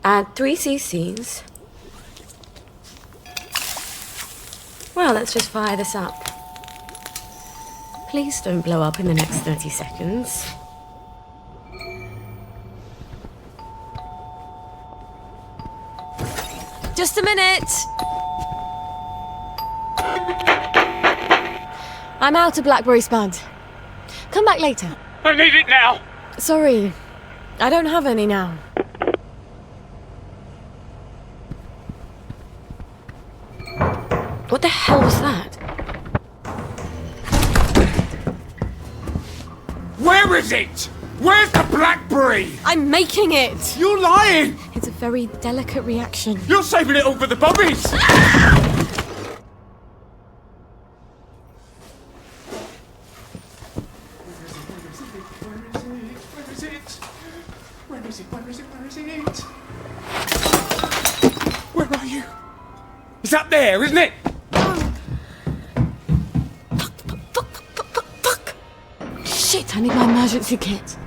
Add 3 cc's. Well, let's just fire this up. Please don't blow up in the next 30 seconds. Just a minute! I'm out of blackberry spud. Come back later. I need it now! Sorry, I don't have any now. What the hell was that? Where is it? Where's the blackberry? I'm making it! You're lying! It's a very delicate reaction. You're saving it all for the bobbies! Where are you? It's up there, isn't it? Fuck! Shit, I need my emergency kit.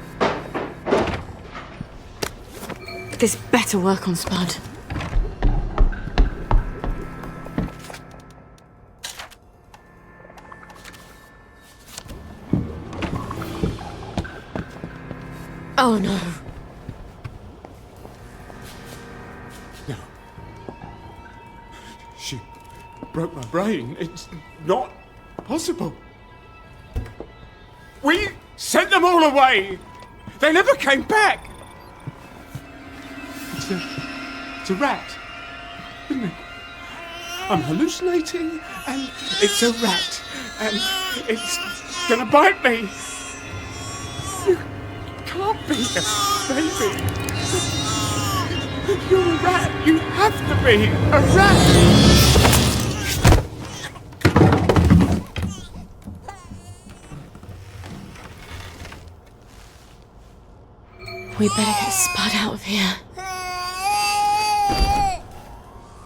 This better work on Spud. Oh no. No. She broke my brain. It's not possible. We sent them all away. They never came back. It's a rat, isn't it? I'm hallucinating, and it's a rat, and it's gonna bite me. You can't be a baby. You're a rat. You have to be a rat. We better get Spud out of here.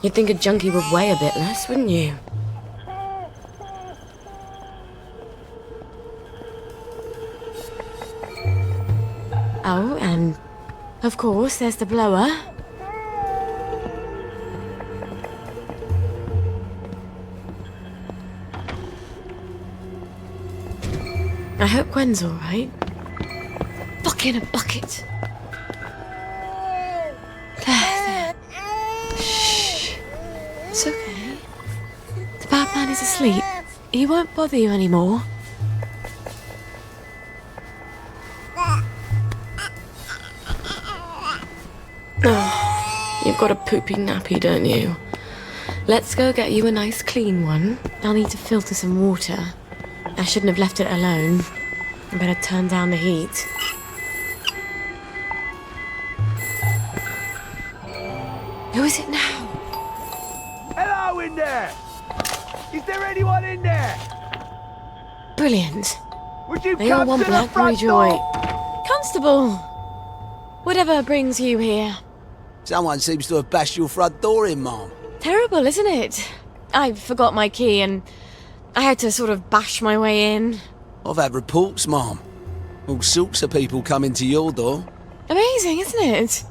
You'd think a junkie would weigh a bit less, wouldn't you? Oh, and of course there's the blower. I hope Gwen's alright. Fucking a bucket. There. Shh. It's okay. The bad man is asleep. He won't bother you anymore. Oh, you've got a poopy nappy, don't you? Let's go get you a nice clean one. I'll need to filter some water. I shouldn't have left it alone. I better turn down the heat. Who is it now? Hello in there! Is there anyone in there? Brilliant. Would you They all come want to the blackberry front joy. door? Constable! Whatever brings you here. Someone seems to have bashed your front door in, Mom. Terrible, isn't it? I forgot my key and I had to sort of bash my way in. I've had reports, Mom. All sorts of people coming to your door. Amazing, isn't it?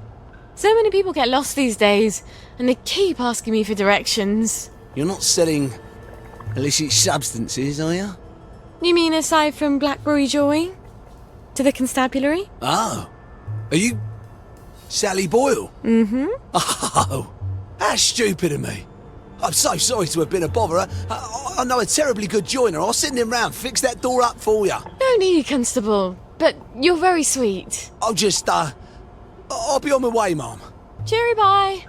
So many people get lost these days, and they keep asking me for directions. You're not selling illicit substances, are you? You mean aside from blackberry joy? To the constabulary? Oh. Are you Sally Boyle? Mm-hmm. Oh, how stupid of me. I'm so sorry to have been a bother. I know a terribly good joiner. I'll send him round, fix that door up for you. No need, Constable. But you're very sweet. I'll just, I'll be on my way, Mom. Cheery bye.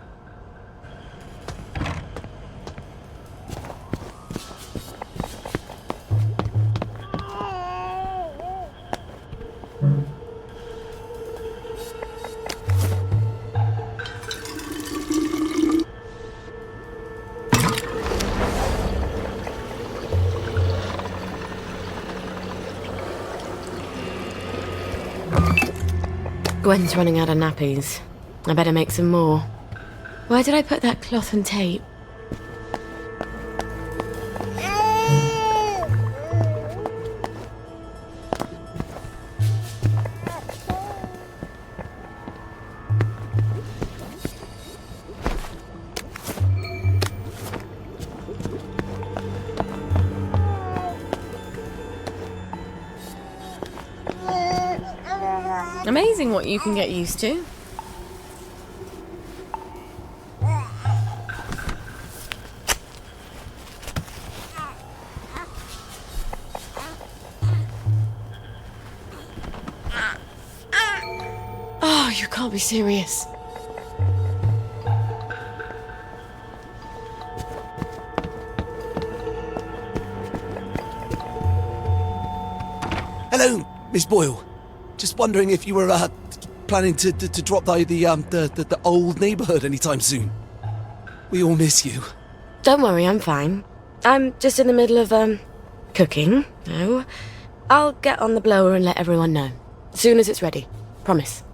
Gwen's running out of nappies. I better make some more. Where did I put that cloth and tape? Amazing what you can get used to. Oh, you can't be serious. Hello, Miss Boyle. Just wondering if you were planning to drop by the old neighbourhood anytime soon. We all miss you. Don't worry, I'm fine. I'm just in the middle of, cooking. No. I'll get on the blower and let everyone know. As soon as it's ready. Promise.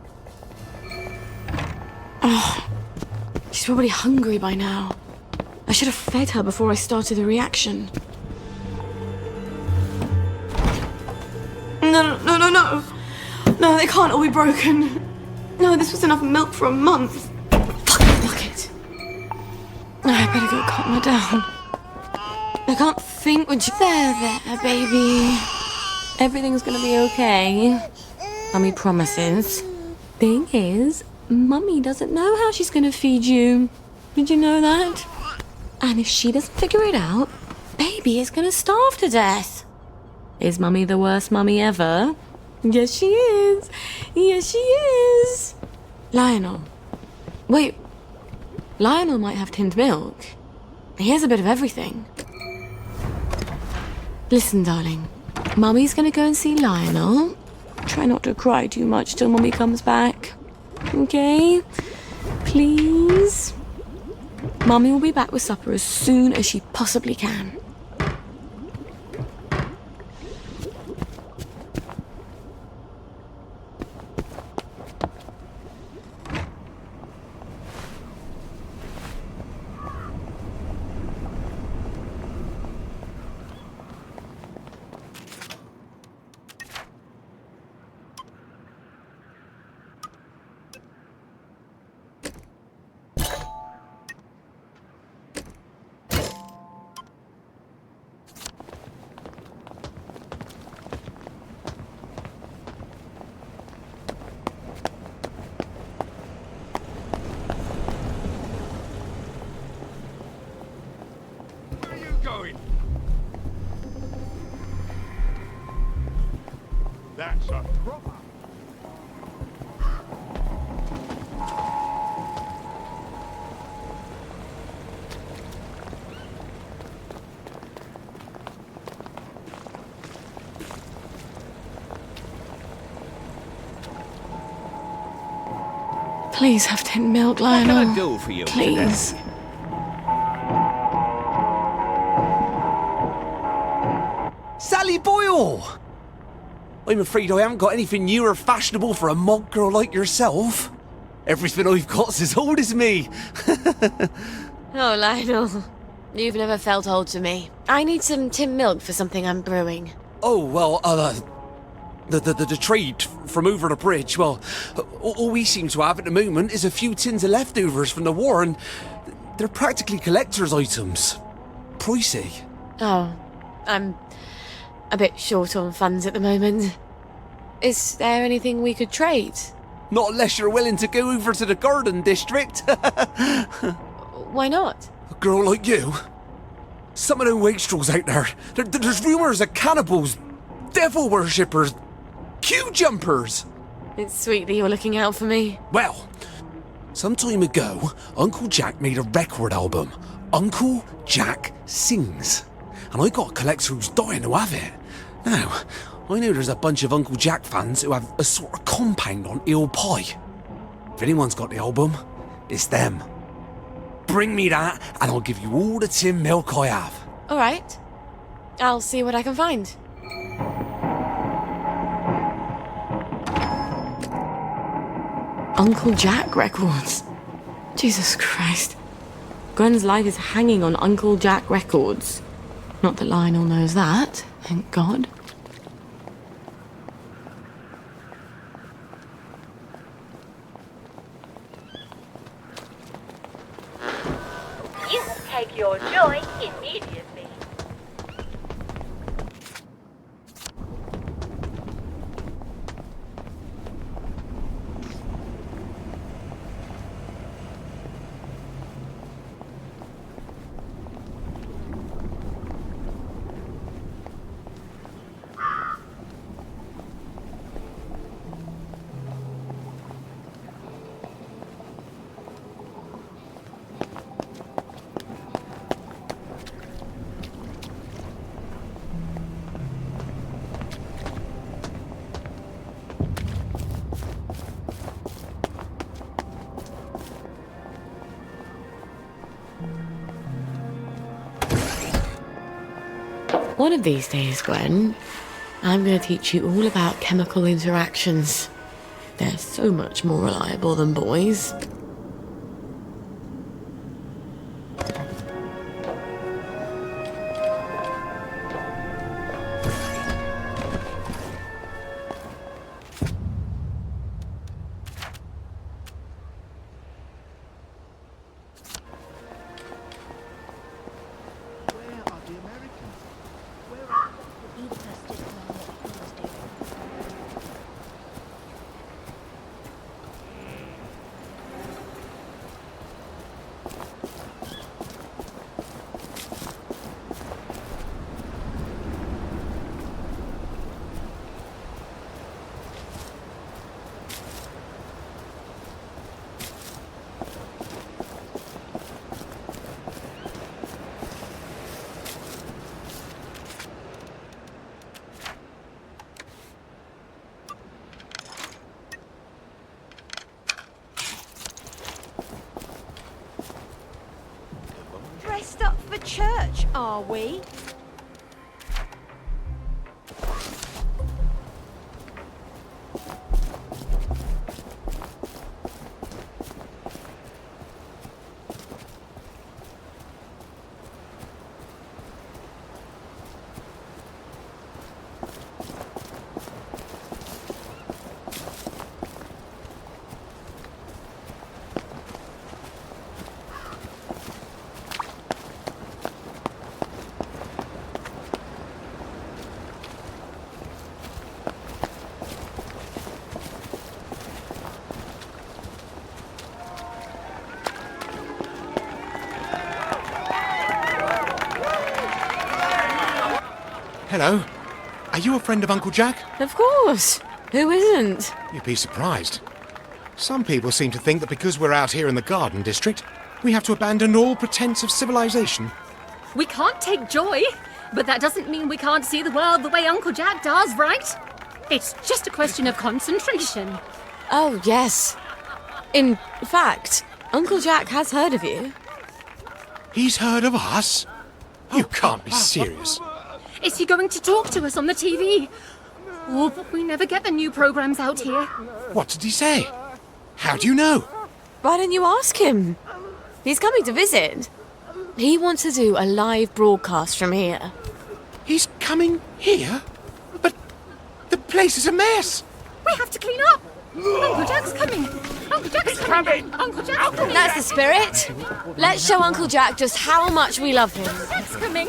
Oh, she's probably hungry by now. I should have fed her before I started the reaction. No. No, they can't all be broken. No, this was enough milk for a month. Fucking bucket. I better go calm her down. I can't think when she... There, baby. Everything's gonna be okay. Mummy promises. Thing is, Mummy doesn't know how she's gonna feed you. Did you know that? And if she doesn't figure it out, baby is gonna starve to death. Is Mummy the worst mummy ever? Yes, she is. Yes, she is. Lionel. Wait. Lionel might have tinned milk. He has a bit of everything. Listen, darling. Mummy's gonna go and see Lionel. Try not to cry too much till Mummy comes back. Okay? Please? Mummy will be back with supper as soon as she possibly can. That's a proper. Please have tinned milk, Lionel. What can I do for you Please. today? Sally Boyle! I'm afraid I haven't got anything new or fashionable for a mod girl like yourself. Everything I've got's as old as me. Oh, Lionel. You've never felt old to me. I need some tinned milk for something I'm brewing. Oh, well, the trade from over the bridge, well, all we seem to have at the moment is a few tins of leftovers from the war, and they're practically collector's items. Pricey. Oh, I'm a bit short on funds at the moment. Is there anything we could trade? Not unless you're willing to go over to the garden district. Why not? A girl like you? Some of the wastrels out there, there's rumours of cannibals, devil worshippers, queue jumpers. It's sweet that you're looking out for me. Well, some time ago, Uncle Jack made a record album, Uncle Jack Sings. And I got a collector who's dying to have it. Now, I know there's a bunch of Uncle Jack fans who have a sort of compound on Eel Pie. If anyone's got the album, it's them. Bring me that, and I'll give you all the tin milk I have. All right. I'll see what I can find. Uncle Jack records. Jesus Christ. Gwen's life is hanging on Uncle Jack records. Not that Lionel knows that, thank God. You will take your joy immediately. One of these days, Gwen, I'm going to teach you all about chemical interactions. They're so much more reliable than boys. Dressed up for church, are we? Hello. Are you a friend of Uncle Jack? Of course. Who isn't? You'd be surprised. Some people seem to think that because we're out here in the Garden District, we have to abandon all pretense of civilization. We can't take joy, but that doesn't mean we can't see the world the way Uncle Jack does, right? It's just a question of concentration. Oh, yes. In fact, Uncle Jack has heard of you. He's heard of us? You can't be serious. Is he going to talk to us on the TV? Oh, but we never get the new programs out here. What did he say? How do you know? Why don't you ask him? He's coming to visit. He wants to do a live broadcast from here. He's coming here? But the place is a mess. We have to clean up. Uncle Jack's coming. Uncle Jack's coming. Uncle Jack's coming. That's the spirit. Let's show Uncle Jack just how much we love him. Uncle Jack's coming.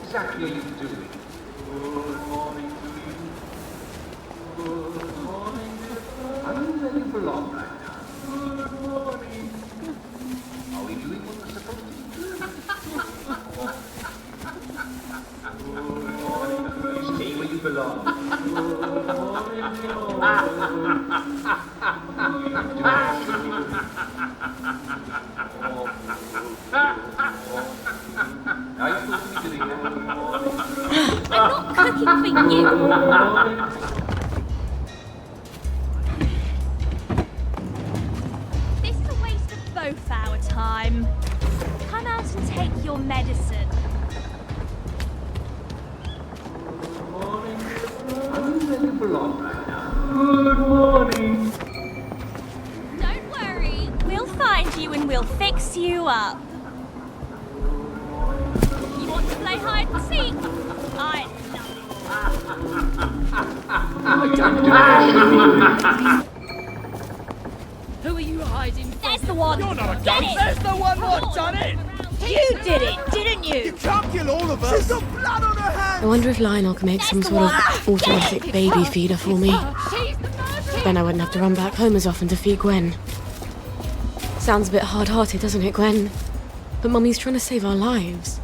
Exactly are you doing? Good morning to you. Good morning. Are you ready for long right now? Good morning. Are we doing what we're supposed to do? Good morning. You stay where you belong. Good Now you're supposed to be doing that. I'm not cooking for you. This is a waste of both our time. Come out and take your medicine. Are you ready for long right now? Good morning. Don't worry, we'll find you and we'll fix you up. You want to play hide and seek? I Who are you hiding from? There's the one. You're not a Get ghost. it. There's the one what done it. You did it, didn't you? Can't kill all of us. She's got blood on her hands. I wonder if Lionel can make some sort of automatic baby feeder for me. She's the murderer. Then I wouldn't have to run back home as often to feed Gwen. Sounds a bit hard-hearted, doesn't it, Gwen? But Mummy's trying to save our lives.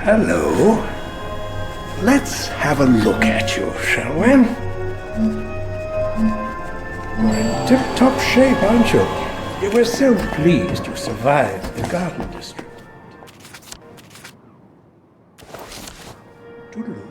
Hello. Let's have a look at you, shall we? You're in tip-top shape, aren't you? We're so pleased you survived the Garden District. Toodaloo.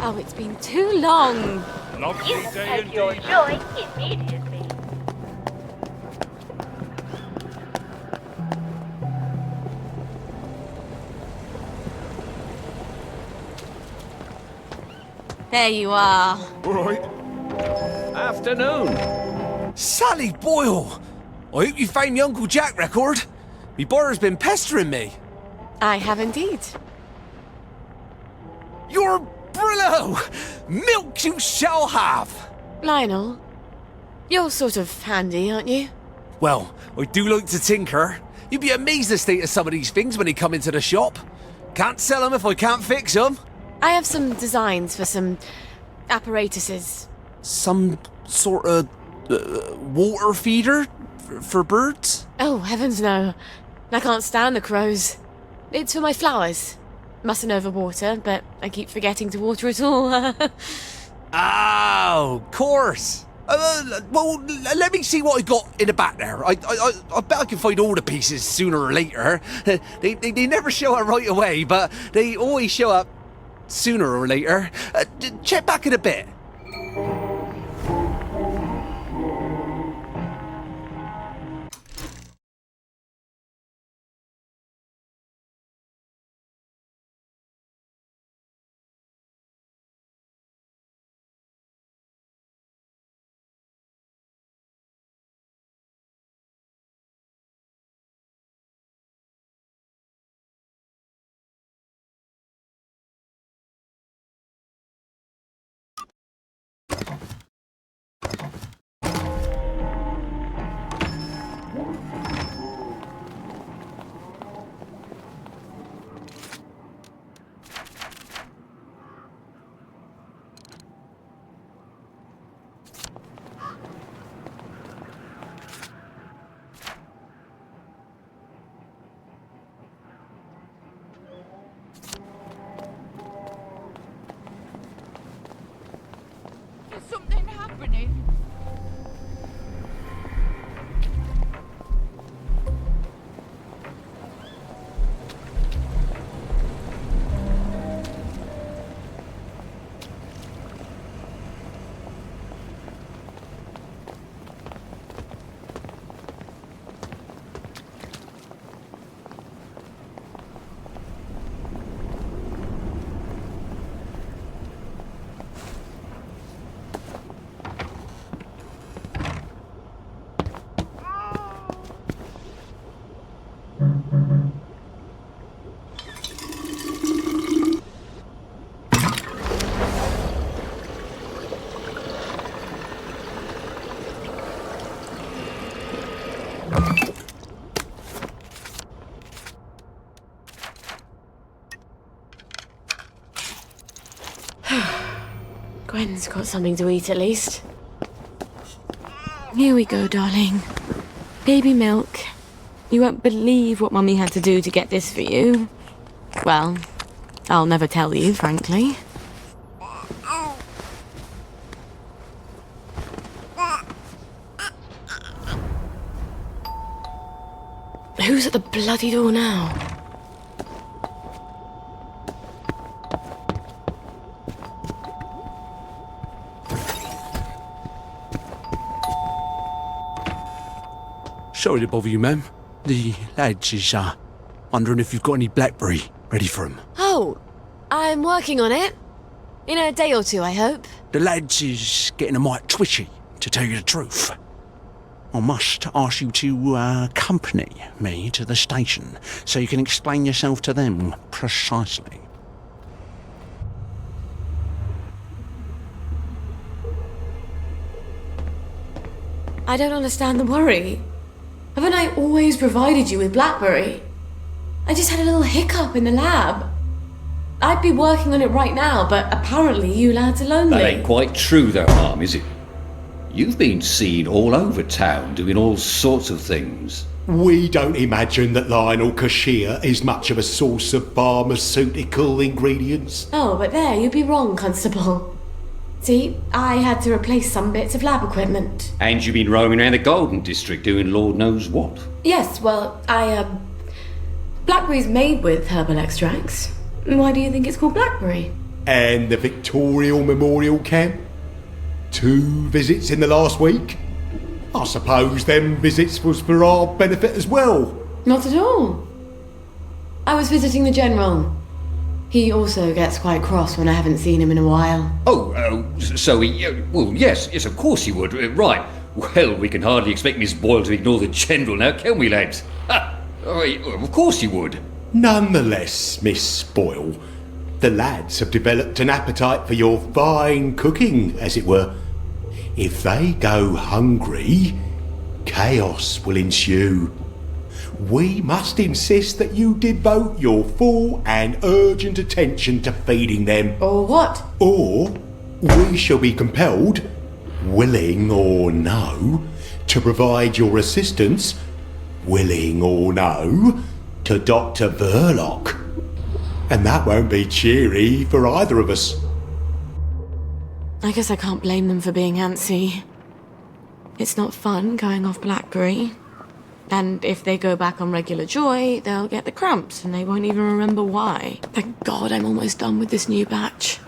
Oh, it's been too long. You can take your joy immediately. There you are. All right. Afternoon. Sally Boyle! I hope you found my Uncle Jack record. Me brother's been pestering me. I have indeed. You're Brillo! Milk you shall have! Lionel, you're sort of handy, aren't you? Well, I do like to tinker. You'd be amazed at the state of some of these things when they come into the shop. Can't sell them if I can't fix them. I have some designs for some apparatuses. Some sort of water feeder for birds? Oh, heavens no. I can't stand the crows. It's for my flowers. Mustn't overwater, but I keep forgetting to water it all. Oh, of course. Well, let me see what I got in the back there. I bet I can find all the pieces sooner or later. They never show up right away, but they always show up sooner or later. Check back in a bit. Is something happening? Gwen's got something to eat at least. Here we go, darling. Baby milk. You won't believe what Mummy had to do to get this for you. Well, I'll never tell you, frankly. Who's at the bloody door now? Sorry to bother you, ma'am. The lads is, wondering if you've got any blackberry ready for 'em. Oh, I'm working on it. In a day or two, I hope. The lads is getting a mite twitchy, to tell you the truth. I must ask you to accompany me to the station so you can explain yourself to them precisely. I don't understand the worry. Haven't I always provided you with blackberry? I just had a little hiccup in the lab. I'd be working on it right now, but apparently you lads are lonely. That ain't quite true though, Mum, is it? You've been seen all over town doing all sorts of things. We don't imagine that Lionel Cashier is much of a source of pharmaceutical ingredients. Oh, but there, you'd be wrong, Constable. See, I had to replace some bits of lab equipment. And you've been roaming around the Golden District doing Lord knows what. Yes, well, blackberry's made with herbal extracts. Why do you think it's called blackberry? And the Victorial Memorial Camp? 2 visits in the last week? I suppose them visits was for our benefit as well. Not at all. I was visiting the General. He also gets quite cross when I haven't seen him in a while. So he... well, yes, of course he would. Right. Well, we can hardly expect Miss Boyle to ignore the General now, can we, lads? Of course he would. Nonetheless, Miss Boyle, the lads have developed an appetite for your fine cooking, as it were. If they go hungry, chaos will ensue. We must insist that you devote your full and urgent attention to feeding them. Or what? Or we shall be compelled, willing or no, to provide your assistance, willing or no, to Dr. Verloc. And that won't be cheery for either of us. I guess I can't blame them for being antsy. It's not fun going off blackberry. And if they go back on regular joy, they'll get the cramps and they won't even remember why. Thank God I'm almost done with this new batch.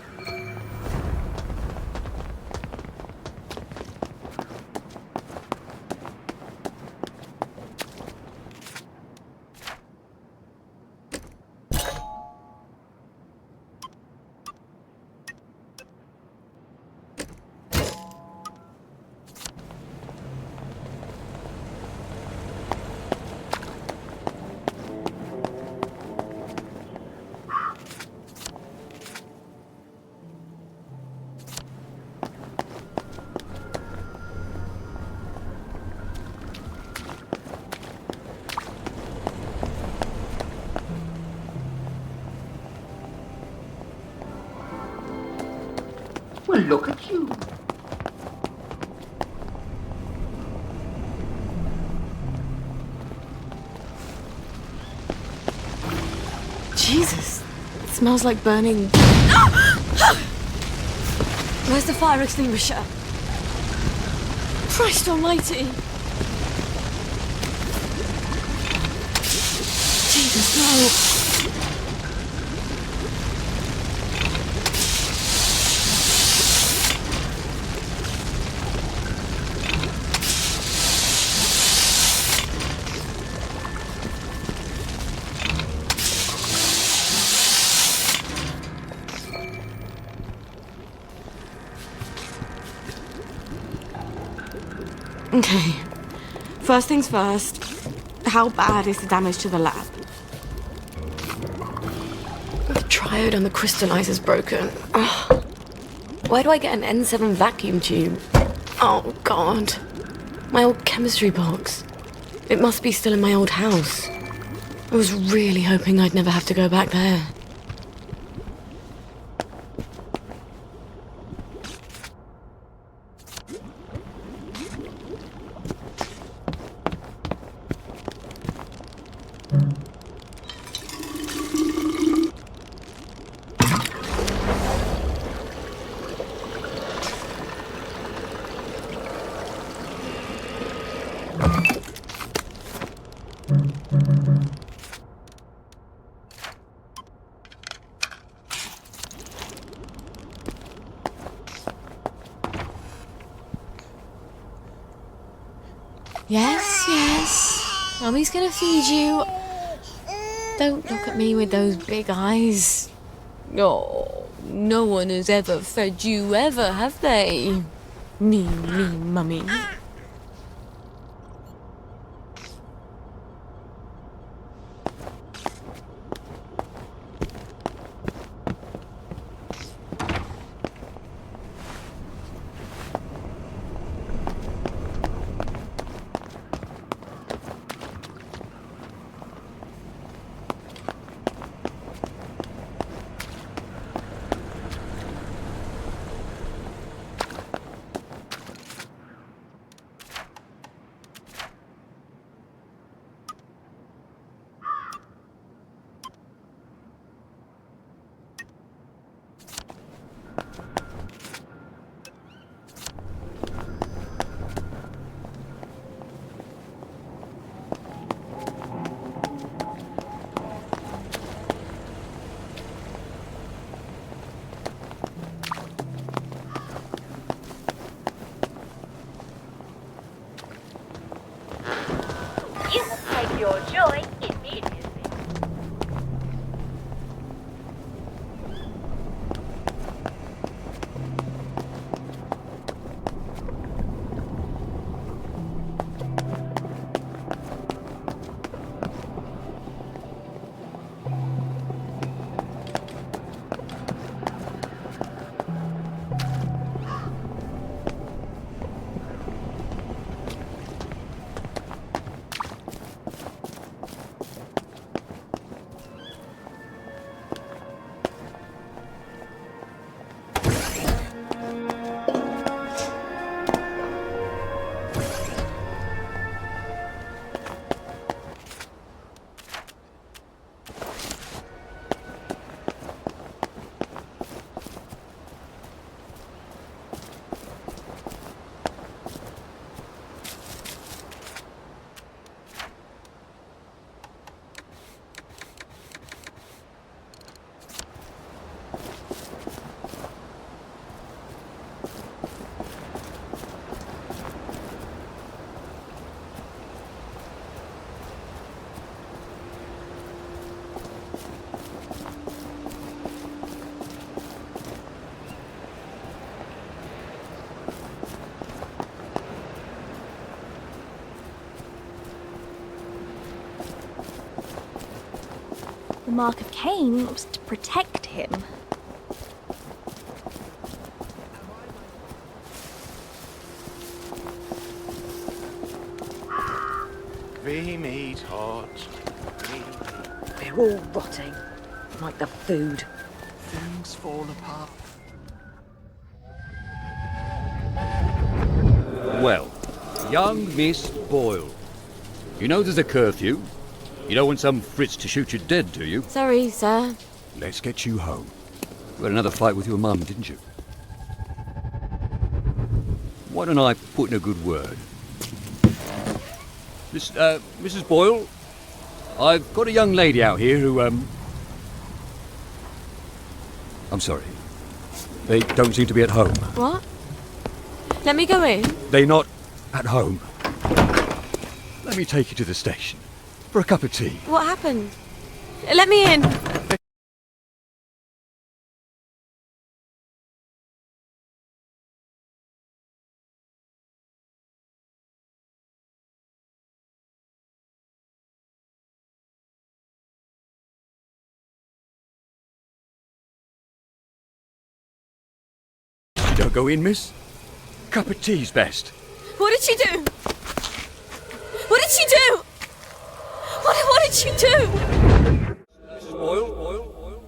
Well, look at you. Jesus, it smells like burning. Where's the fire extinguisher? Christ almighty! Jesus, no! Okay, first things first, how bad is the damage to the lab? The triode on the crystallizer's broken. Ugh. Why do I get an N7 vacuum tube? Oh God, my old chemistry box. It must be still in my old house. I was really hoping I'd never have to go back there. Yes, yes. Mummy's gonna feed you. Don't look at me with those big eyes. Oh, no one has ever fed you ever, have they? Me, Mummy. You will take your joy immediately. The mark of Cain was to protect him. We meat hot. They're all rotting, like the food. Things fall apart. Well, young Miss Boyle. You know there's a curfew. You don't want some Fritz to shoot you dead, do you? Sorry, sir. Let's get you home. You had another fight with your mum, didn't you? Why don't I put in a good word? Mrs. Boyle, I've got a young lady out here who, I'm sorry. They don't seem to be at home. What? Let me go in. They're not at home. Let me take you to the station for a cup of tea. What happened? Let me in. Don't go in, miss. Cup of tea's best. What did she do? What did she do? What did she do? Mrs. Boyle.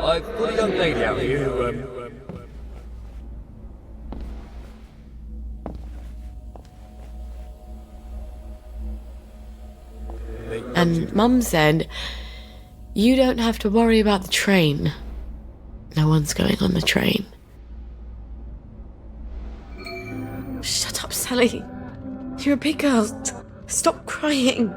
I've got a young lady out here who, And Mum said, you don't have to worry about the train. No one's going on the train. Shut up, Sally. You're a big girl. Stop crying.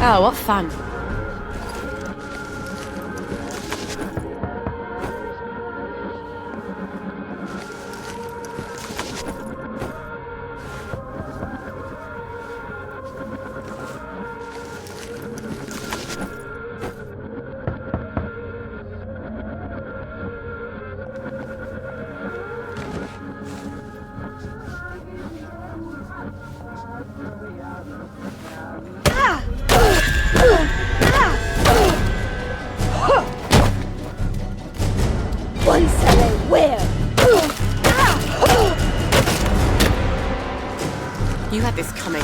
Oh, what fun. You had this coming.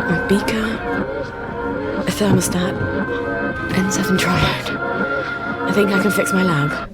A beaker, a thermostat, N7 triode. I think I can fix my lab.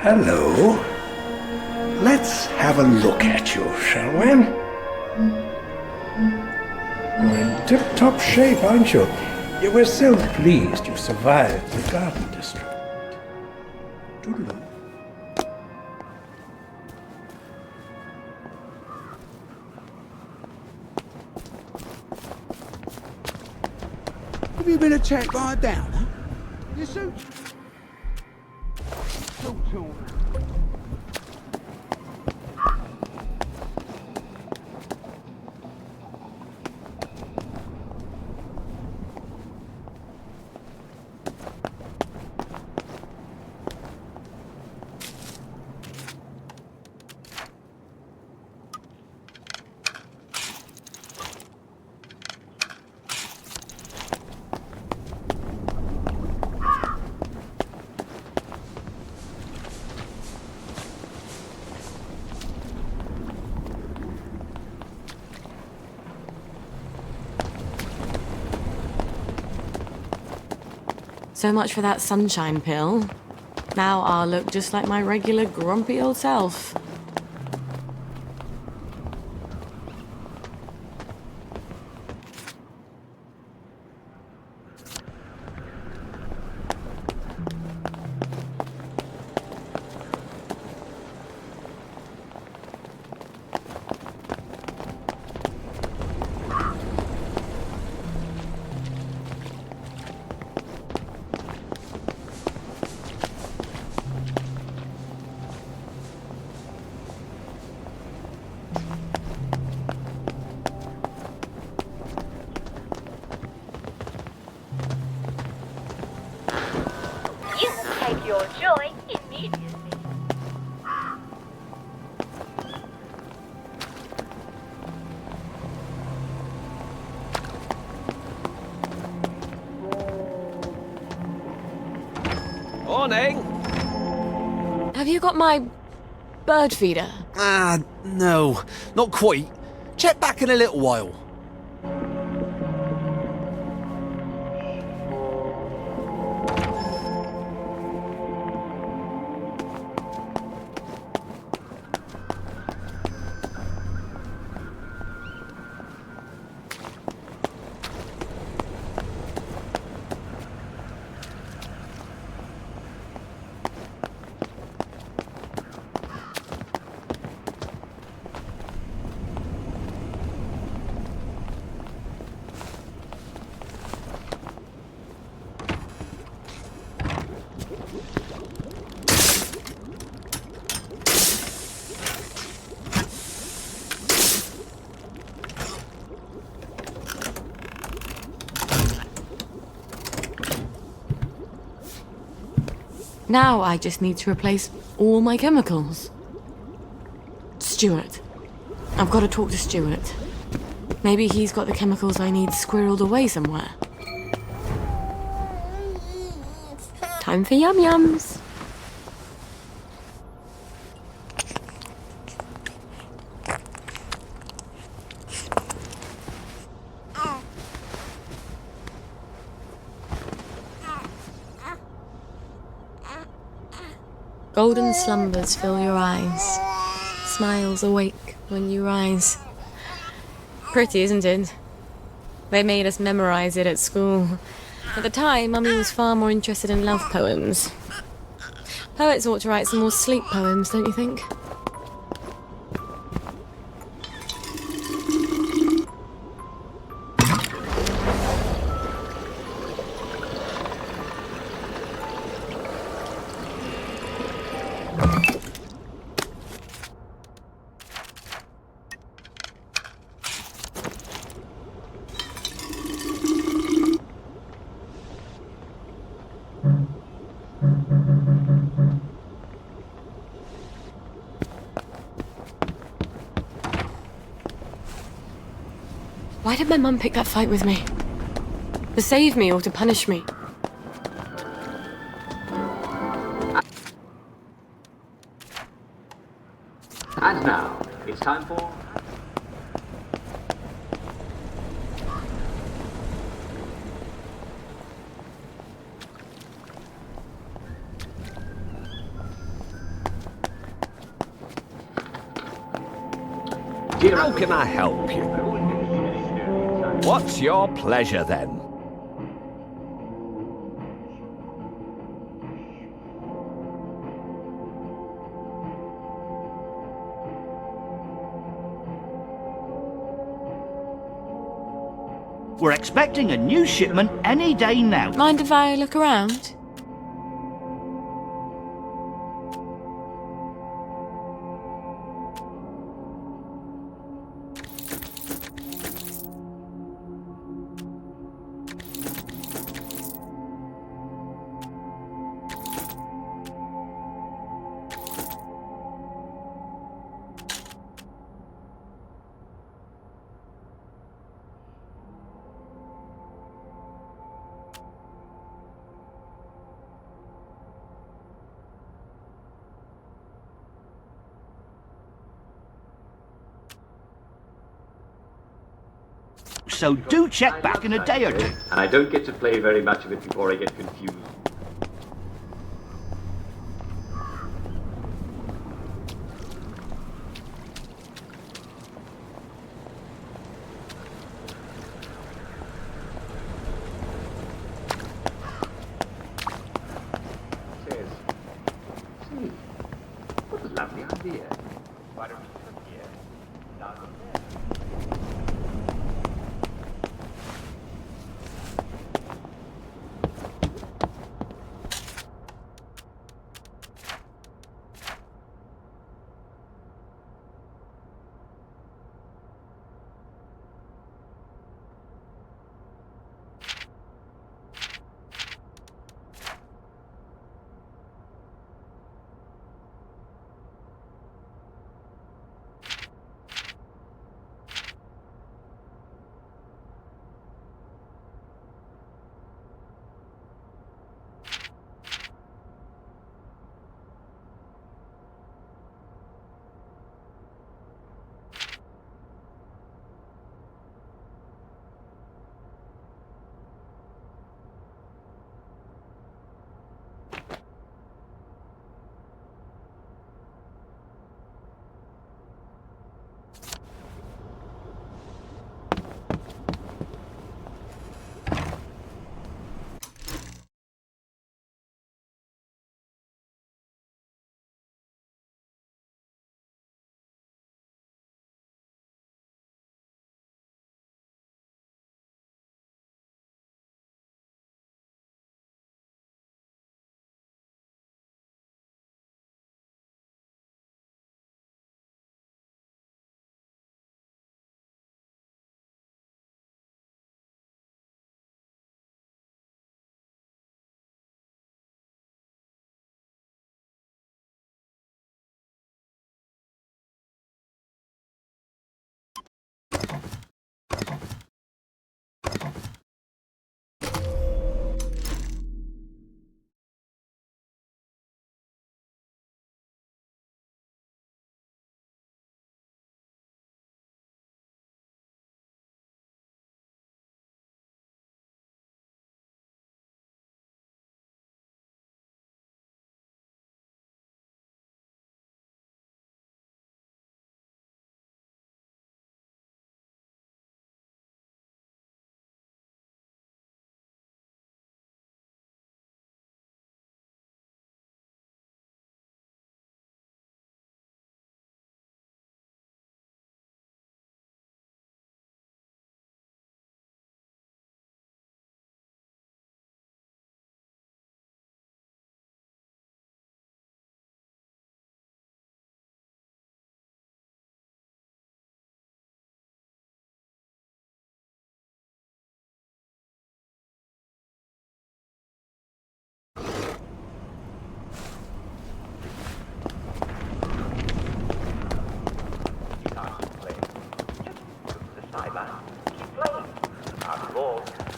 Hello. Let's have a look at you, shall we? You're in tip-top shape, aren't you? We're so pleased you survived the Garden District. Toodaloo. Have you been attacked by a downer? You so... So much for that sunshine pill. Now I'll look just like my regular grumpy old self. You will take your joy immediately. Morning! Have you got my bird feeder? No, not quite. Check back in a little while. Now I just need to replace all my chemicals. Stuart. I've got to talk to Stuart. Maybe he's got the chemicals I need squirreled away somewhere. Time for yum-yums. Golden slumbers fill your eyes. Smiles awake when you rise. Pretty, isn't it? They made us memorize it at school. At the time, Mummy was far more interested in love poems. Poets ought to write some more sleep poems, don't you think? Why did my mum pick that fight with me? To save me or to punish me? And now, it's time for... How can I help you? What's your pleasure, then? We're expecting a new shipment any day now. Mind if I look around? so do check back in a day or two. And I don't get to play very much of it before I get confused. What a lovely idea. Why don't we come here? Down there.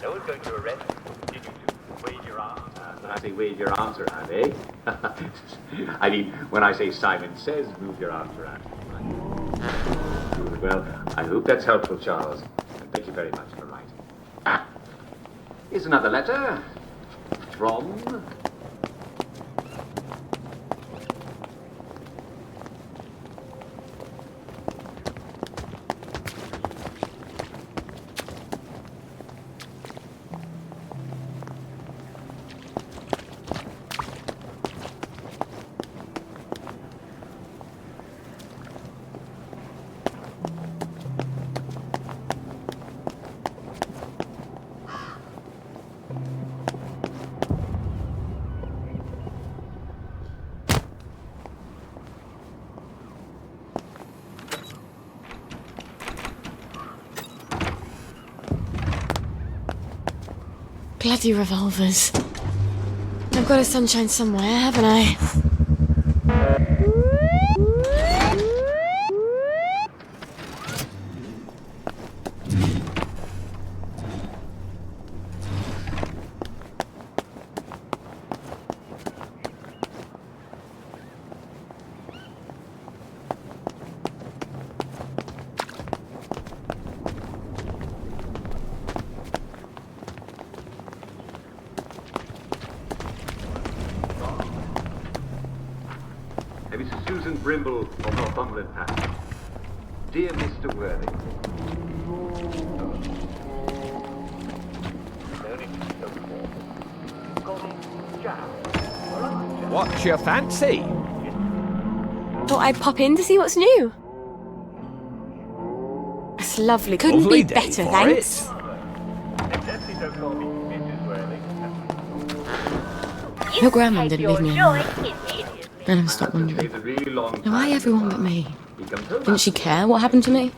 No one's going to arrest you. Did you to wave your arms? When I say wave your arms around, eh? I mean, when I say Simon says move your arms around. Well, I hope that's helpful, Charles. And thank you very much for writing. Ah, here's another letter from... Bloody revolvers. I've got a sunshine somewhere, haven't I? Mrs. Susan Brimble of Northumberland Passage. Dear Mr. Worthing. What's your fancy? Thought I'd pop in to see what's new. That's lovely. Couldn't Lovely be day better, for thanks. Your grandma didn't leave me alone. And I've stopped wondering. Why everyone but me? Didn't she care what happened to me?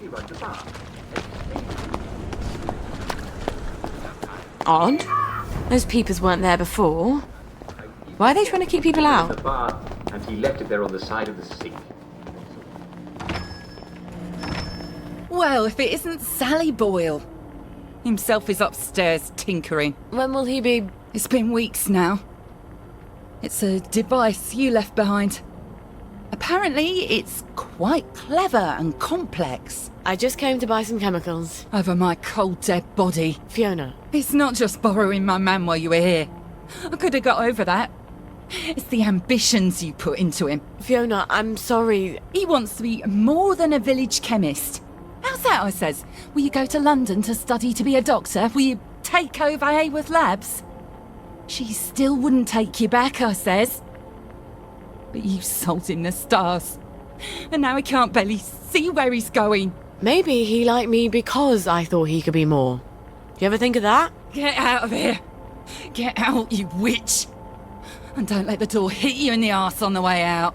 Odd. Those peepers weren't there before. Why are they trying to keep people out? And he left it there on the side of the sink. Well, if it isn't Sally Boyle. Himself is upstairs tinkering. When will he be? It's been weeks now. It's a device you left behind. Apparently, it's quite clever and complex. I just came to buy some chemicals. Over my cold, dead body. Fiona. It's not just borrowing my man while you were here. I could have got over that. It's the ambitions you put into him. Fiona, I'm sorry. He wants to be more than a village chemist. How's that, I says? Will you go to London to study to be a doctor? Will you take over Haworth Labs? She still wouldn't take you back, I says. But you sold him the stars. And now he can't barely see where he's going. Maybe he liked me because I thought he could be more. You ever think of that? Get out of here. Get out, you witch. And don't let the door hit you in the arse on the way out.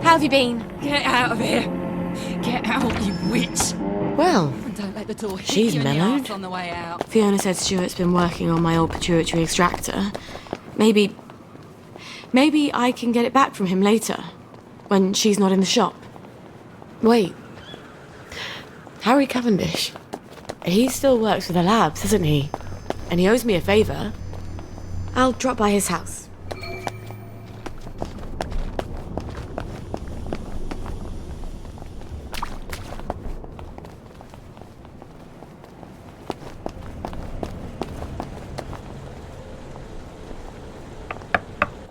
How have you been? Get out of here. Get out, you witch. Well, and don't let the door hit she's you in the mellowed. arse on the way out. Fiona said Stuart's been working on my old pituitary extractor. Maybe I can get it back from him later, when she's not in the shop. Wait. Harry Cavendish. He still works for the labs, doesn't he? And he owes me a favour. I'll drop by his house.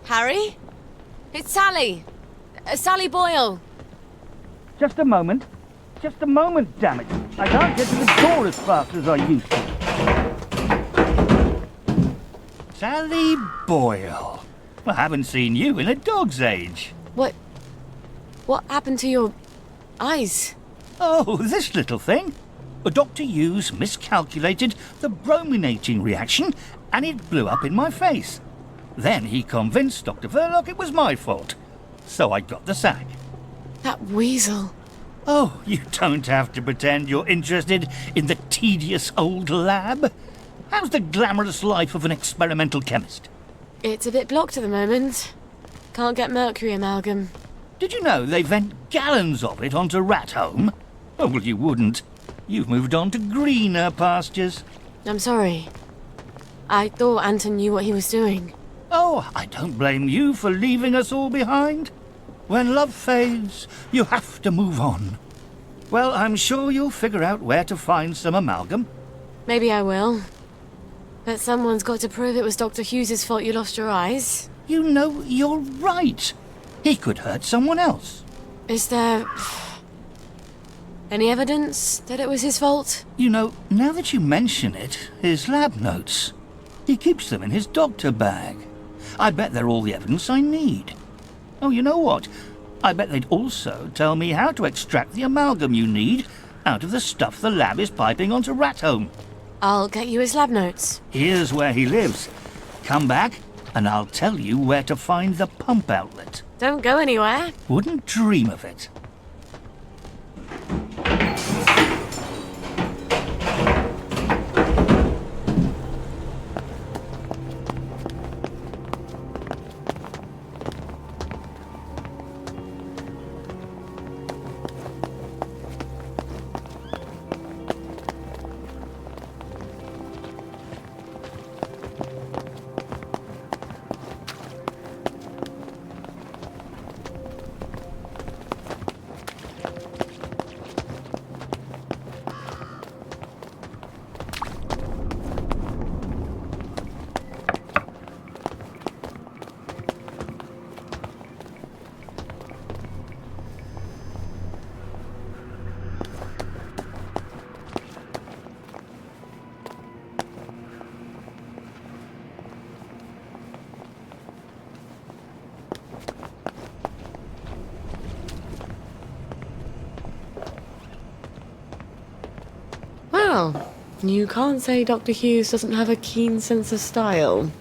Harry? It's Sally. Sally Boyle. Just a moment. Just a moment, damn it. I can't get to the door as fast as I used to. Sally Boyle. I haven't seen you in a dog's age. What happened to your eyes? Oh, this little thing. Dr. Hughes miscalculated the brominating reaction and it blew up in my face. Then he convinced Dr. Verloc it was my fault. So I got the sack. That weasel. Oh, you don't have to pretend you're interested in the tedious old lab. How's the glamorous life of an experimental chemist? It's a bit blocked at the moment. Can't get mercury amalgam. Did you know they vent gallons of it onto Rat Home? Oh, well, you wouldn't. You've moved on to greener pastures. I'm sorry. I thought Anton knew what he was doing. Oh, I don't blame you for leaving us all behind. When love fades, you have to move on. Well, I'm sure you'll figure out where to find some amalgam. Maybe I will. But someone's got to prove it was Dr. Hughes' fault you lost your eyes. You know, you're right. He could hurt someone else. Is there any evidence that it was his fault? You know, now that you mention it, his lab notes. He keeps them in his doctor bag. I bet they're all the evidence I need. Oh, you know what? I bet they'd also tell me how to extract the amalgam you need out of the stuff the lab is piping onto Rat Home. I'll get you his lab notes. Here's where he lives. Come back, and I'll tell you where to find the pump outlet. Don't go anywhere. Wouldn't dream of it. Well, you can't say Dr. Hughes doesn't have a keen sense of style.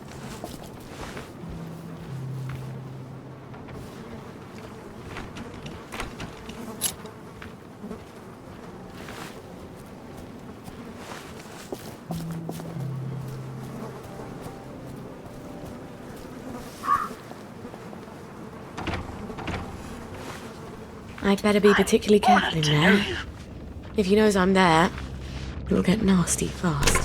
I'd better be particularly careful in there. If he knows I'm there, it'll get nasty fast.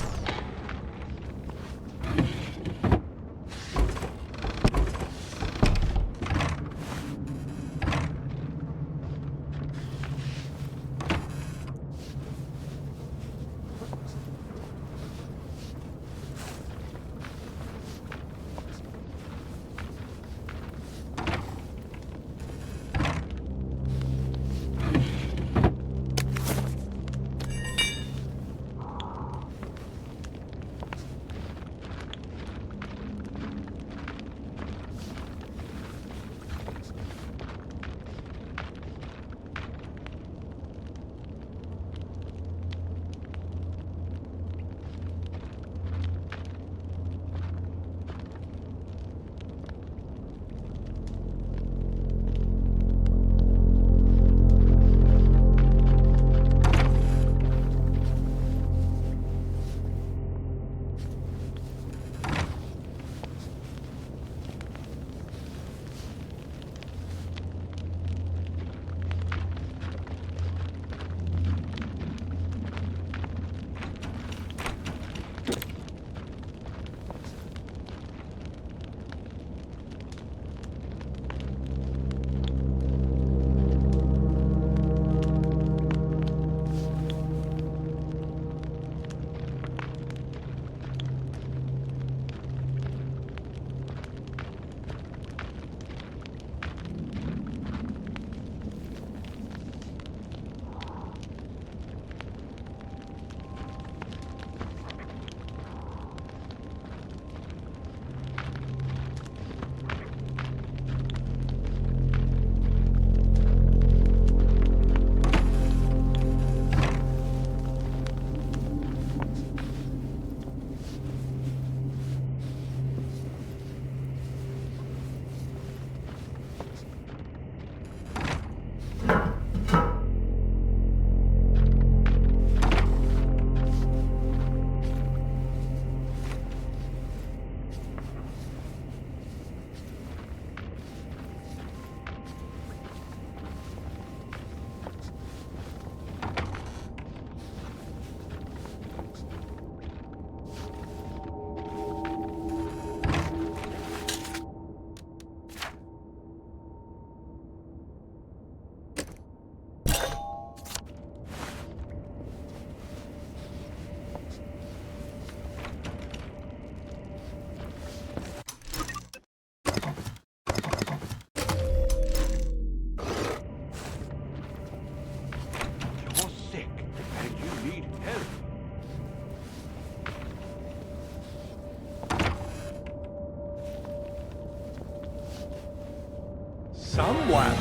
Someone?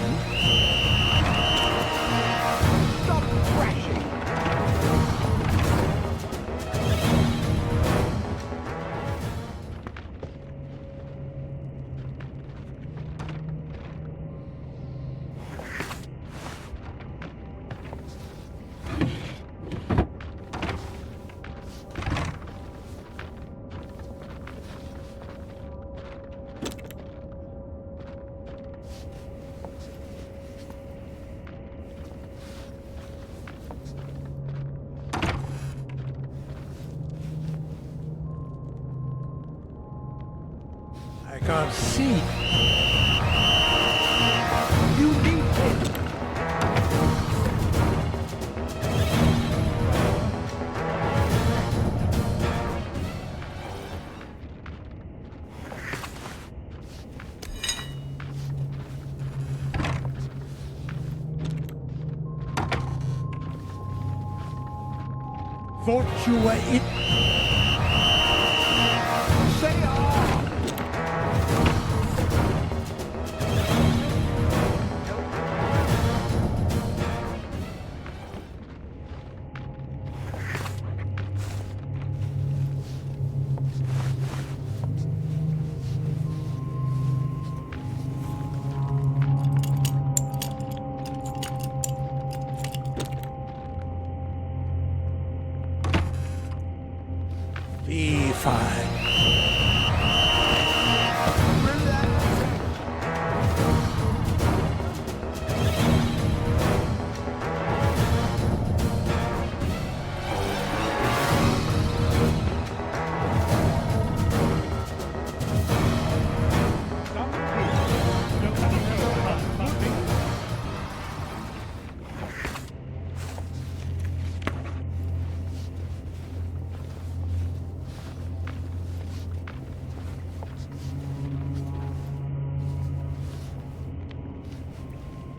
Stop crashing! I can't see. You need it. Thought you were in. Say Be fine.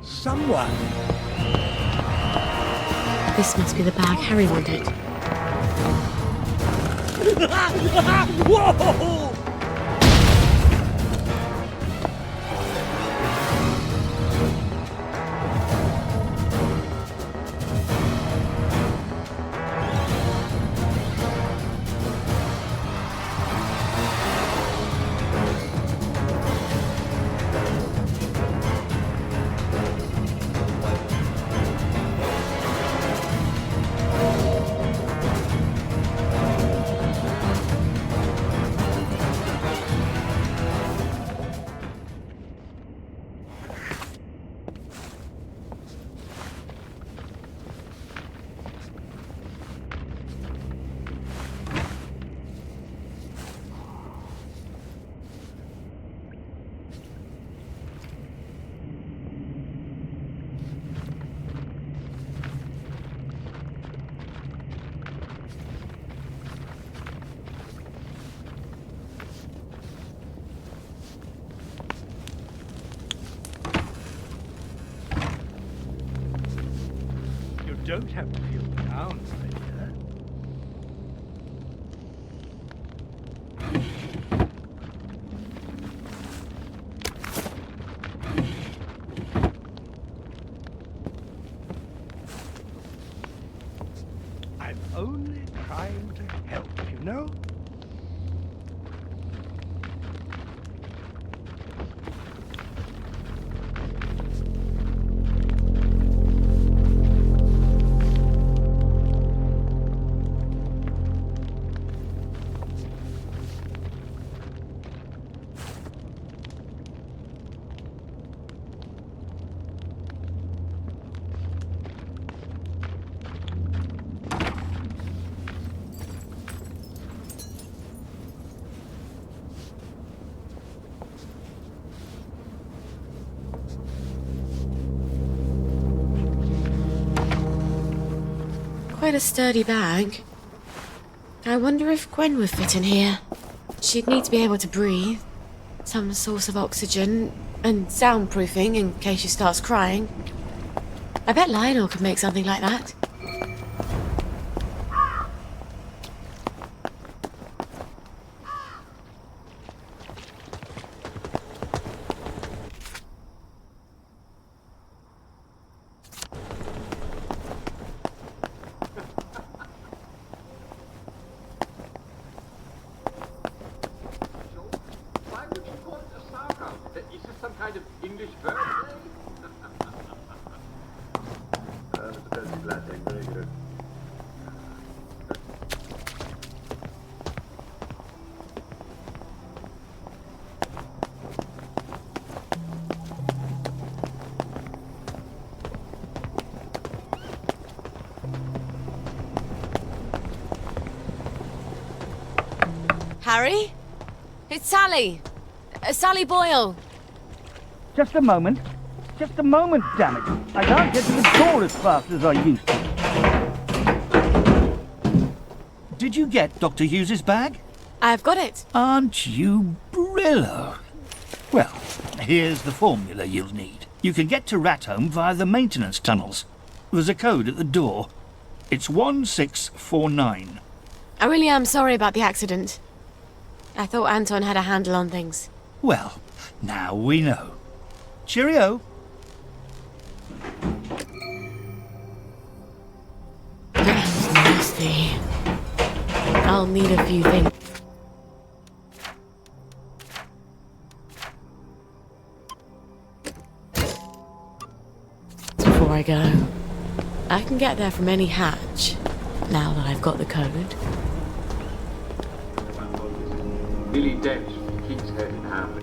Someone. This must be the bag Harry wanted. Whoa! You don't have to feel down, my dear. I'm only trying to help, you know? Quite a sturdy bag. I wonder if Gwen would fit in here. She'd need to be able to breathe, some source of oxygen, and soundproofing in case she starts crying. I bet Lionel could make something like that. Why would you call it a sauerkraut? Is this some kind of English verb? That's Latin, very good. Harry? It's Sally. Sally Boyle. Just a moment. Just a moment, damn it. I can't get to the door as fast as I used to. Did you get Dr. Hughes's bag? I've got it. Aren't you Brillo? Well, here's the formula you'll need. You can get to Rat Home via the maintenance tunnels. There's a code at the door. It's 1649. I really am sorry about the accident. I thought Anton had a handle on things. Well, now we know. Cheerio. That was nasty. I'll need a few things. Before I go, I can get there from any hatch, now that I've got the code. Billy Dench keeps head in hand.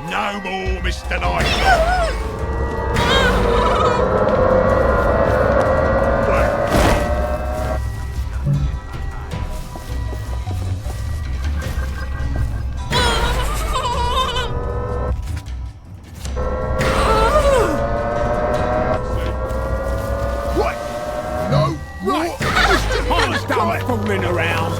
No more, Mr. Knight. Done fooling around.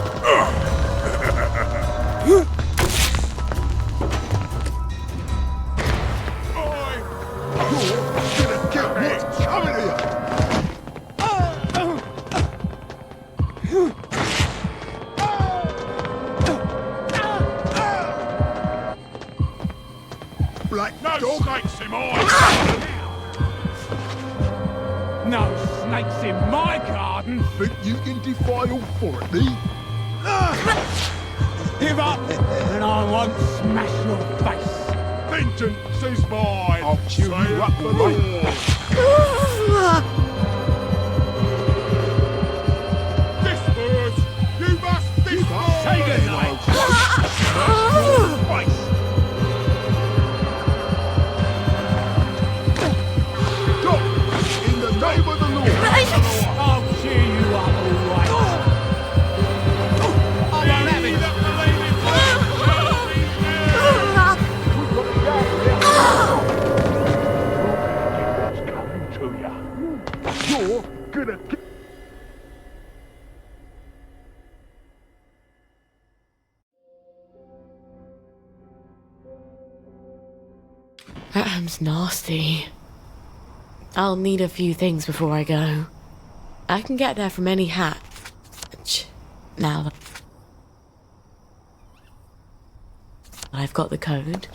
Black dog snakes in my No snakes in my garden. Think you can defile authority? Give up, and I won't smash your face. Vengeance is mine. I'll chew you up for Disperse! You must disperse! Say goodnight. Stop! In the name of the Lord! I'll cheer you up all right. I won't have it. You're gonna get... That ham's nasty. I'll need a few things before I go. I can get there from any hatch. Now that I've got the code.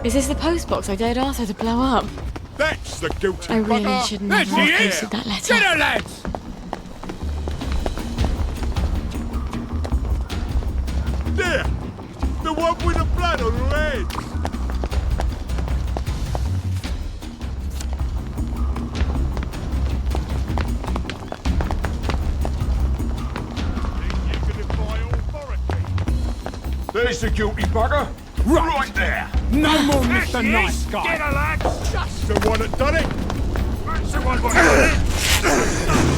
Is this the post box I dared Arthur to blow up? That's the guilty I really bugger. shouldn't There have she is. posted that letter. Get her, lads! There! The one with the blood on her head! Think you can defy authority? There's the guilty bugger! Right there! No more Mr. Nice Guy. Get her, lads! That's the one that done it! That's the one that done it!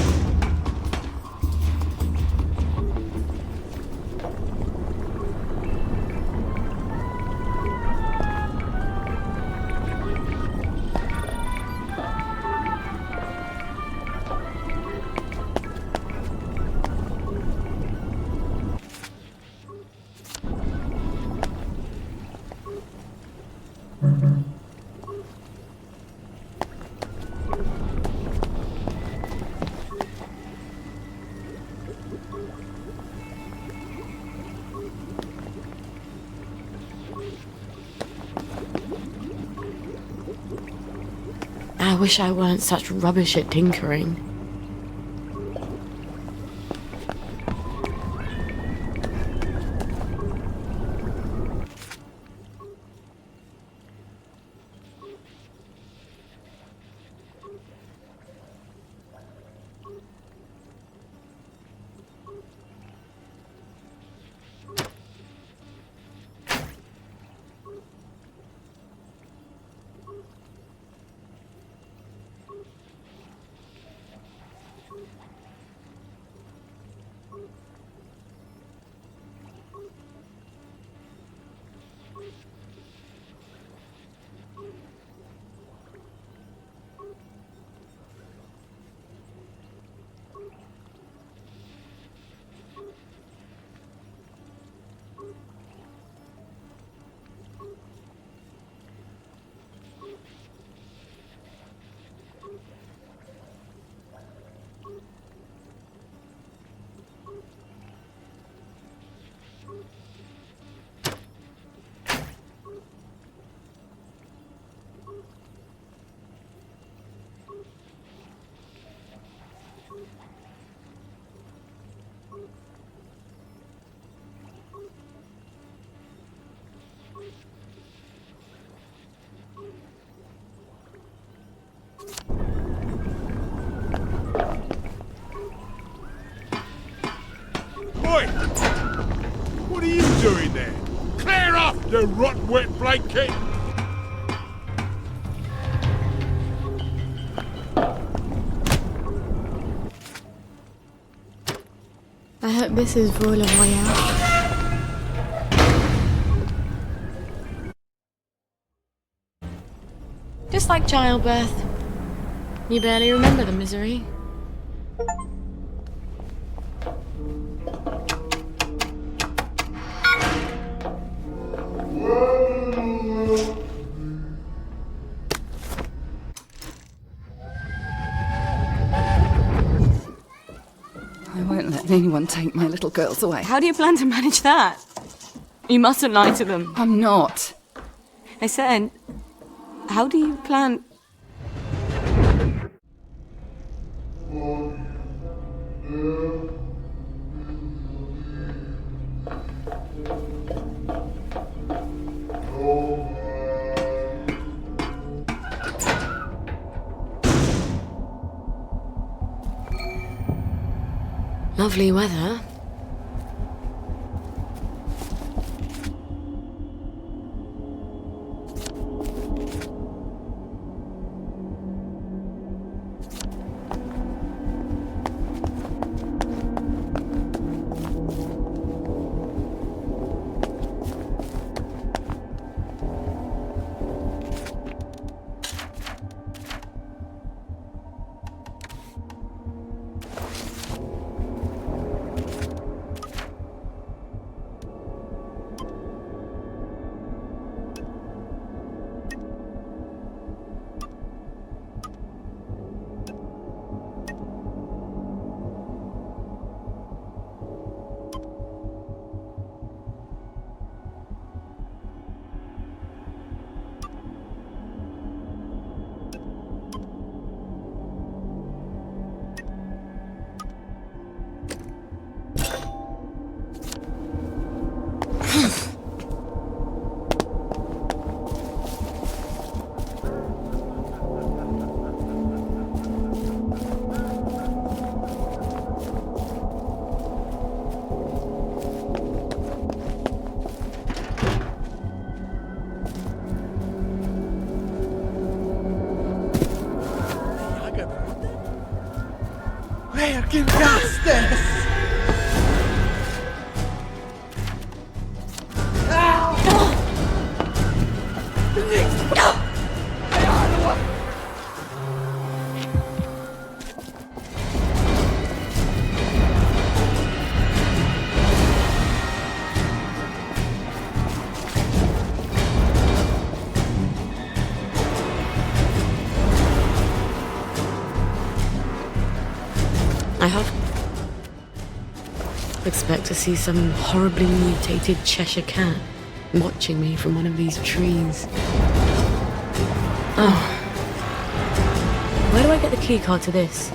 I wish I weren't such rubbish at tinkering. doing there? Clear off, you rotten wet blanket! I hope this is Voile Royale. Just like childbirth. You barely remember the misery. I won't let anyone take my little girls away. How do you plan to manage that? You mustn't lie to them. I'm not. I said, how do you plan... Lovely weather. Where can gas this? I hope. Expect to see some horribly mutated Cheshire cat watching me from one of these trees. Oh. Where do I get the keycard to this?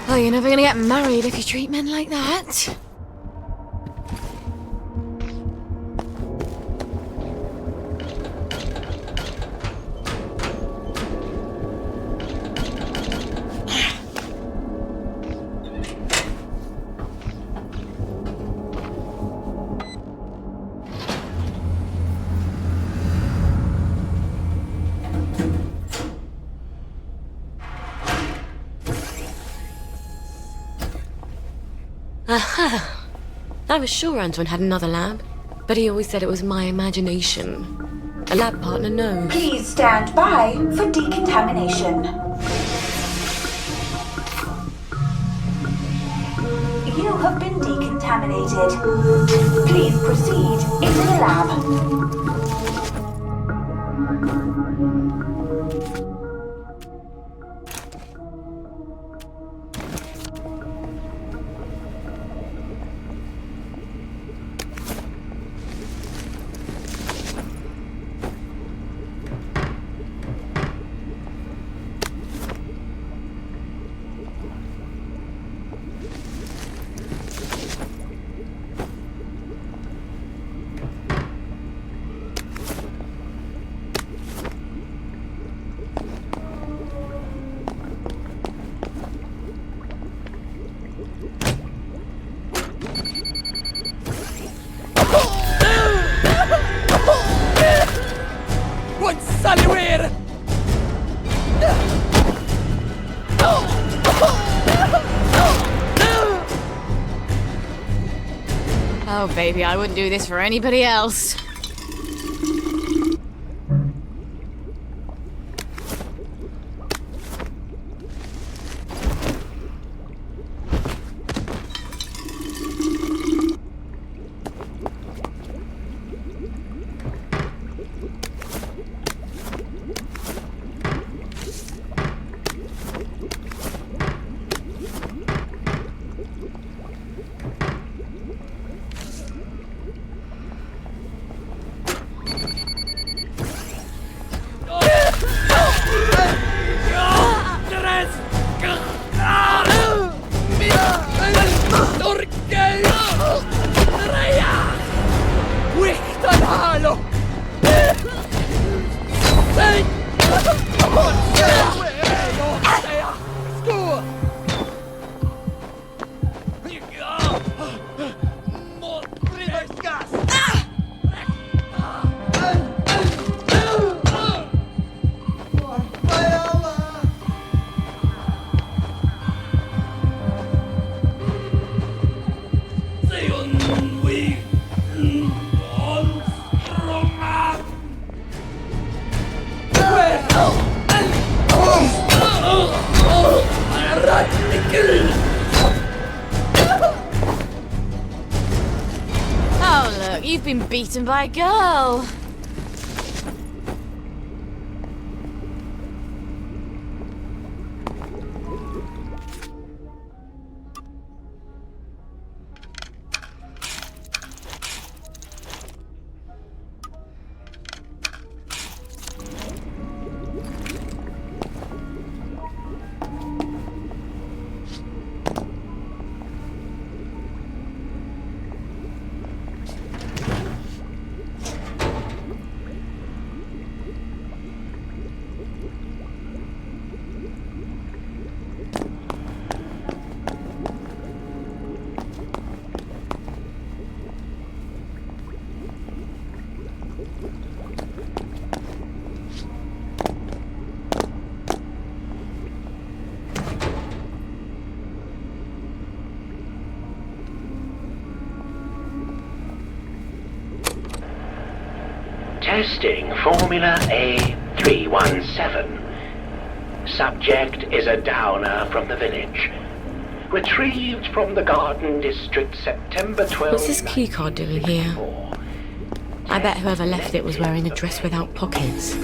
Oh, you're never gonna get married if you treat men like that. Aha! I was sure Antoine had another lab, but he always said it was my imagination. A lab partner knows. Please stand by for decontamination. You have been decontaminated. Please proceed into the lab. Oh, baby, I wouldn't do this for anybody else. Oh, look, you've been beaten by a girl. Testing Formula A317. Subject is a downer from the village. Retrieved from the Garden District September 12. What's this keycard doing here? I bet whoever left it was wearing a dress without pockets.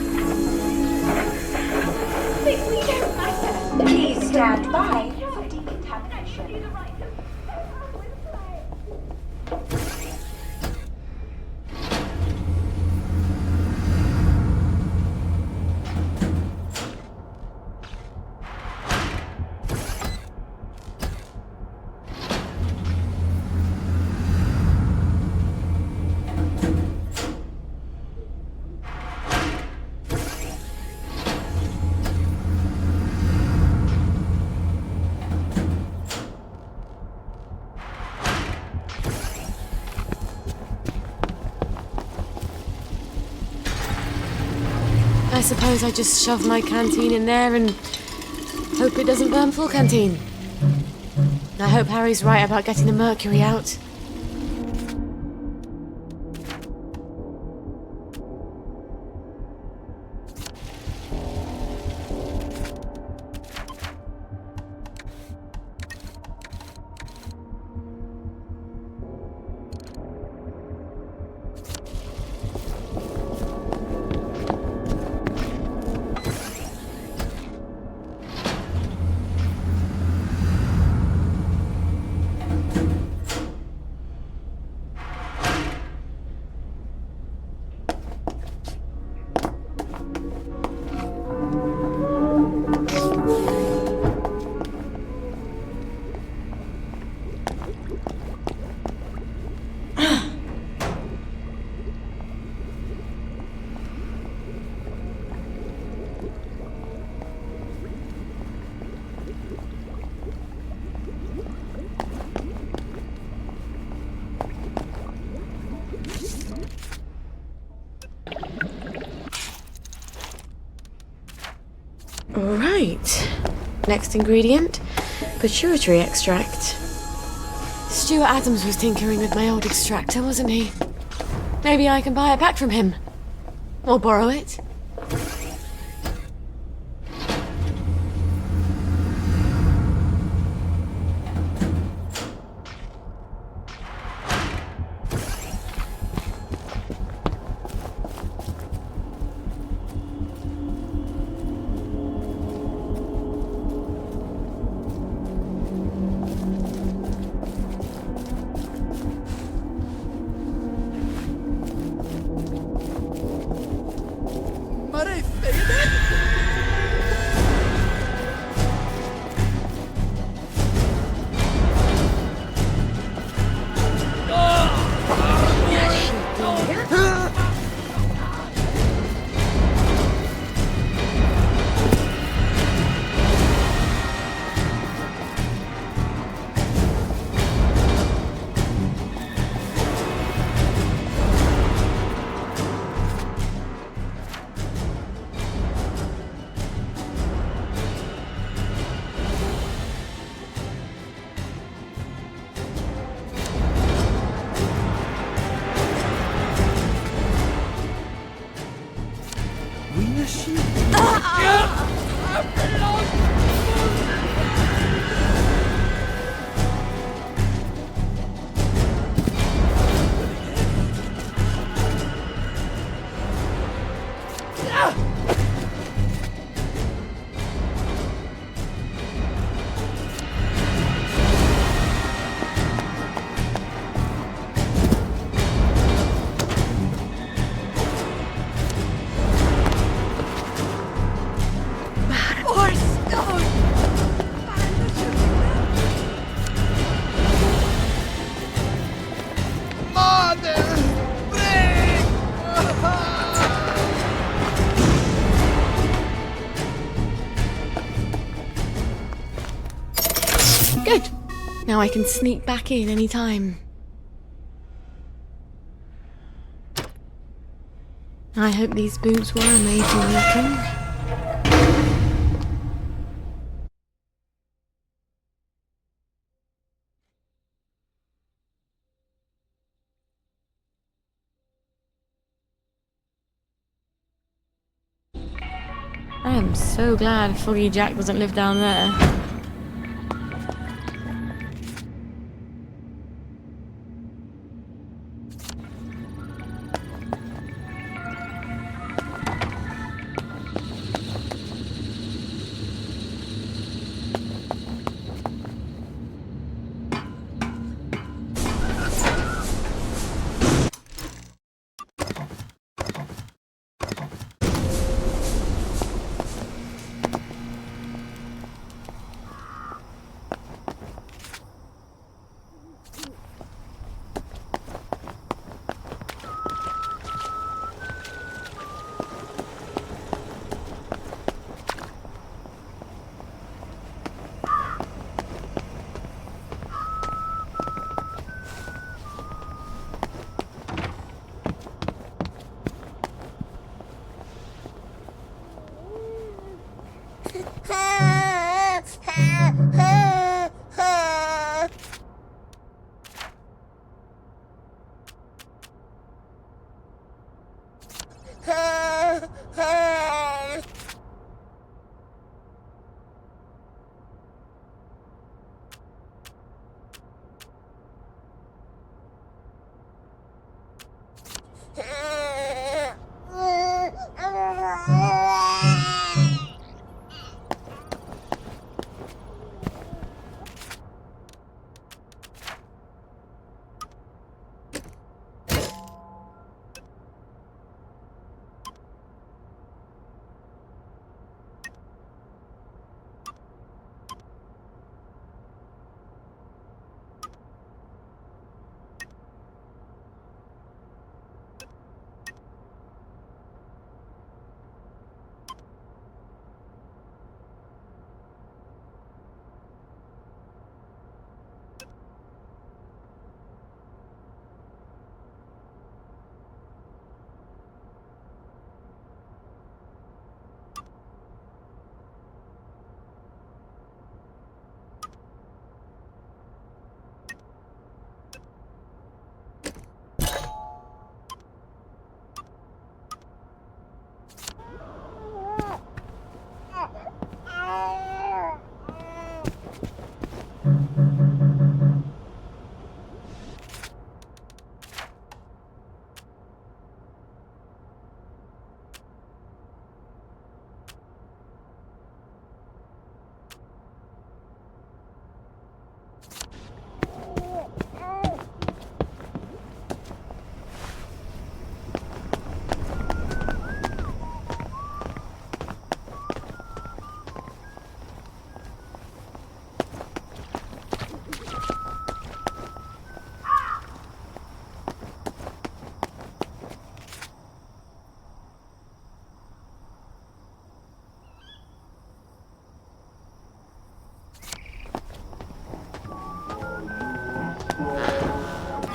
Please stand by for decontamination. I suppose I just shove my canteen in there and hope it doesn't burn full canteen. I hope Harry's right about getting the mercury out. Right. Next ingredient, pituitary extract. Stuart Adams was tinkering with my old extractor, wasn't he? Maybe I can buy it back from him. Or borrow it. Good. Now I can sneak back in any time. I hope these boots were made for walking. I am so glad Foggy Jack doesn't live down there.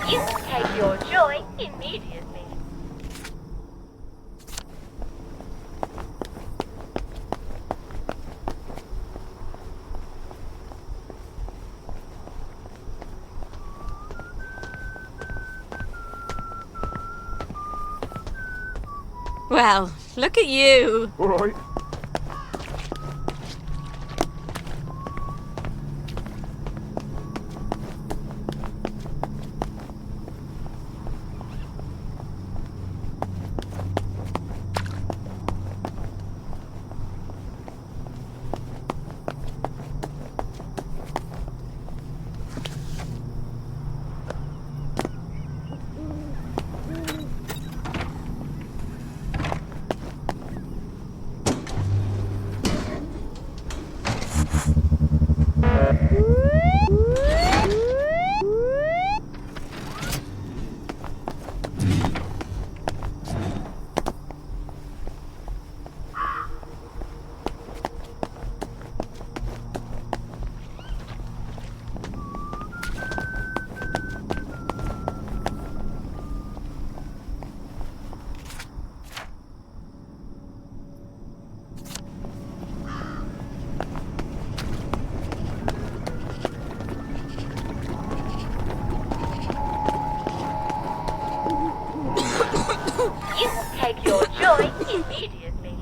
You take your joy immediately. Well, look at you. All right. You take your joy immediately.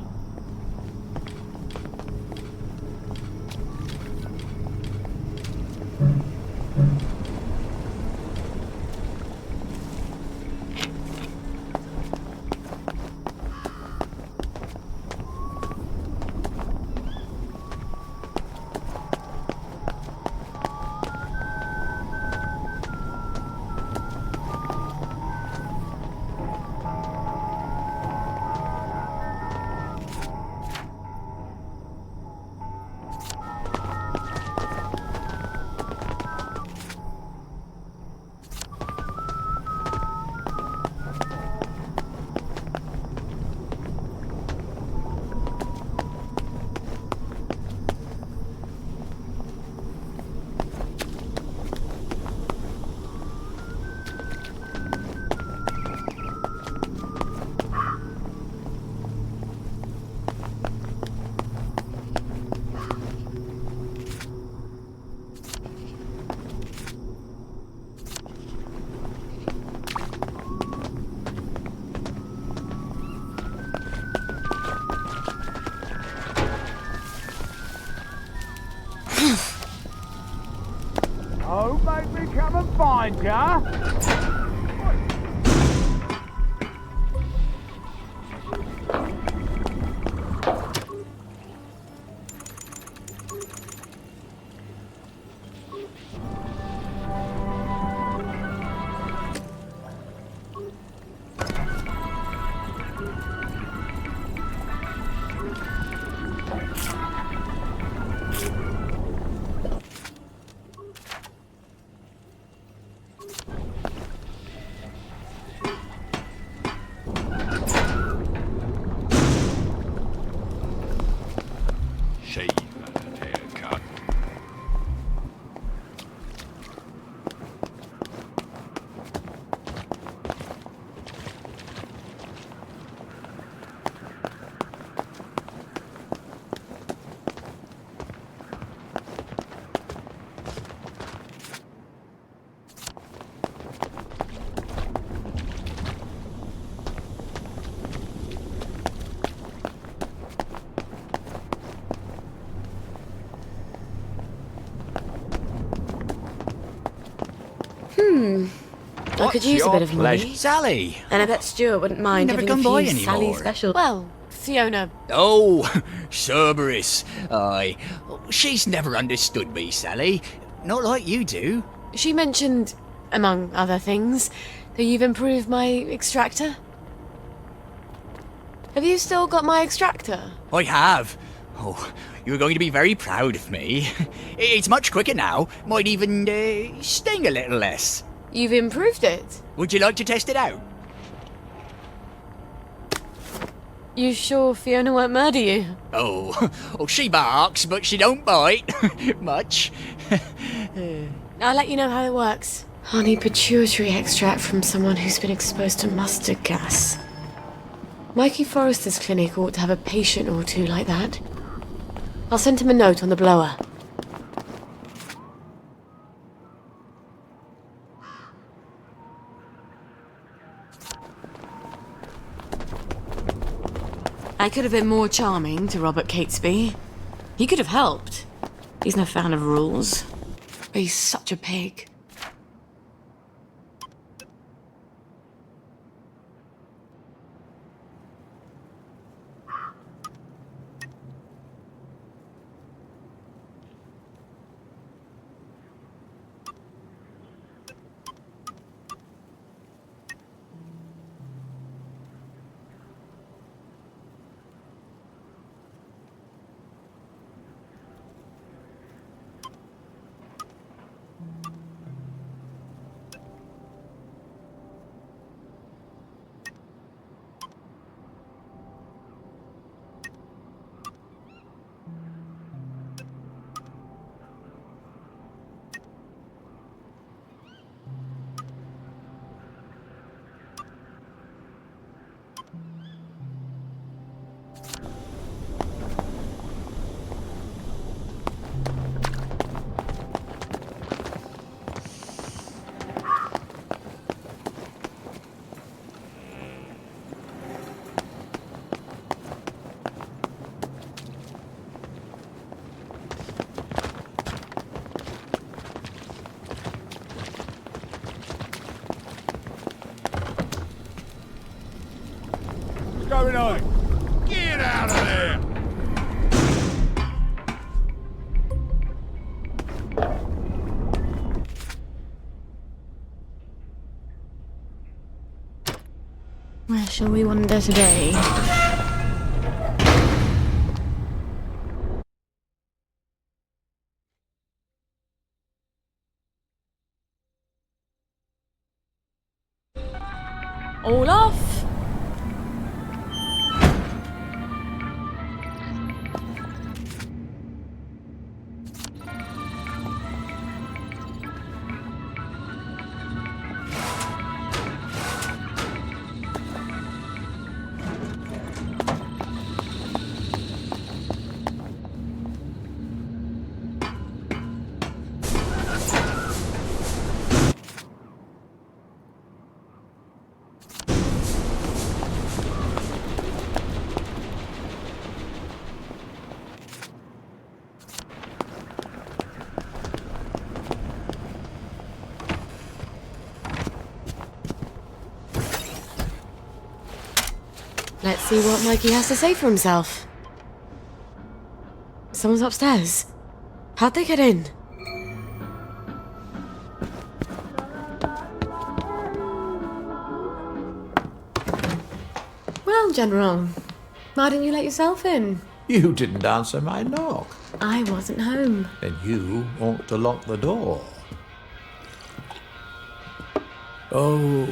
Oh, make me come and find ya. Shave and haircut. I could use a bit of money. pleasure? Sally! And I bet Stuart wouldn't mind never having come a by few anymore. Sally special. Well, Fiona. Oh, Cerberus. Aye. She's never understood me, Sally. Not like you do. She mentioned, among other things, that you've improved my extractor. Have you still got my extractor? I have. Oh, you're going to be very proud of me. It's much quicker now. Might even sting a little less. You've improved it? Would you like to test it out? You sure Fiona won't murder you? Oh, she barks, but she don't bite. Much. I'll let you know how it works. Honey pituitary extract from someone who's been exposed to mustard gas. Mikey Forrester's clinic ought to have a patient or two like that. I'll send him a note on the blower. I could have been more charming to Robert Catesby. He could have helped. He's no fan of rules. But he's such a pig. Going on? Get out of there! Where shall we wander today? All off! Let's see what Mikey has to say for himself. Someone's upstairs. How'd they get in? Well, General, why didn't you let yourself in? You didn't answer my knock. I wasn't home. Then you ought to lock the door. Oh,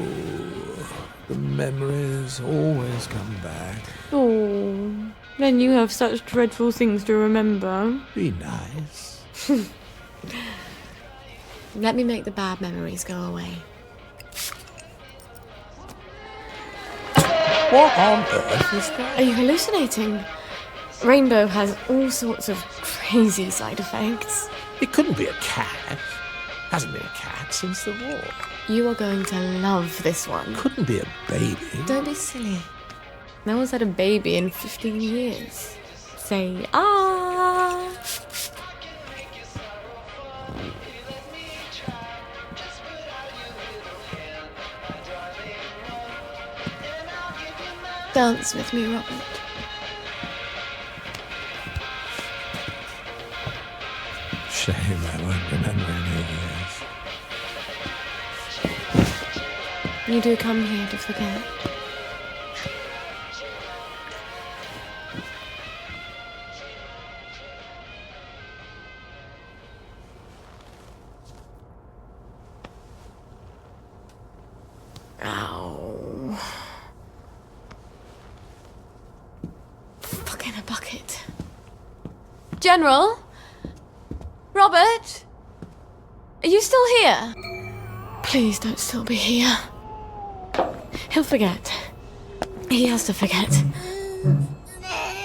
the memories always come back. Oh, then you have such dreadful things to remember. Be nice. Let me make the bad memories go away. What on earth is that? Are you hallucinating? Rainbow has all sorts of crazy side effects. It couldn't be a cat. Hasn't been a cat since the war. You are going to love this one. Couldn't be a baby. Don't be silly. No one's had a baby in 15 years. Say, ah! Dance with me, Robert. Shame I won't remember any years. You do come here to forget. Ow. Fuck in a bucket. General? Robert? Are you still here? Please don't still be here. He'll forget. He has to forget.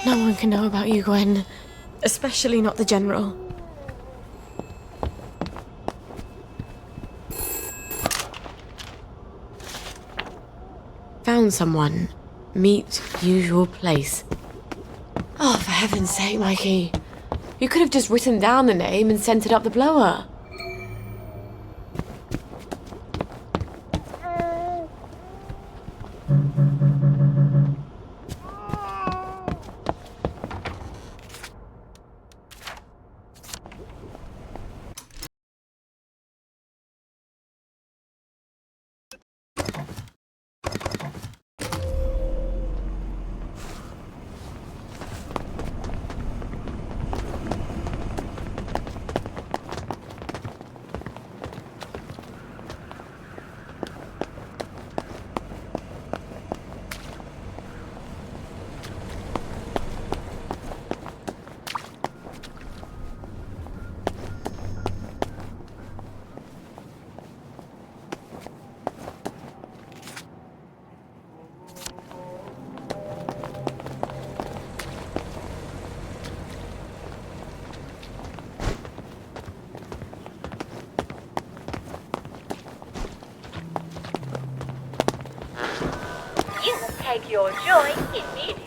No one can know about you, Gwen. Especially not the General. Found someone. Meet usual place. Oh, for heaven's sake, Mikey. You could have just written down the name and sent it up the blower. You will take your joy immediately.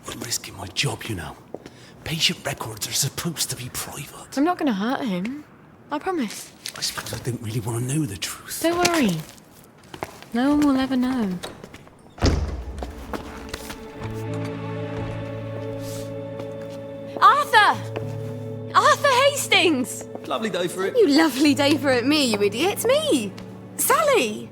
I'm risking my job, you know. Patient records are supposed to be private. I'm not going to hurt him. I promise. I suppose I didn't really want to know the truth. Don't worry. No one will ever know. Arthur! Arthur Hastings! Lovely day for it. You lovely day for it, me, you idiot. It's me! Sally!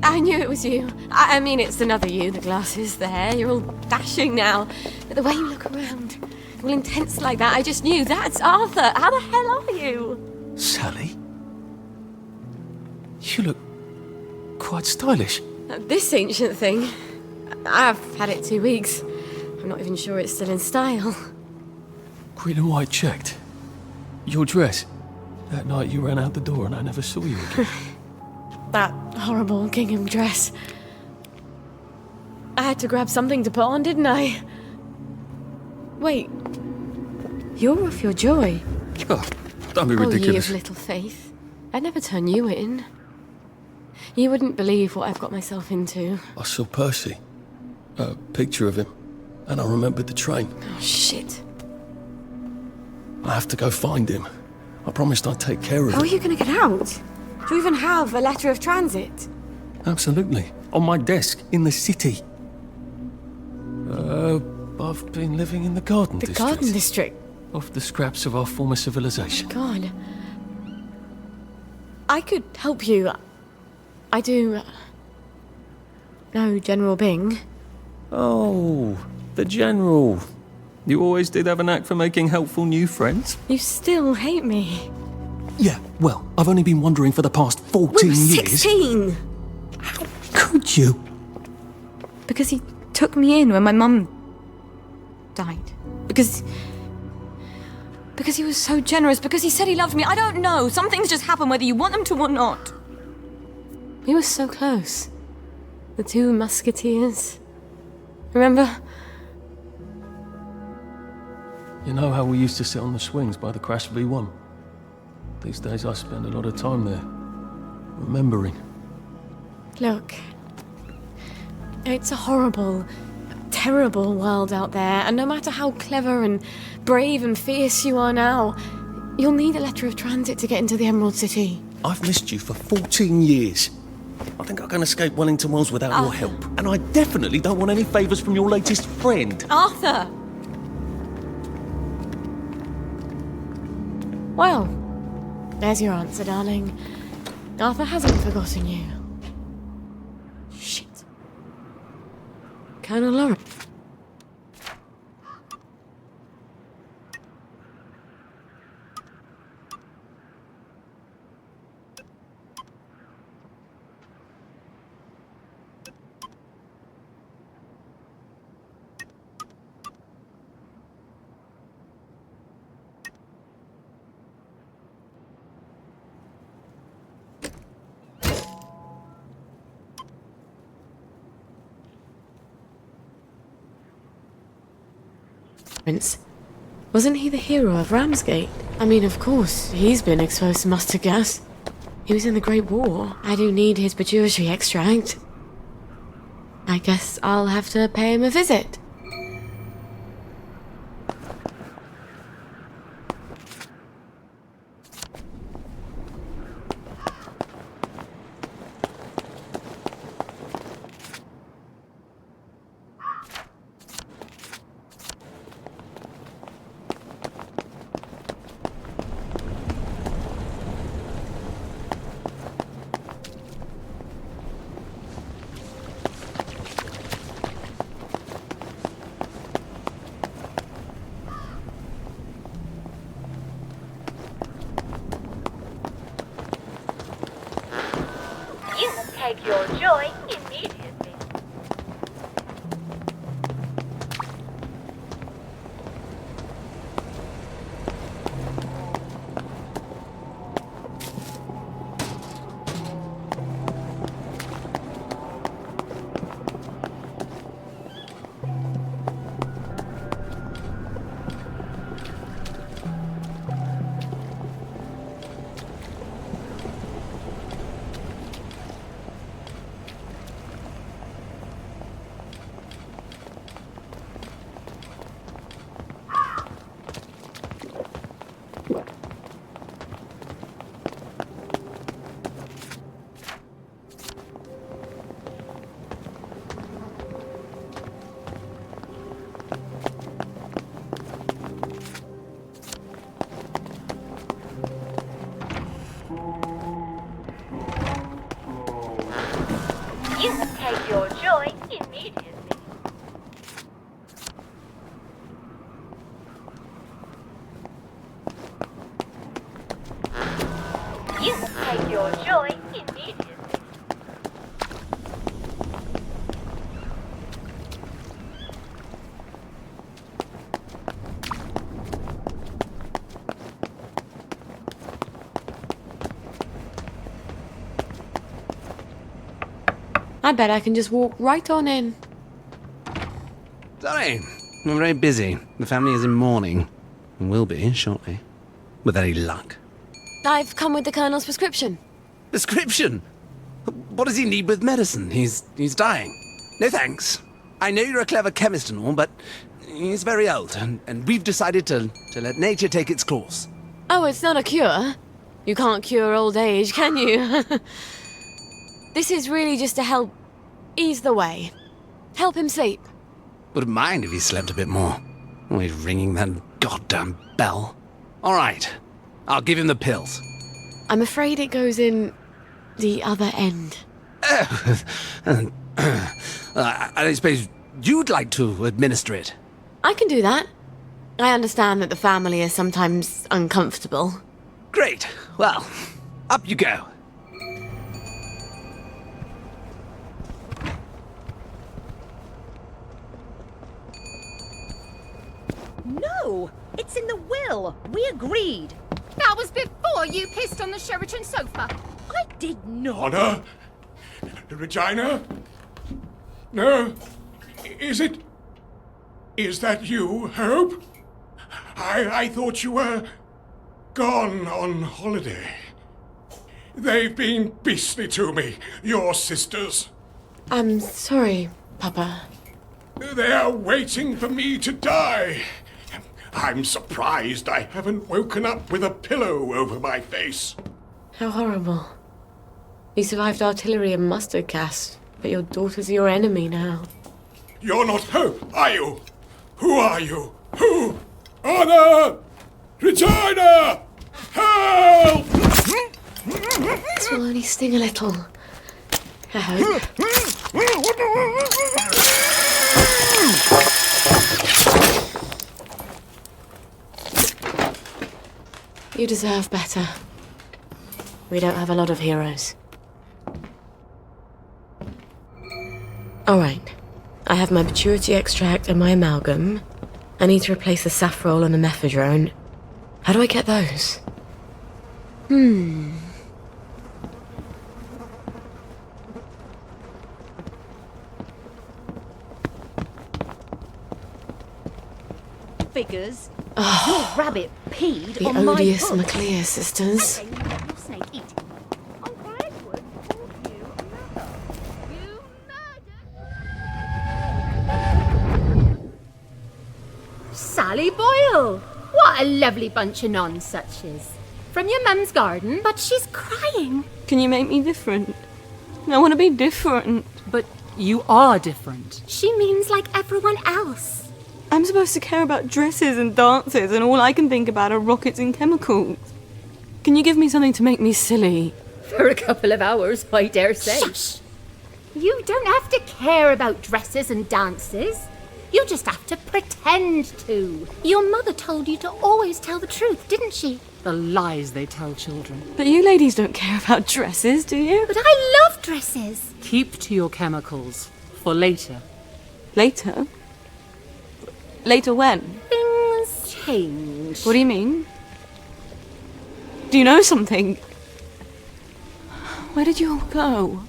I knew it was you. I mean, it's another you, the glasses, the hair. You're all dashing now. But the way you look around, all intense like that, I just knew that's Arthur. How the hell are you? Sally? You look quite stylish. This ancient thing. I've had it 2 weeks. I'm not even sure it's still in style. Green and white checked. Your dress. That night you ran out the door and I never saw you again. That horrible gingham dress. I had to grab something to put on, didn't I? Wait. You're off your joy. Oh, don't be Oh, ye ridiculous. of little faith. I'd never turn you in. You wouldn't believe what I've got myself into. I saw Percy. A picture of him. And I remembered the train. Oh, shit. I have to go find him. I promised I'd take care of How are him. you going to get out? Do you even have a letter of transit? Absolutely. On my desk, in the city. I've been living in the Garden The District. Garden District? Off the scraps of our former civilization. God. I could help you. I do know General Bing. Oh, the General. You always did have a knack for making helpful new friends. You still hate me. Yeah, well, I've only been wondering for the past 14 We were years. 16! Could you? Because he took me in when my mum died. Because he was so generous. Because he said he loved me. I don't know. Some things just happen whether you want them to or not. We were so close. The two musketeers. Remember? You know how we used to sit on the swings by the Crash V1? These days I spend a lot of time there, remembering. Look. It's a horrible, terrible world out there, and no matter how clever and brave and fierce you are now, you'll need a letter of transit to get into the Emerald City. I've missed you for 14 years. I think I can escape Wellington Wells without your help. And I definitely don't want any favours from your latest friend. Arthur! Well, there's your answer, darling. Arthur hasn't forgotten you. Shit. Colonel Lawrence. Wasn't he the hero of Ramsgate? I mean, of course, he's been exposed to mustard gas. He was in the Great War. I do need his pituitary extract. I guess I'll have to pay him a visit. You take your joy immediately. You take your joy immediately. You take your joy immediately. I bet I can just walk right on in. Sorry, I'm very busy. The family is in mourning. And will be shortly. With any luck. I've come with the Colonel's prescription. Prescription? What does he need with medicine? He's dying. No thanks. I know you're a clever chemist and all, but he's very old, and we've decided to let nature take its course. Oh, it's not a cure. You can't cure old age, can you? This is really just to help ease the way. Help him sleep. Wouldn't mind if he slept a bit more. Always ringing that goddamn bell. All right, I'll give him the pills. I'm afraid it goes in the other end. I suppose you'd like to administer it. I can do that. I understand that the family is sometimes uncomfortable. Great. Well, up you go. No! It's in the will! We agreed! That was before you pissed on the Sheraton sofa. I did not! Honor? Regina? No? Is it? Is that you, Hope? I thought you were gone on holiday. They've been beastly to me, your sisters. I'm sorry, Papa. They're waiting for me to die. I'm surprised I haven't woken up with a pillow over my face. How horrible. You survived artillery and mustard gas, but your daughter's your enemy now. You're not Hope, are you? Who are you? Who? Honor! Regina! Help! This will only sting a little. I hope. You deserve better. We don't have a lot of heroes. Alright. I have my maturity extract and my amalgam. I need to replace the safrole and the mephedrone. How do I get those? Figures. Your rabbit peed The on my odious hook. McLear sisters. Okay, you let your snake eat it. Uncle Edward called you a mother. Sally Boyle! What a lovely bunch of nonsuches. From your mum's garden? But she's crying. Can you make me different? I want to be different. But you are different. She means like everyone else. I'm supposed to care about dresses and dances, and all I can think about are rockets and chemicals. Can you give me something to make me silly? For a couple of hours, I dare say. Shush! You don't have to care about dresses and dances. You just have to pretend to. Your mother told you to always tell the truth, didn't she? The lies they tell children. But you ladies don't care about dresses, do you? But I love dresses. Keep to your chemicals. For later. Later? Later when? Things change. What do you mean? Do you know something? Where did you all go?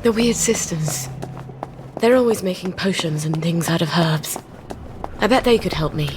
The weird sisters. They're always making potions and things out of herbs. I bet they could help me.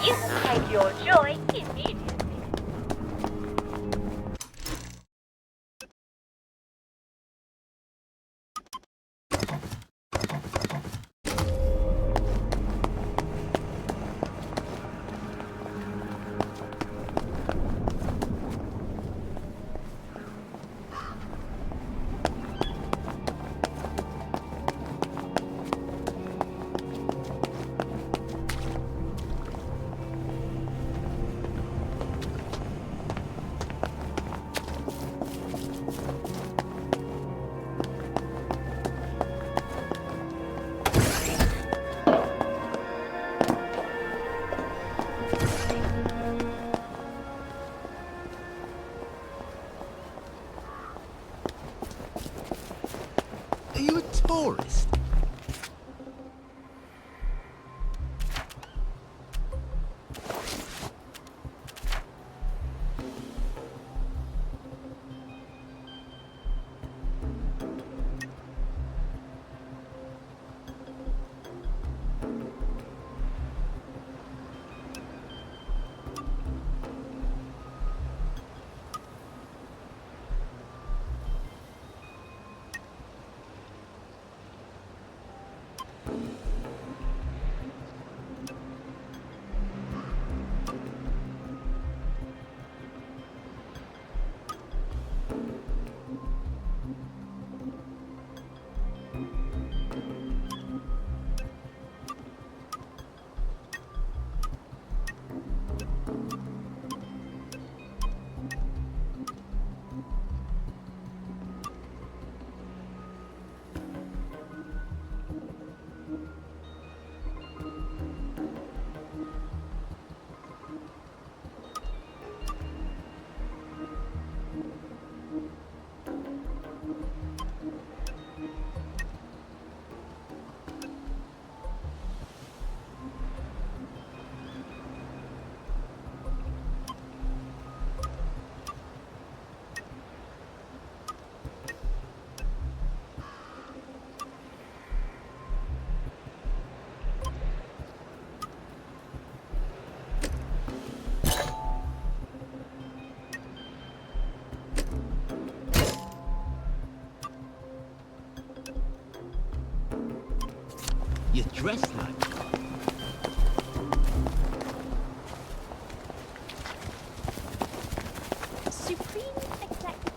You can take your joy immediately. You're dressed like Supreme Executive.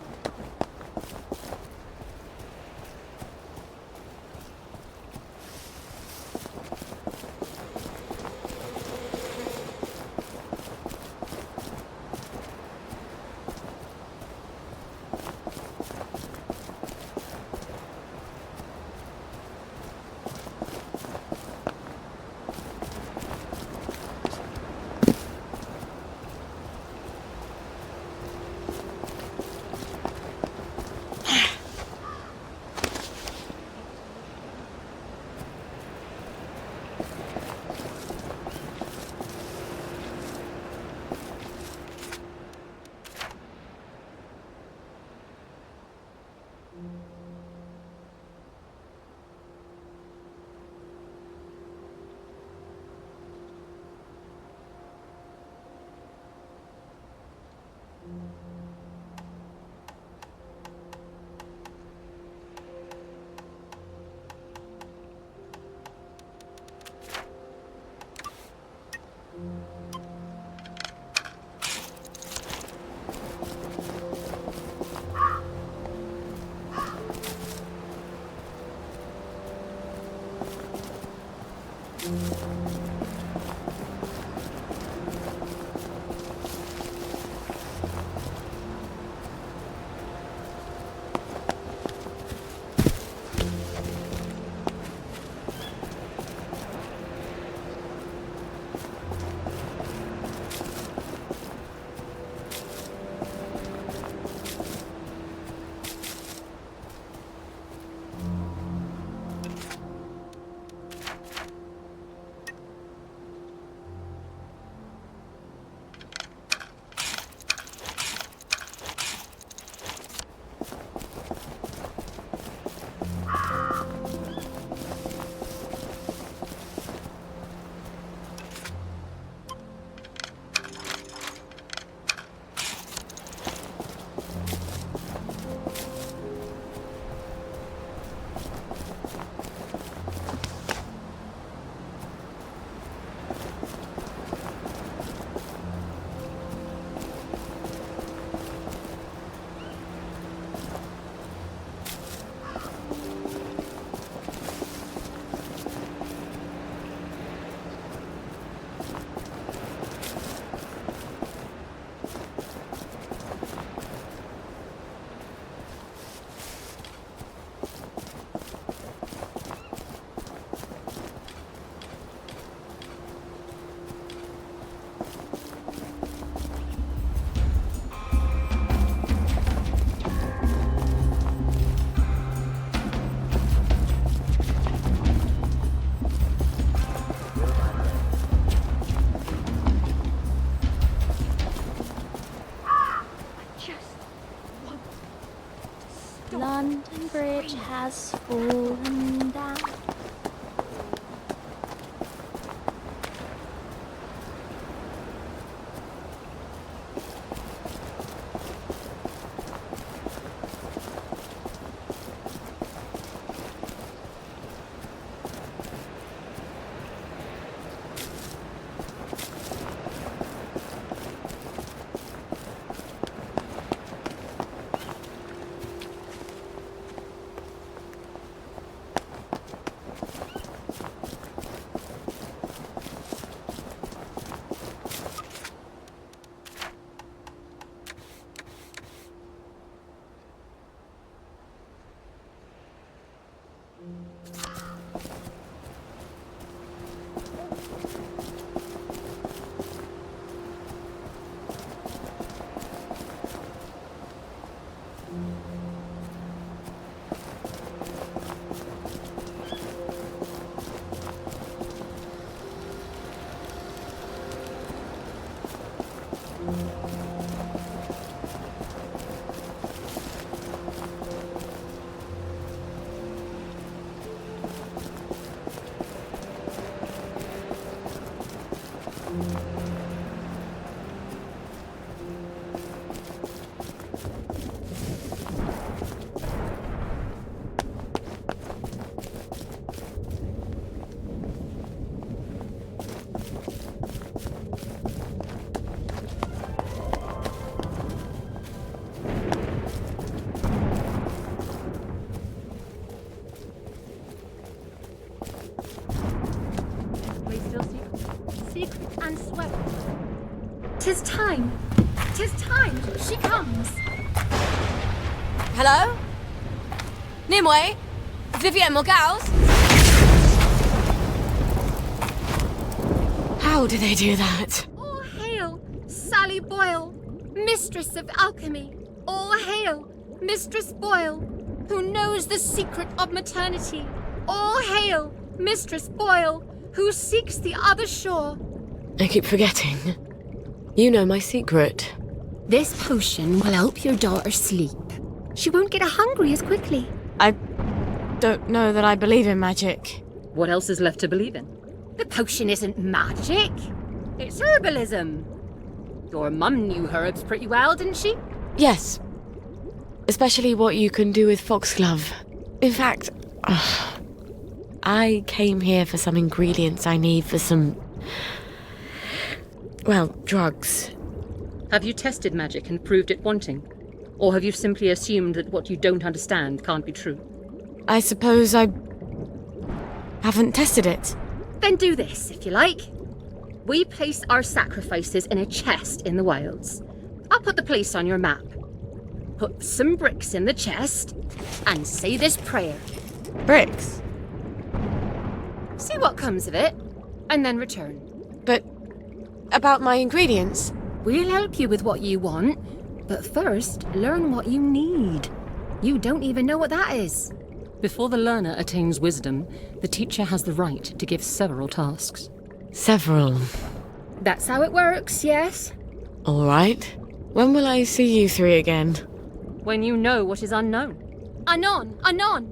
London Bridge has fallen down. secret and swear. 'Tis time. 'Tis time. She comes. Hello? Nimue? Vivienne Morgals? How do they do that? All hail, Sally Boyle, mistress of alchemy. All hail, Mistress Boyle, who knows the secret of maternity. All hail, Mistress Boyle, who seeks the other shore. I keep forgetting. You know my secret. This potion will help your daughter sleep. She won't get hungry as quickly. I don't know that I believe in magic. What else is left to believe in? The potion isn't magic. It's herbalism. Your mum knew herbs pretty well, didn't she? Yes. Especially what you can do with foxglove. In fact, I came here for some ingredients I need for some... well, drugs. Have you tested magic and proved it wanting? Or have you simply assumed that what you don't understand can't be true? I suppose I haven't tested it. Then do this, if you like. We place our sacrifices in a chest in the wilds. I'll put the place on your map. Put some bricks in the chest and say this prayer. Bricks? See what comes of it, and then return. But about my ingredients? We'll help you with what you want, but first, learn what you need. You don't even know what that is. Before the learner attains wisdom, the teacher has the right to give several tasks. Several. That's how it works, yes? All right. When will I see you three again? When you know what is unknown. Anon! Anon!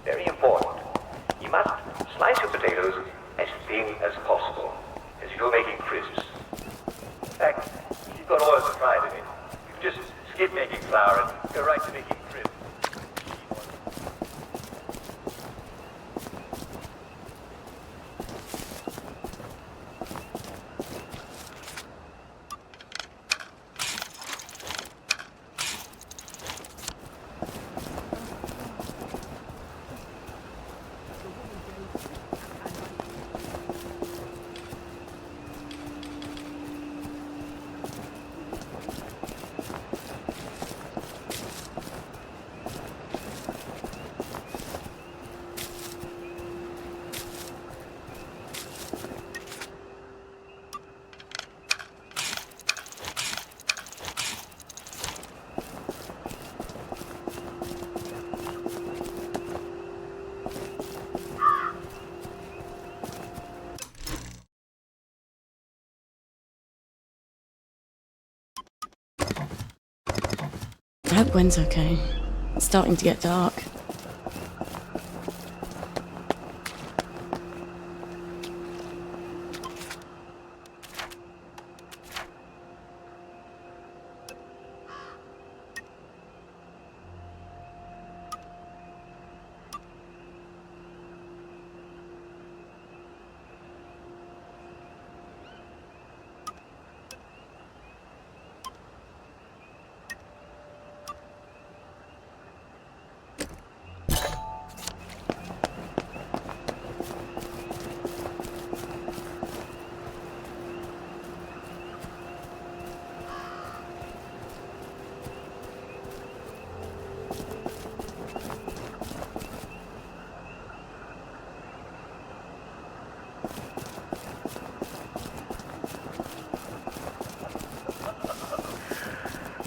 Very important. You must slice your potatoes as thin as possible, as if you're making crisps. In fact, if you've got oil to fry it in, you can just skip making flour and go right to making crisps. I hope Gwen's okay. It's starting to get dark.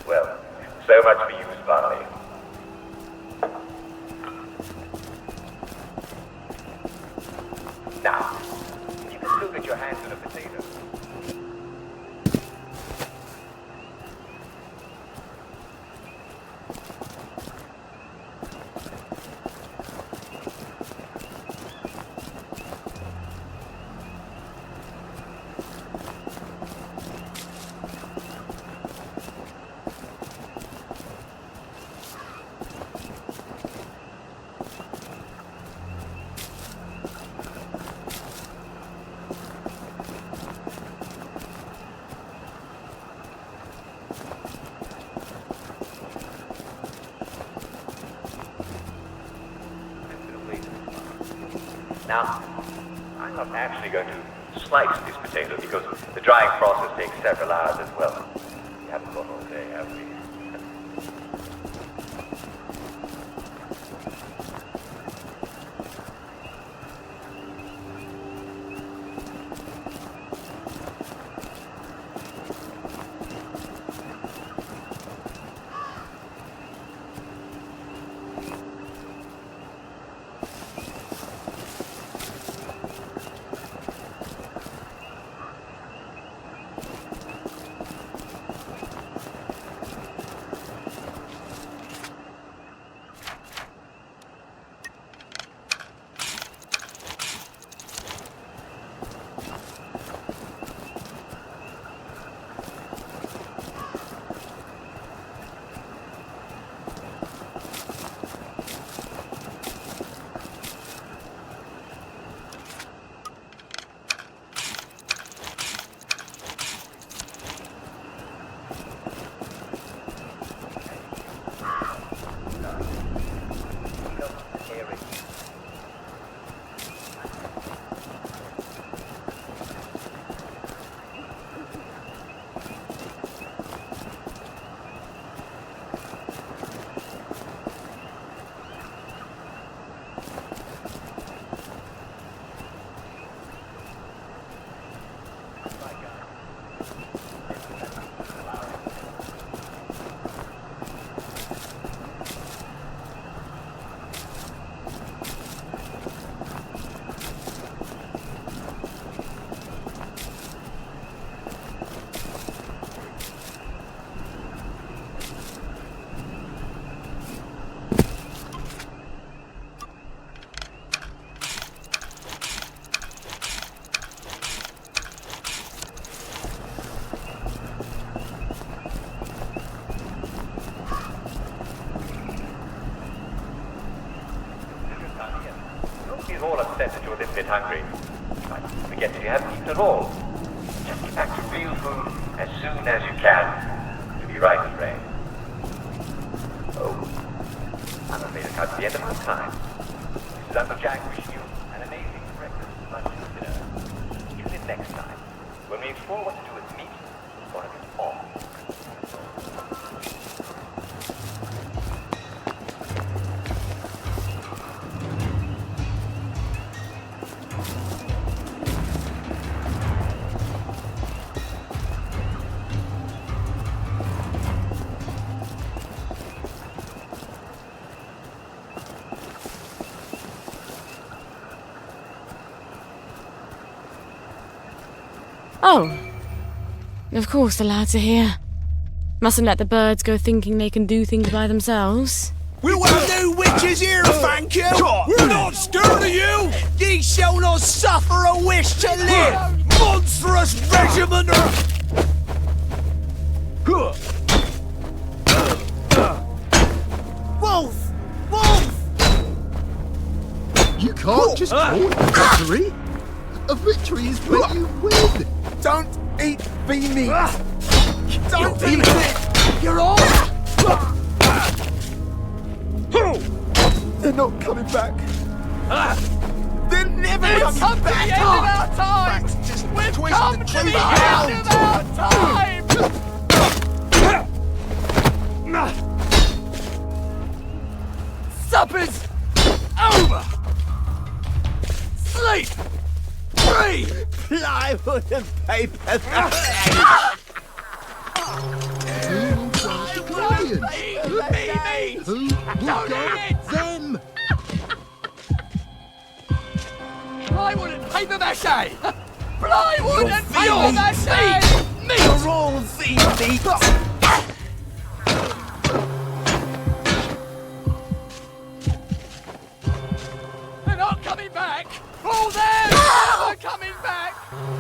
Well, so much for you, Sparley. Now, you can still get your hands on a potato. Now, I'm not actually going to slice this potato because the drying process takes several hours as well. We haven't gone all day, have we? He's all upset that you're a little bit hungry. I forget that you haven't eaten at all. Just get back to real food as soon as you can. You'll be right, Ray. Oh, I'm afraid I've come to the end of my time. This is Uncle Jack wishing you an amazing breakfast, lunch, and dinner. Tune in next time when we explore what to do with meat or if it's all. Oh. Of course the lads are here. Mustn't let the birds go thinking they can do things by themselves. We'll have no witches here, thank you! We're not scared of you! Ye shall not suffer a wish to live! Monstrous regiment of... Wolf! Wolf! You can't just call it a victory! A victory is when you win! Don't eat the meat! Don't eat it! You're all... They're not coming back! They're never It's coming come to the back! end of our time! We've come to the end of our time! Supper's over! Sleep! Free! Plywood and paper! Who will guard them? Plywood and paper mache! Plywood and paper mache! Meat! You're all the meat! They're not coming back! Oh, they're never coming back!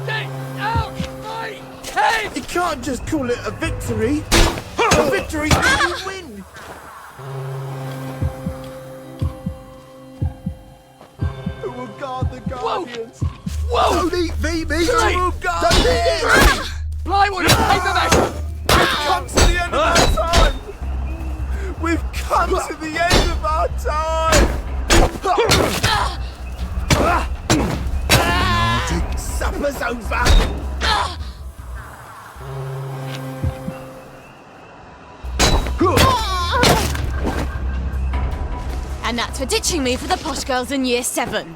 Get out my head! You can't just call it a victory! A victory when you win! Who will guard the Guardians? Whoa! Don't eat the meat! Who will guard Don't eat them? Plywood and paper mache! We've come to the And that's for ditching me for the posh girls in year 7.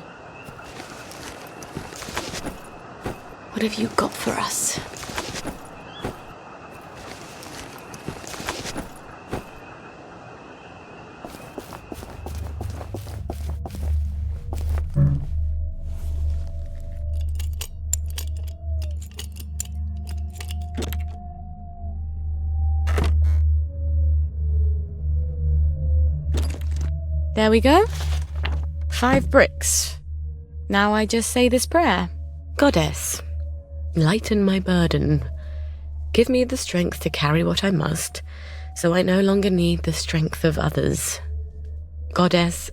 What have you got for us? There we go. 5 bricks. Now I just say this prayer. Goddess, lighten my burden. Give me the strength to carry what I must, so I no longer need the strength of others. Goddess,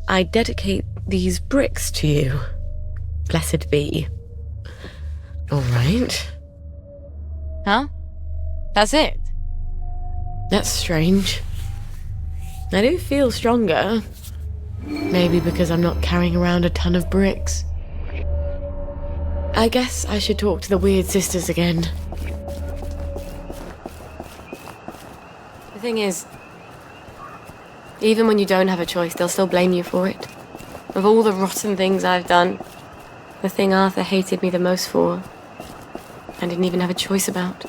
I dedicate these bricks to you. Blessed be. All right. Huh? That's it? That's strange. I do feel stronger. Maybe because I'm not carrying around a ton of bricks. I guess I should talk to the weird sisters again. The thing is, even when you don't have a choice, they'll still blame you for it. Of all the rotten things I've done, the thing Arthur hated me the most for, I didn't even have a choice about.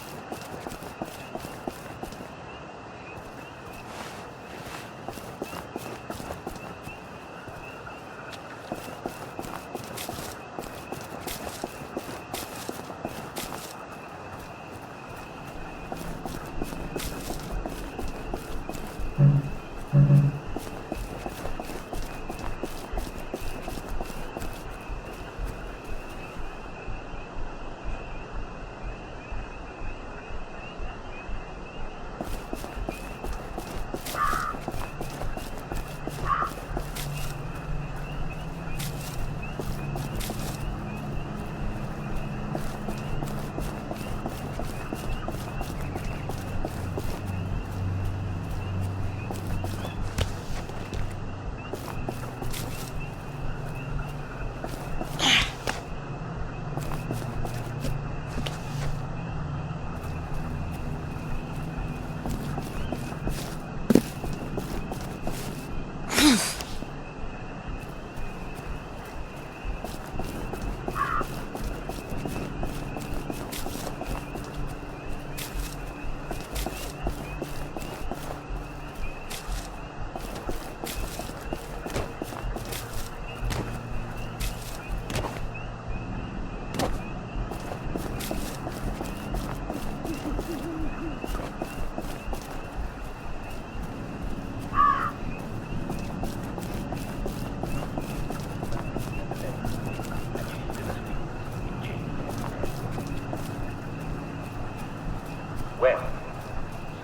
Well,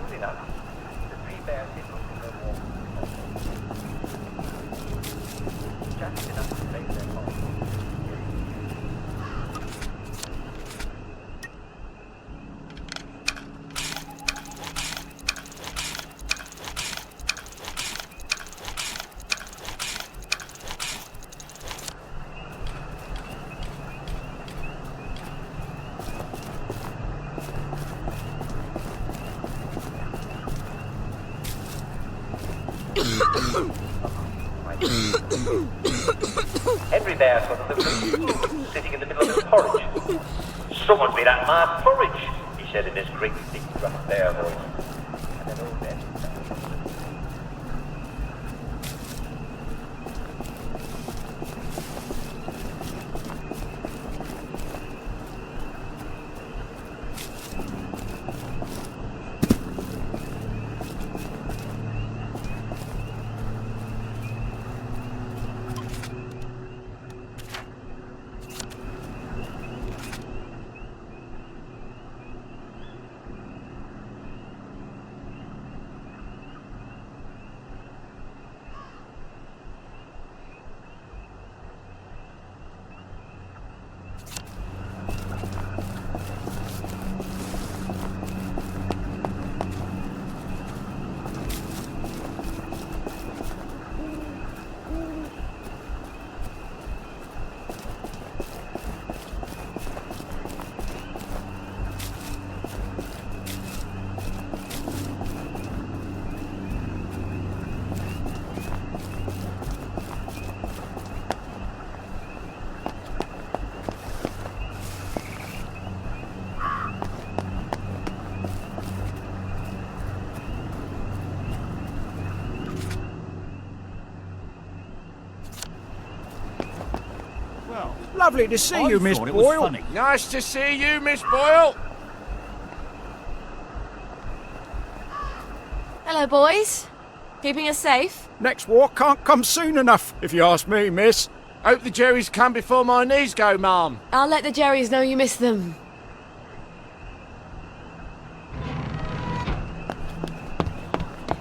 soon enough, the 3 bears hit on the wall. Just enough to save their lives. Henry there saw the little sitting in the middle of his porridge. Someone made out my porridge, he said in his great big rough bear voice. And then old Ben. Lovely to see you, Miss Boyle. Nice to see you, Miss Boyle. Hello, boys. Keeping us safe? Next walk can't come soon enough, if you ask me, miss. Hope the Jerrys come before my knees go, Mum. I'll let the Jerrys know you miss them.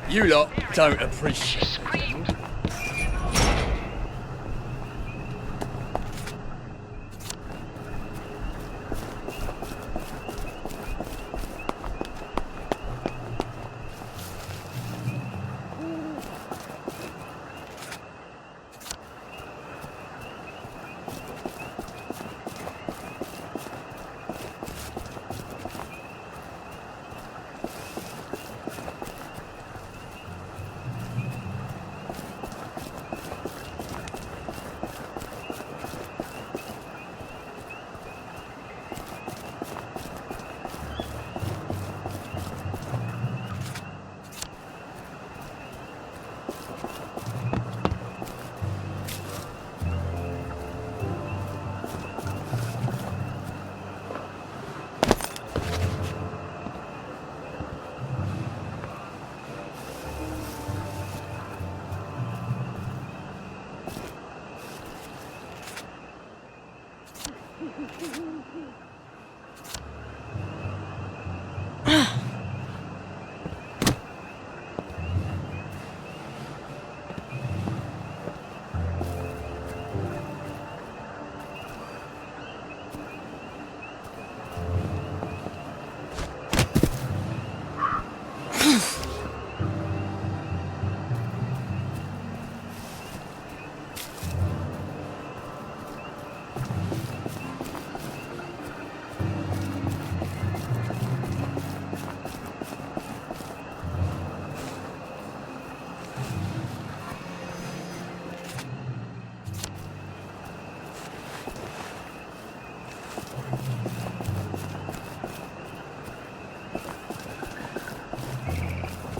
You lot don't appreciate it.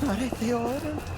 Parece oro.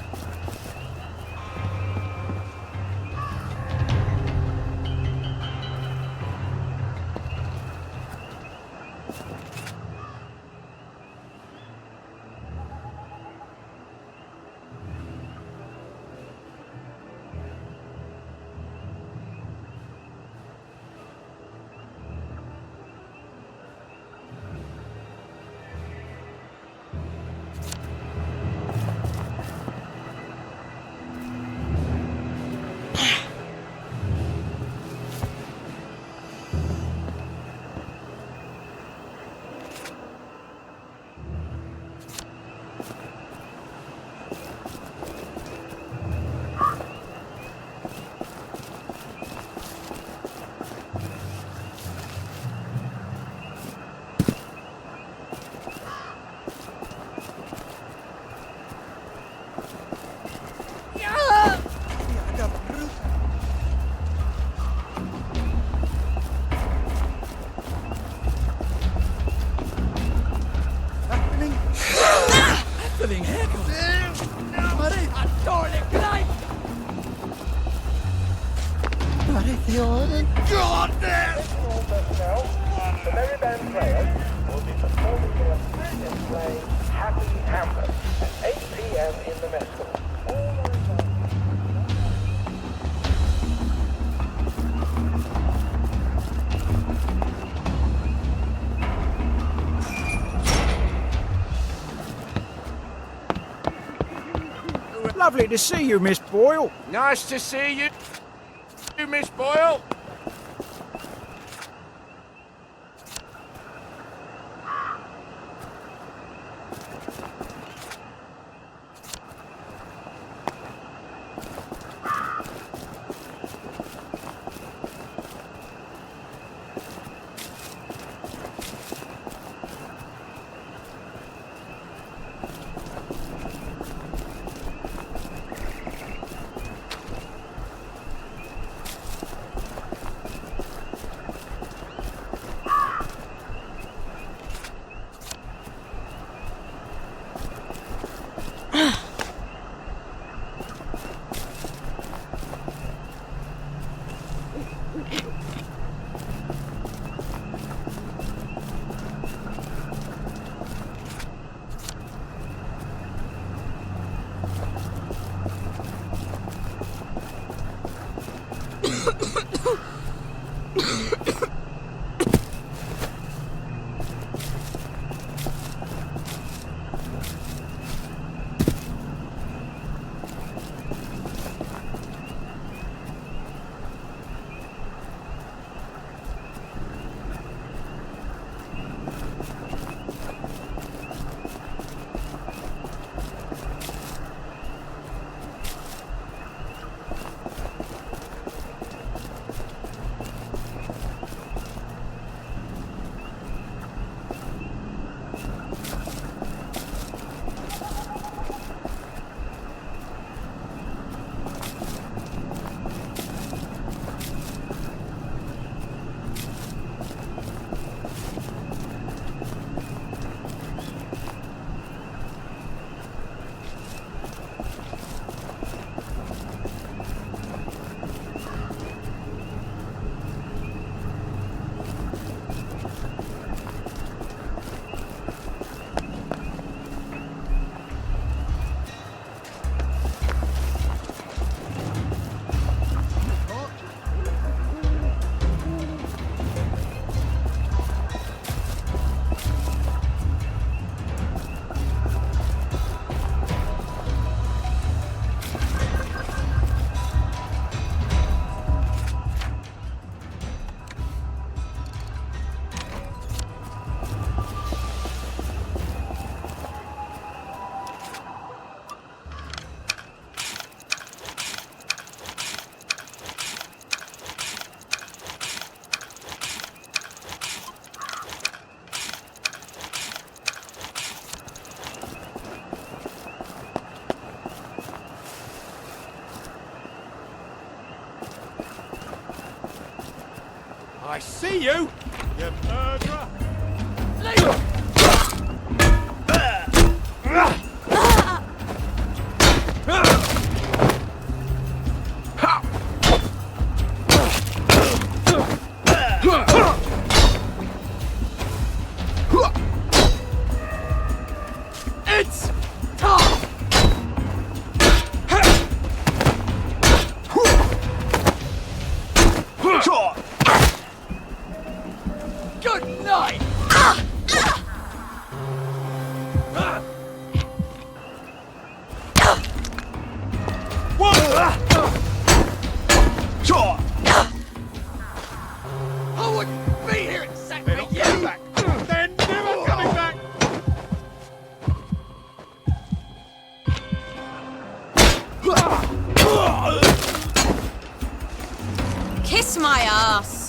Parece oro. Goddamn! The Merry Band players will be performing their brilliant play Happy Hamlet at 8 p.m. in the mess hall. Lovely to see you, Miss Boyle. Nice to see you, Miss Boyle. I see you, you murderer! It's time! Good night! I wouldn't be here except for you! They're never coming back! Kiss my ass!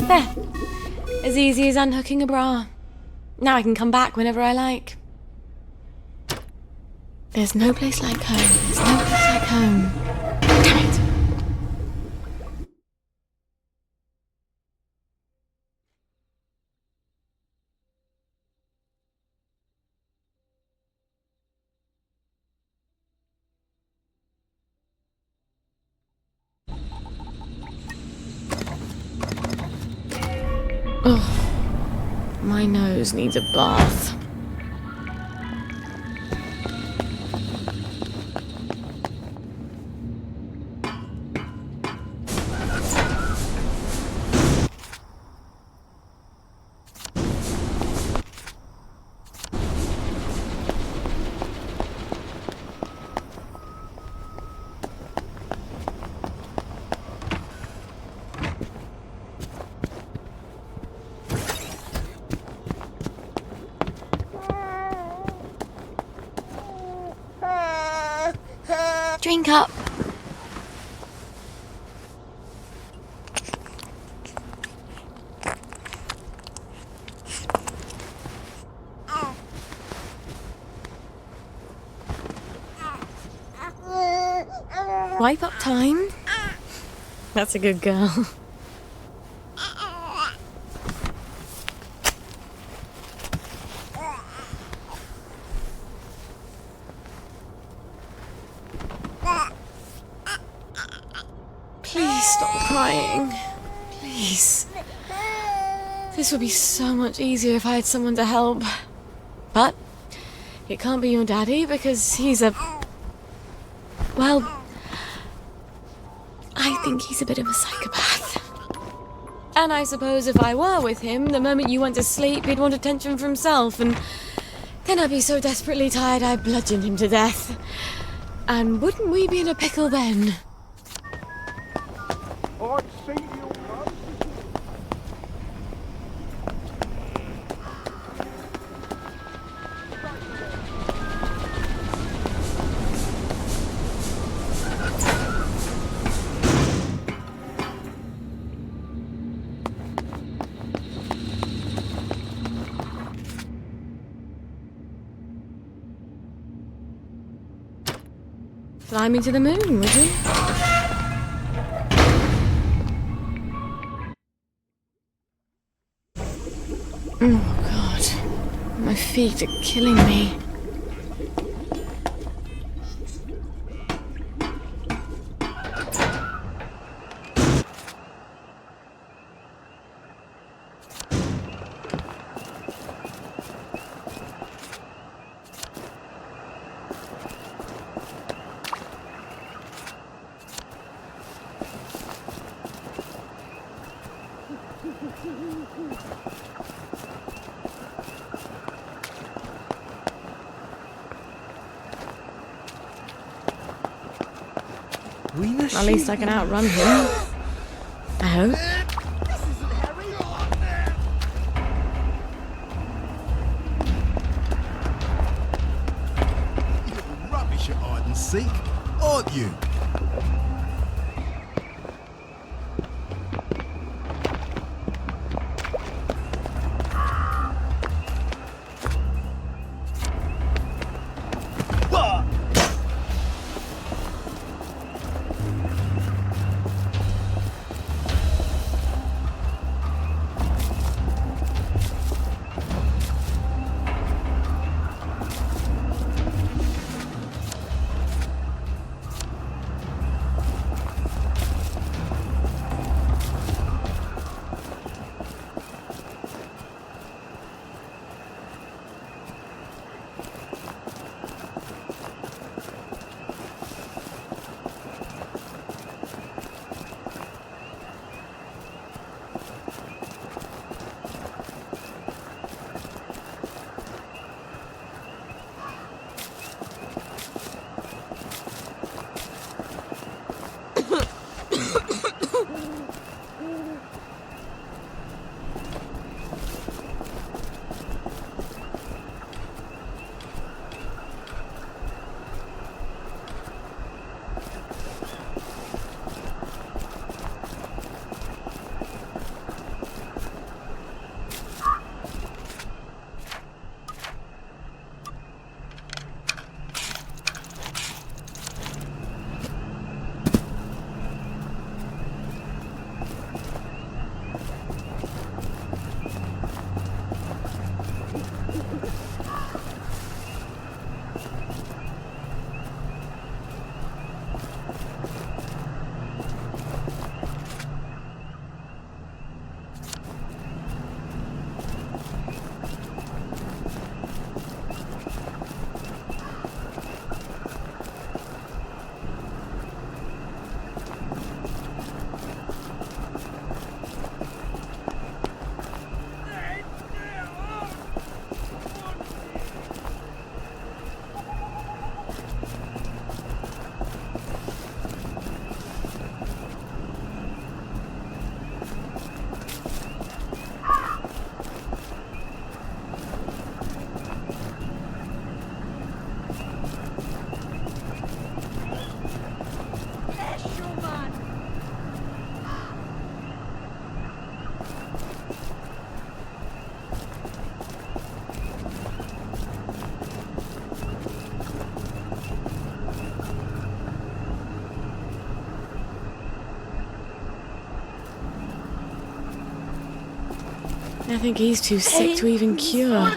There. As easy as unhooking a bra. Now I can come back whenever I like. There's no place like home. There's no place like home. Damn it. Oh, my nose needs a bath. Drink up. Wipe up time. That's a good girl. Please stop crying. Please. This would be so much easier if I had someone to help. But it can't be your daddy because he's a... Well, I think he's a bit of a psychopath. And I suppose if I were with him, the moment you went to sleep, he'd want attention for himself, and then I'd be so desperately tired I'd bludgeon him to death. And wouldn't we be in a pickle then? I'd see you, bud. Fly me to the moon, would you? Oh, God. My feet are killing me. At least I can outrun him. I hope. You're rubbish at hide and seek, aren't you? I think he's too sick to even cure.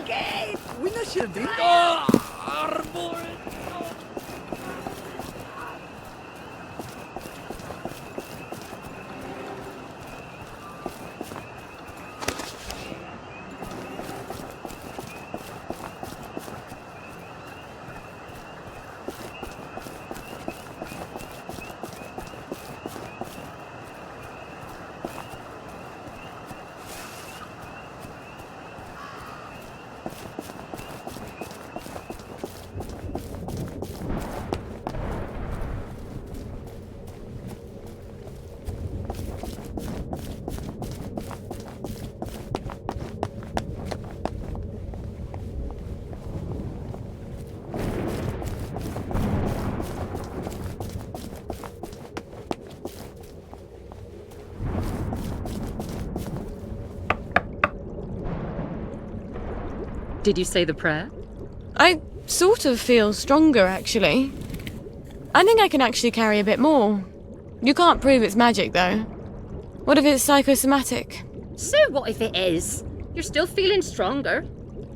Did you say the prayer? I sort of feel stronger, actually. I think I can actually carry a bit more. You can't prove it's magic, though. What if it's psychosomatic? So what if it is? You're still feeling stronger.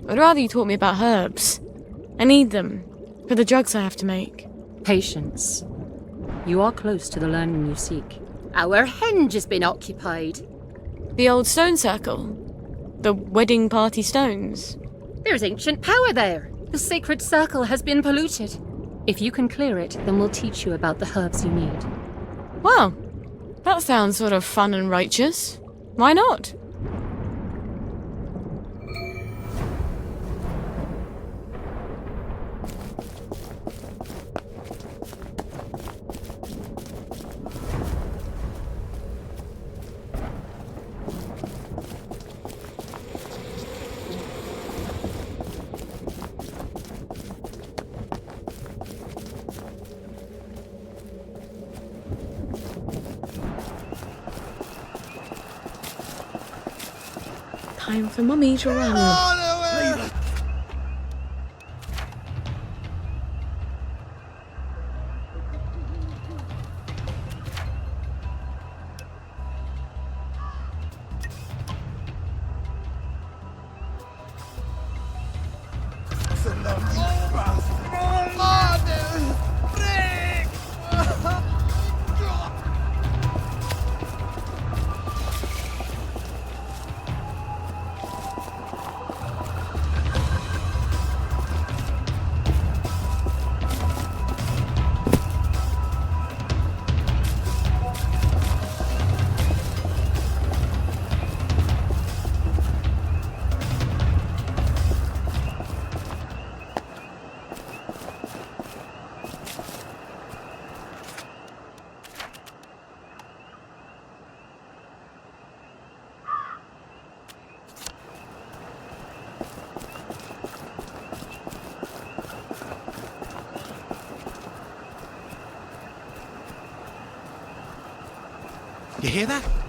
I'd rather you taught me about herbs. I need them for the drugs I have to make. Patience. You are close to the learning you seek. Our henge has been occupied. The old stone circle? The wedding party stones? There's ancient power there. The sacred circle has been polluted. If you can clear it, then we'll teach you about the herbs you need. Well, that sounds sort of fun and righteous. Why not? time for Mummy to run. You hear that?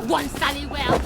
One Sally well.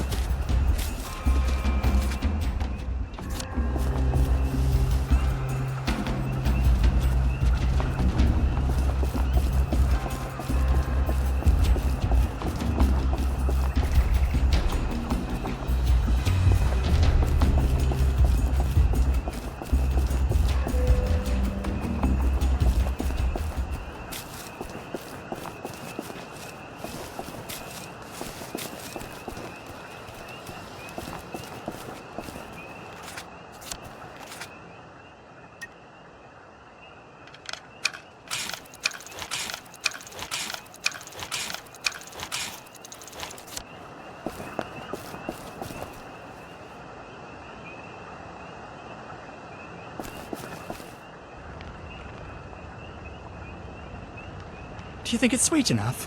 Do you think it's sweet enough?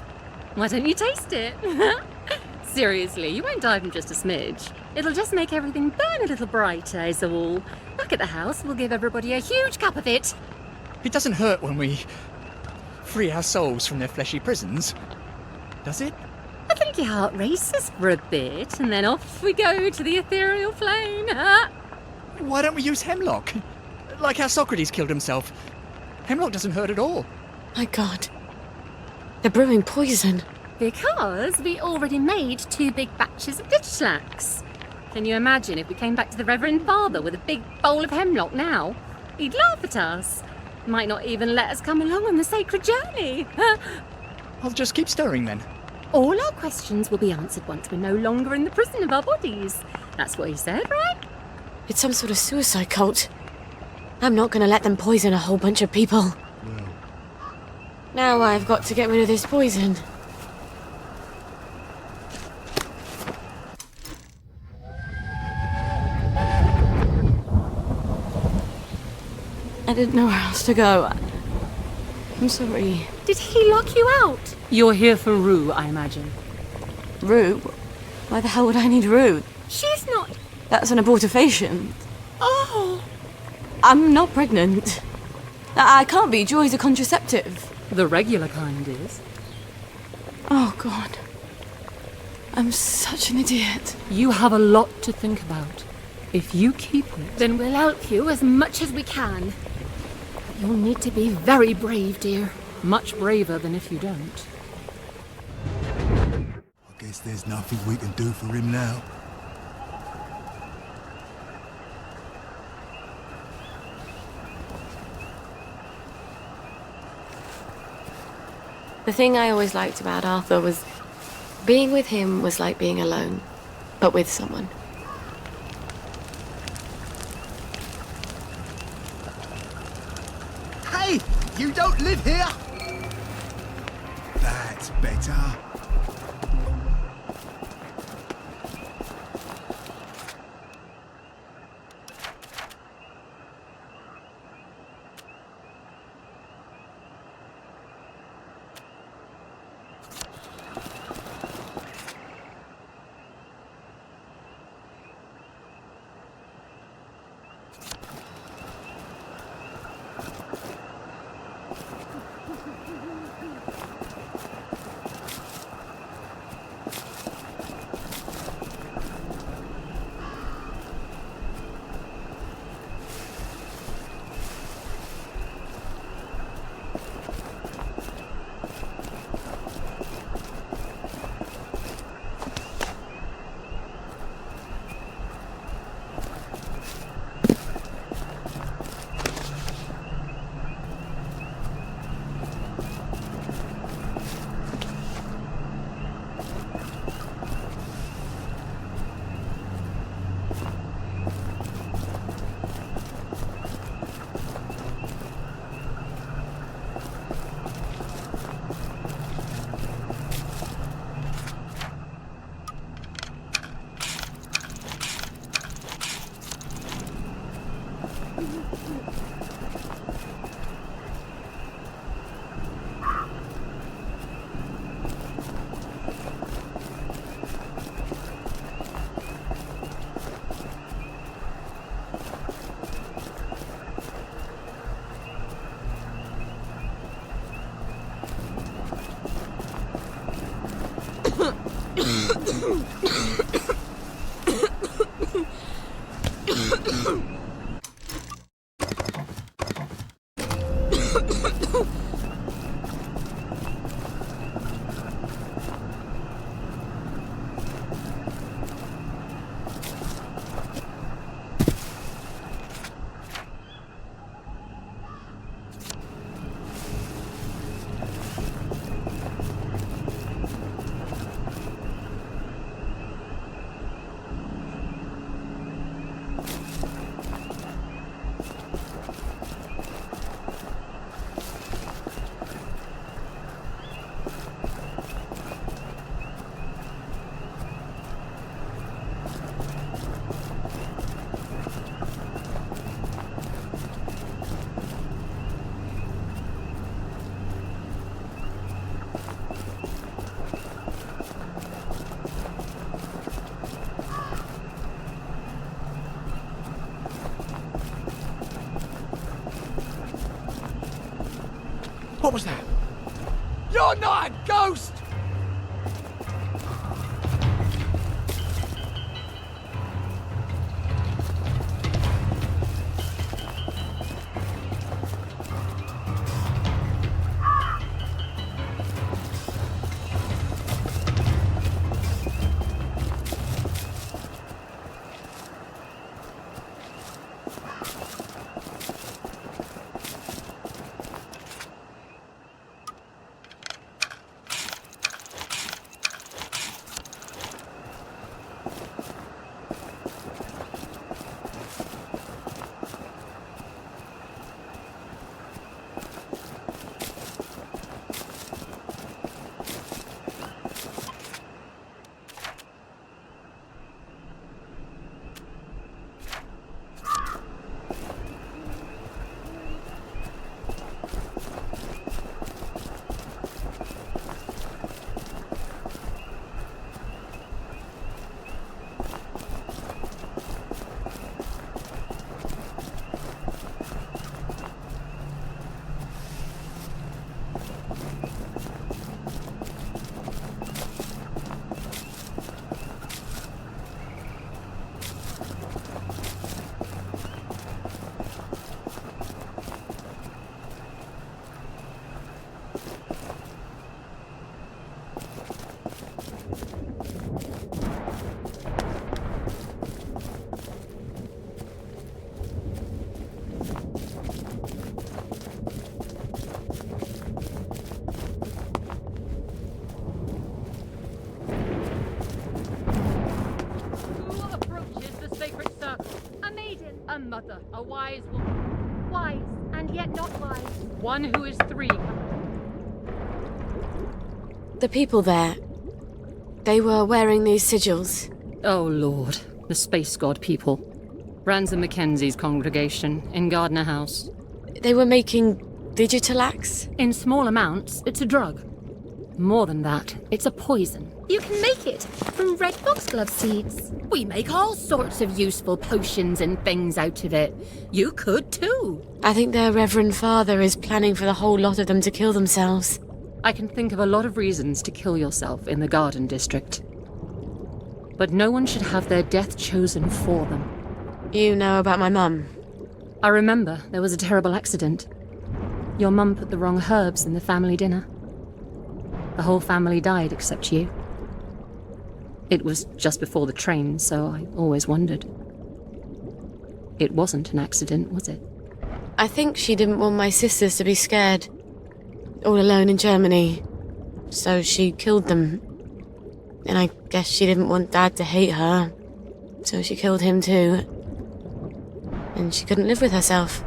Why don't you taste it? Seriously, you won't dive in just a smidge. It'll just make everything burn a little brighter, is all. Back at the house, we'll give everybody a huge cup of it. It doesn't hurt when we free our souls from their fleshy prisons, does it? I think your heart races for a bit, and then off we go to the ethereal plane. Why don't we use hemlock? Like how Socrates killed himself. Hemlock doesn't hurt at all. My God. They're brewing poison. Because we already made 2 big batches of ditch slacks. Can you imagine if we came back to the Reverend Father with a big bowl of hemlock now? He'd laugh at us. Might not even let us come along on the sacred journey. I'll just keep stirring then. All our questions will be answered once we're no longer in the prison of our bodies. That's what he said, right? It's some sort of suicide cult. I'm not going to let them poison a whole bunch of people. Now I've got to get rid of this poison. I didn't know where else to go. I'm sorry. Did he lock you out? You're here for Rue, I imagine. Rue? Why the hell would I need Rue? She's not... That's an abortifacient. Oh! I'm not pregnant. I can't be. Joy's a contraceptive. The regular kind is. Oh, God. I'm such an idiot. You have a lot to think about. If you keep it... Then we'll help you as much as we can. You'll need to be very brave, dear. Much braver than if you don't. I guess there's nothing we can do for him now. The thing I always liked about Arthur was being with him was like being alone, but with someone. Hey, you don't live here! That's better. What was that? You're not a ghost! A mother, a wise woman. Wise, and yet not wise. One who is three. The people there, they were wearing these sigils. Oh, Lord. The space god people. Ransom Mackenzie's congregation in Gardner House. They were making digitalax? In small amounts, it's a drug. More than that, it's a poison. You can make it from red foxglove seeds. We make all sorts of useful potions and things out of it. You could too. I think their Reverend Father is planning for the whole lot of them to kill themselves. I can think of a lot of reasons to kill yourself in the Garden District. But no one should have their death chosen for them. You know about my mum? I remember there was a terrible accident. Your mum put the wrong herbs in the family dinner. The whole family died except you. It was just before the train, so I always wondered. It wasn't an accident, was it? I think she didn't want my sisters to be scared. All alone in Germany. So she killed them. And I guess she didn't want Dad to hate her. So she killed him too. And she couldn't live with herself.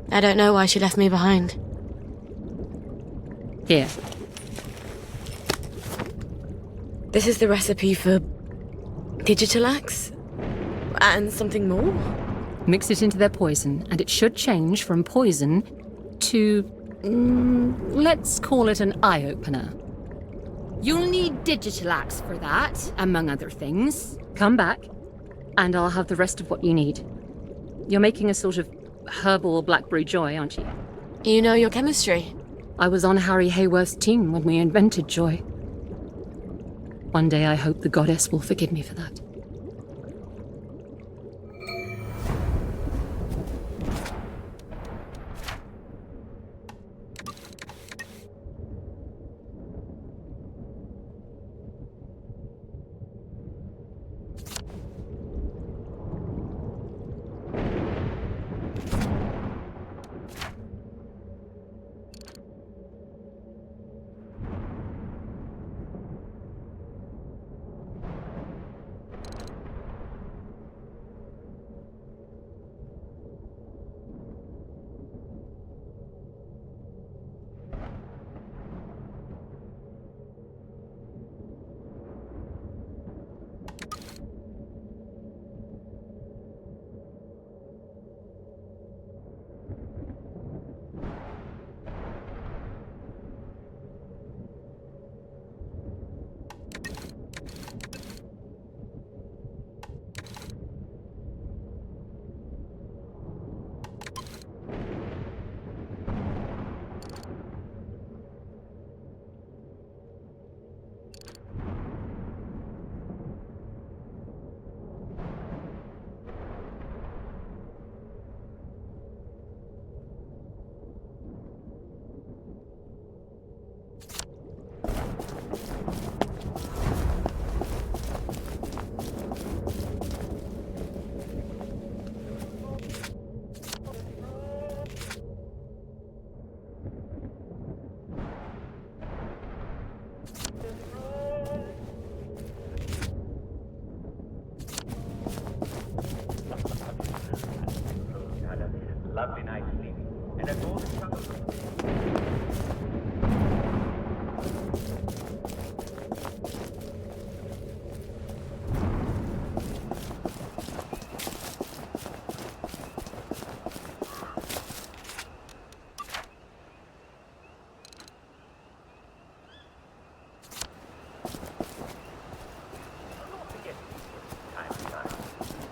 I don't know why she left me behind. Here. This is the recipe for digitalax? And something more? Mix it into their poison, and it should change from poison to... let's call it an eye-opener. You'll need digitalax for that, among other things. Come back, and I'll have the rest of what you need. You're making a sort of herbal blackberry joy, aren't you? You know your chemistry. I was on Harry Hayworth's team when we invented joy. One day I hope the goddess will forgive me for that. Lovely night sleep. And a golden shower.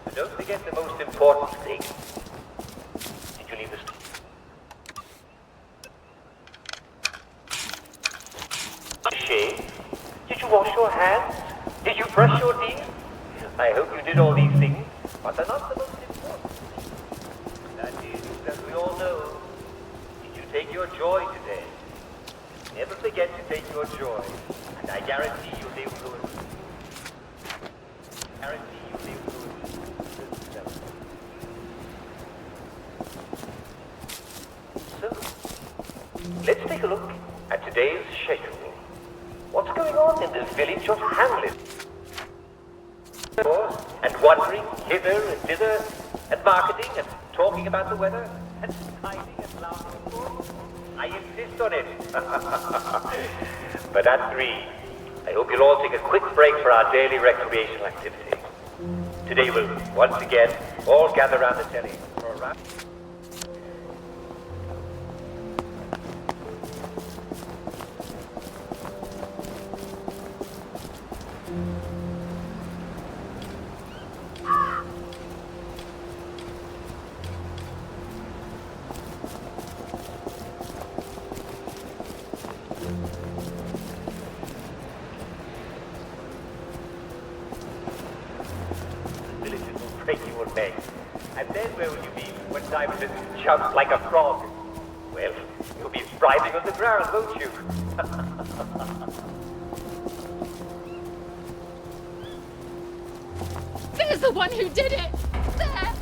But don't forget the most important thing. Did you leave the shave? Did you wash your hands? Did you brush your teeth? I hope you did all these things, but they're not the most important. That is, as we all know, did you take your joy today? Never forget to take your joy, and I guarantee you'll live good. Guarantee you'll live good. So, let's take a look at today's schedule. What's going on in this village of Hamlet? And wandering hither and thither, and marketing, and talking about the weather, and hiding and laughing, of course. I insist on it. But at 3, I hope you'll all take a quick break for our daily recreational activity. Today we'll once again all gather around the telly for a wrap. And then where will you be when Diamond jumps like a frog? Well, you'll be writhing on the ground, won't you? There's the one who did it! There!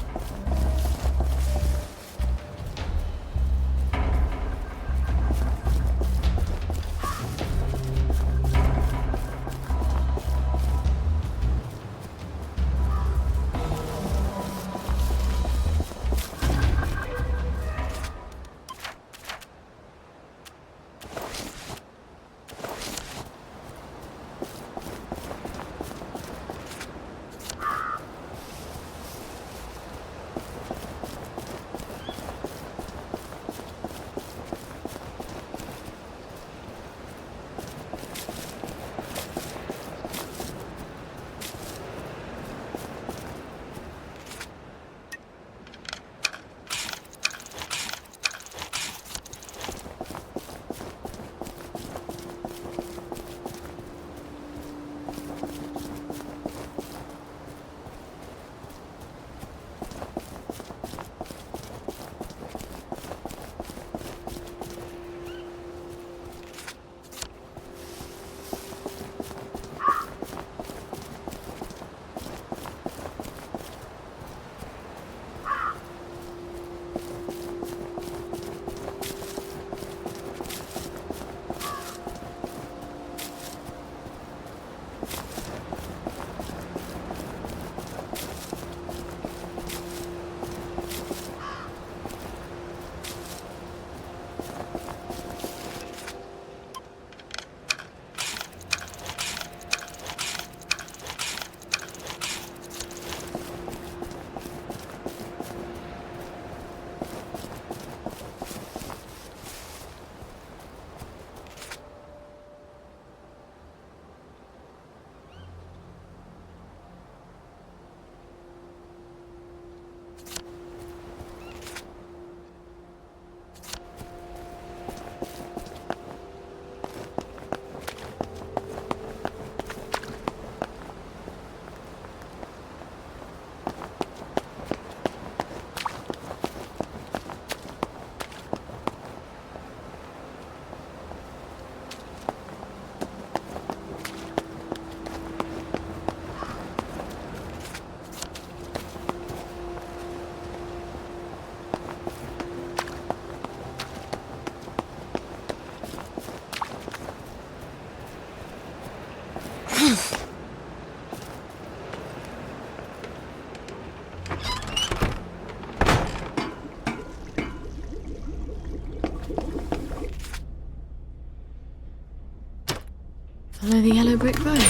Follow the yellow brick road.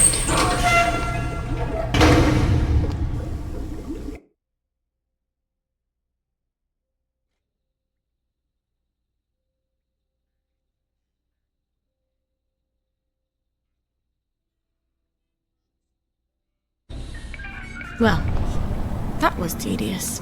Well, that was tedious.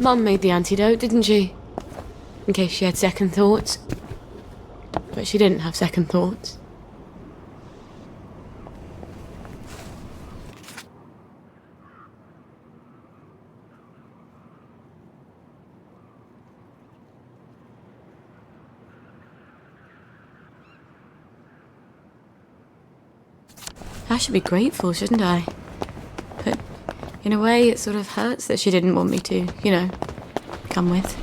Mum made the antidote, didn't she? In case she had second thoughts. But she didn't have second thoughts. I should be grateful, shouldn't I? But in a way, it sort of hurts that she didn't want me to, you know, come with.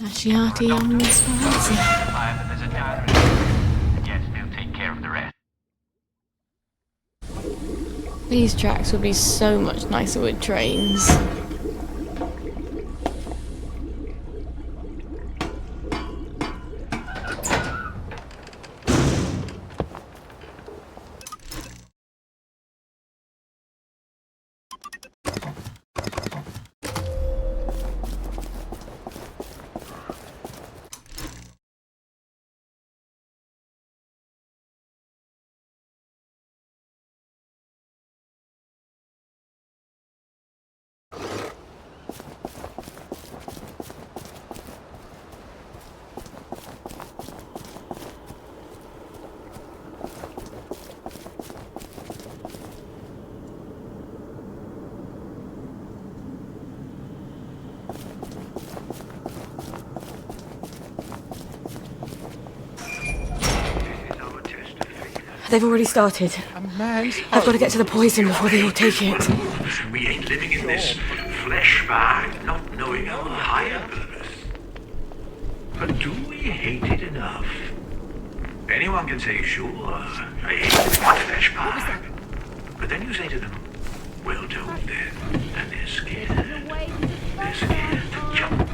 Lasciati ogni spazio. There's a downer and yes, they'll take care of the rest. These tracks would be so much nicer with trains. They've already started. I've got to get to the poison before they all take it. We ain't living in this flesh bag, not knowing our higher purpose. But do we hate it enough? Anyone can say, sure, I hate living in a flesh bag. But then you say to them, well, don't then. And they're scared. They're scared to jump.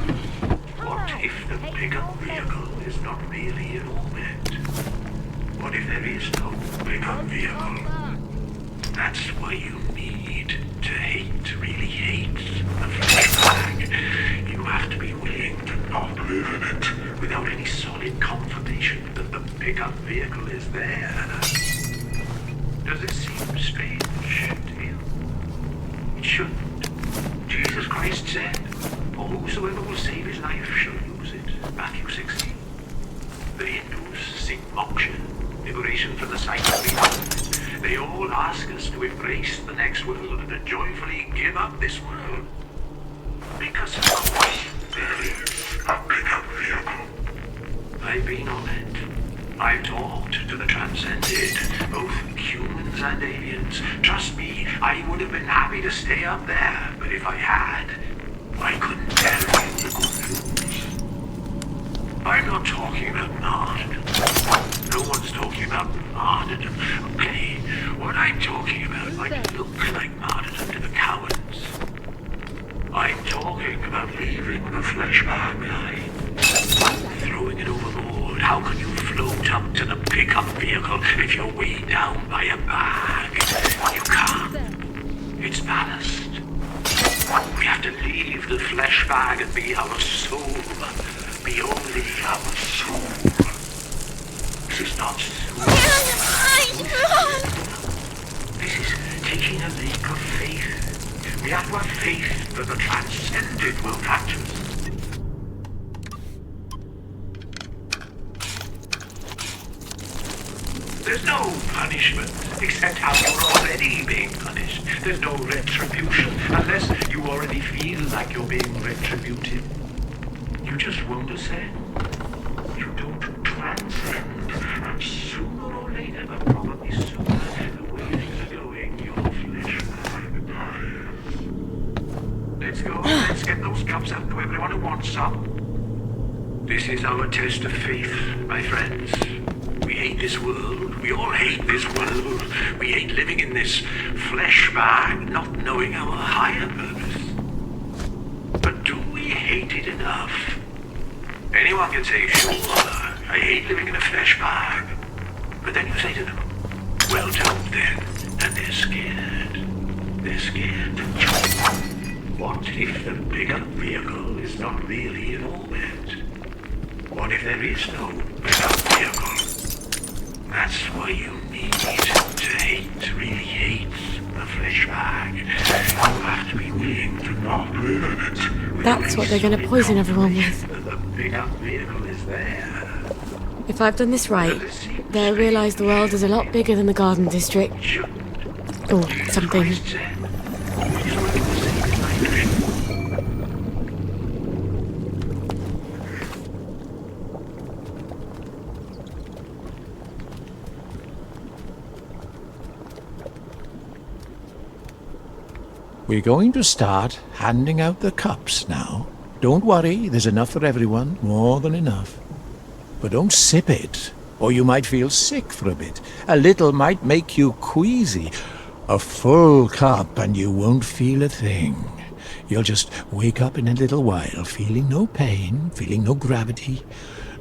What if the pickup vehicle is not really an orbit? What if there is no pickup vehicle? That's why you need to hate, to really hate the flesh bag. You have to be willing to not live in it without any solid confirmation that the pickup vehicle is there. Does it seem strange to you? It shouldn't. Jesus Christ said, "For whosoever will save his life shall lose it." Matthew 16. The Hindus sing moksha, liberation from the sight of beyond. They all ask us to embrace the next world and to joyfully give up this world. Because of course there is a pickup vehicle. I've been on it. I've talked to the transcended, both humans and aliens. Trust me, I would have been happy to stay up there, but if I had, I couldn't tell you the good news. I'm not talking about martyrdom. No one's talking about martyrdom. Okay, what I'm talking about might look like martyrdom to the cowards. I'm talking about leaving the flesh bag behind. Throwing it overboard. How can you float up to the pickup vehicle if you're weighed down by a bag? You can't. It's ballast. We have to leave the flesh bag and be our soul. Be only our soul. This is not soul. This is taking a leap of faith. We have to have faith that the transcended will catch us. There's no punishment, except how you're already being punished. There's no retribution, unless you already feel like you're being retributed. You just won't ascend. You don't transcend. And sooner or later, but probably sooner, the way things are going, your flesh dies. Let's go. Let's get those cups out to everyone who wants some. This is our test of faith, my friends. We hate this world. We all hate this world. We hate living in this flesh bag, not knowing our higher purpose. But do we hate it enough? Anyone can say, sure, I hate living in a flesh bag. But then you say to them, well, don't then. And they're scared. They're scared. What if the pickup vehicle is not really an orbit? What if there is no pickup vehicle? That's why you need to hate, really hate the flesh bag. You have to be willing to not live in it. That's what they're going to poison everyone with. The pickup vehicle is there. If I've done this right, they'll realise the world is a lot bigger than the Garden District. Or something. We're going to start handing out the cups now. Don't worry, there's enough for everyone, more than enough. But don't sip it, or you might feel sick for a bit. A little might make you queasy. A full cup and you won't feel a thing. You'll just wake up in a little while, feeling no pain, feeling no gravity,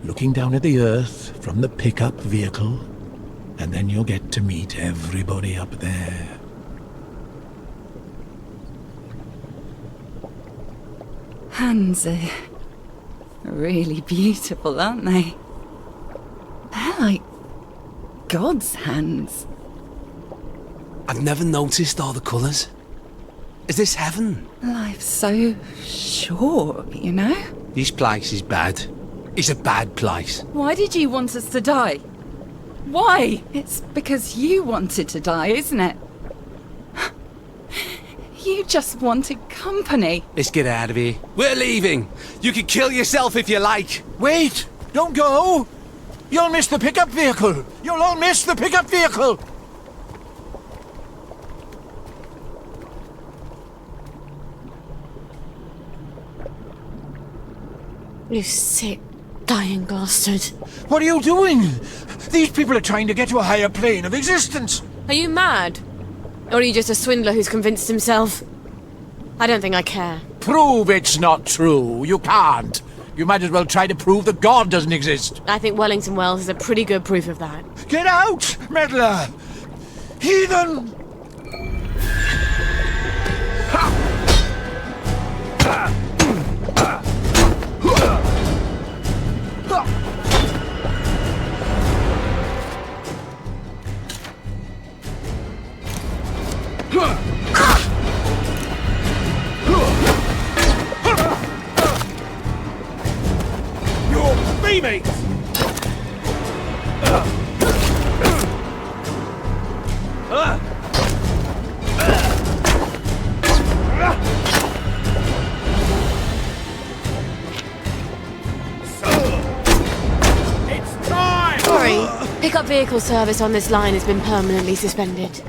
looking down at the earth from the pickup vehicle, and then you'll get to meet everybody up there. Hands are really beautiful, aren't they? They're like God's hands. I've never noticed all the colours. Is this heaven? Life's so short, you know? This place is bad. It's a bad place. Why did you want us to die? Why? It's because you wanted to die, isn't it? You just wanted company. Let's get out of here. We're leaving. You can kill yourself if you like. Wait! Don't go! You'll miss the pickup vehicle! You'll all miss the pickup vehicle! You sick, dying bastard. What are you doing? These people are trying to get to a higher plane of existence. Are you mad? Or are you just a swindler who's convinced himself? I don't think I care. Prove it's not true. You can't. You might as well try to prove that God doesn't exist. I think Wellington Wells is a pretty good proof of that. Get out, meddler! Heathen! Mates! It's time! Sorry, pickup vehicle service on this line has been permanently suspended.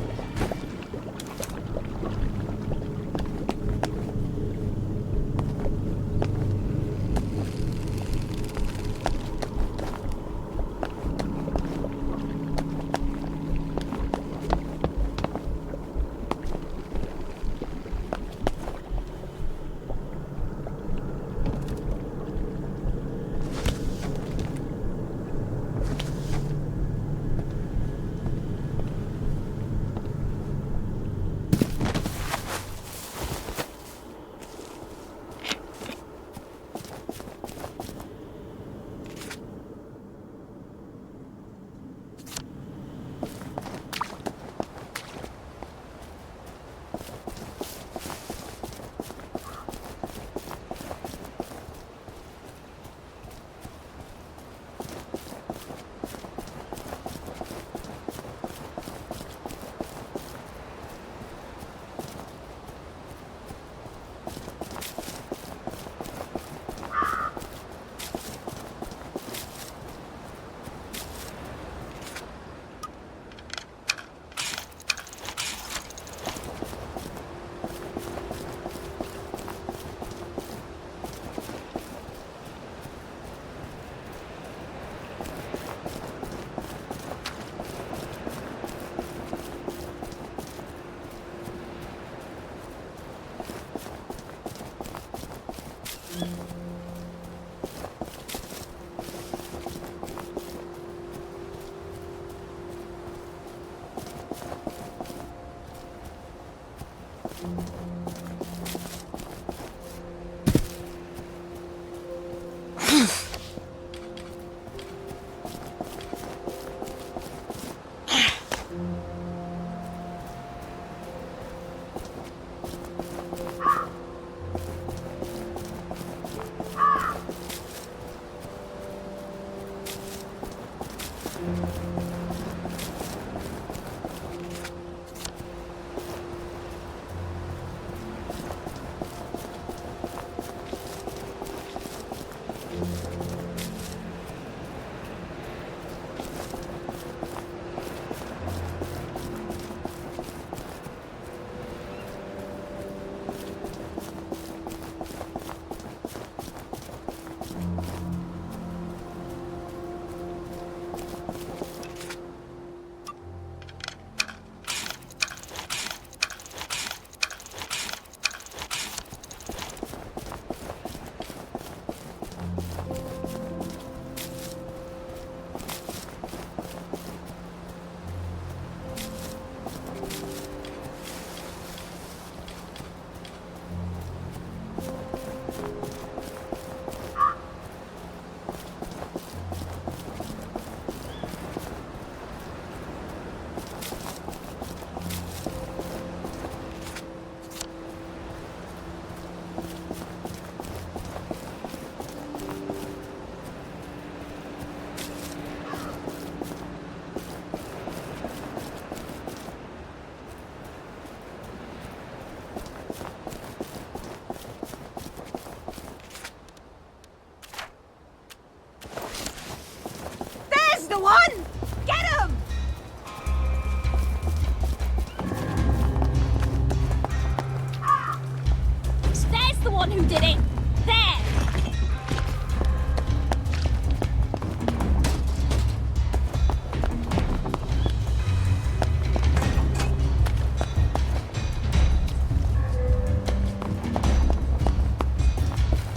There's the one! Get him! There's the one who did it! There!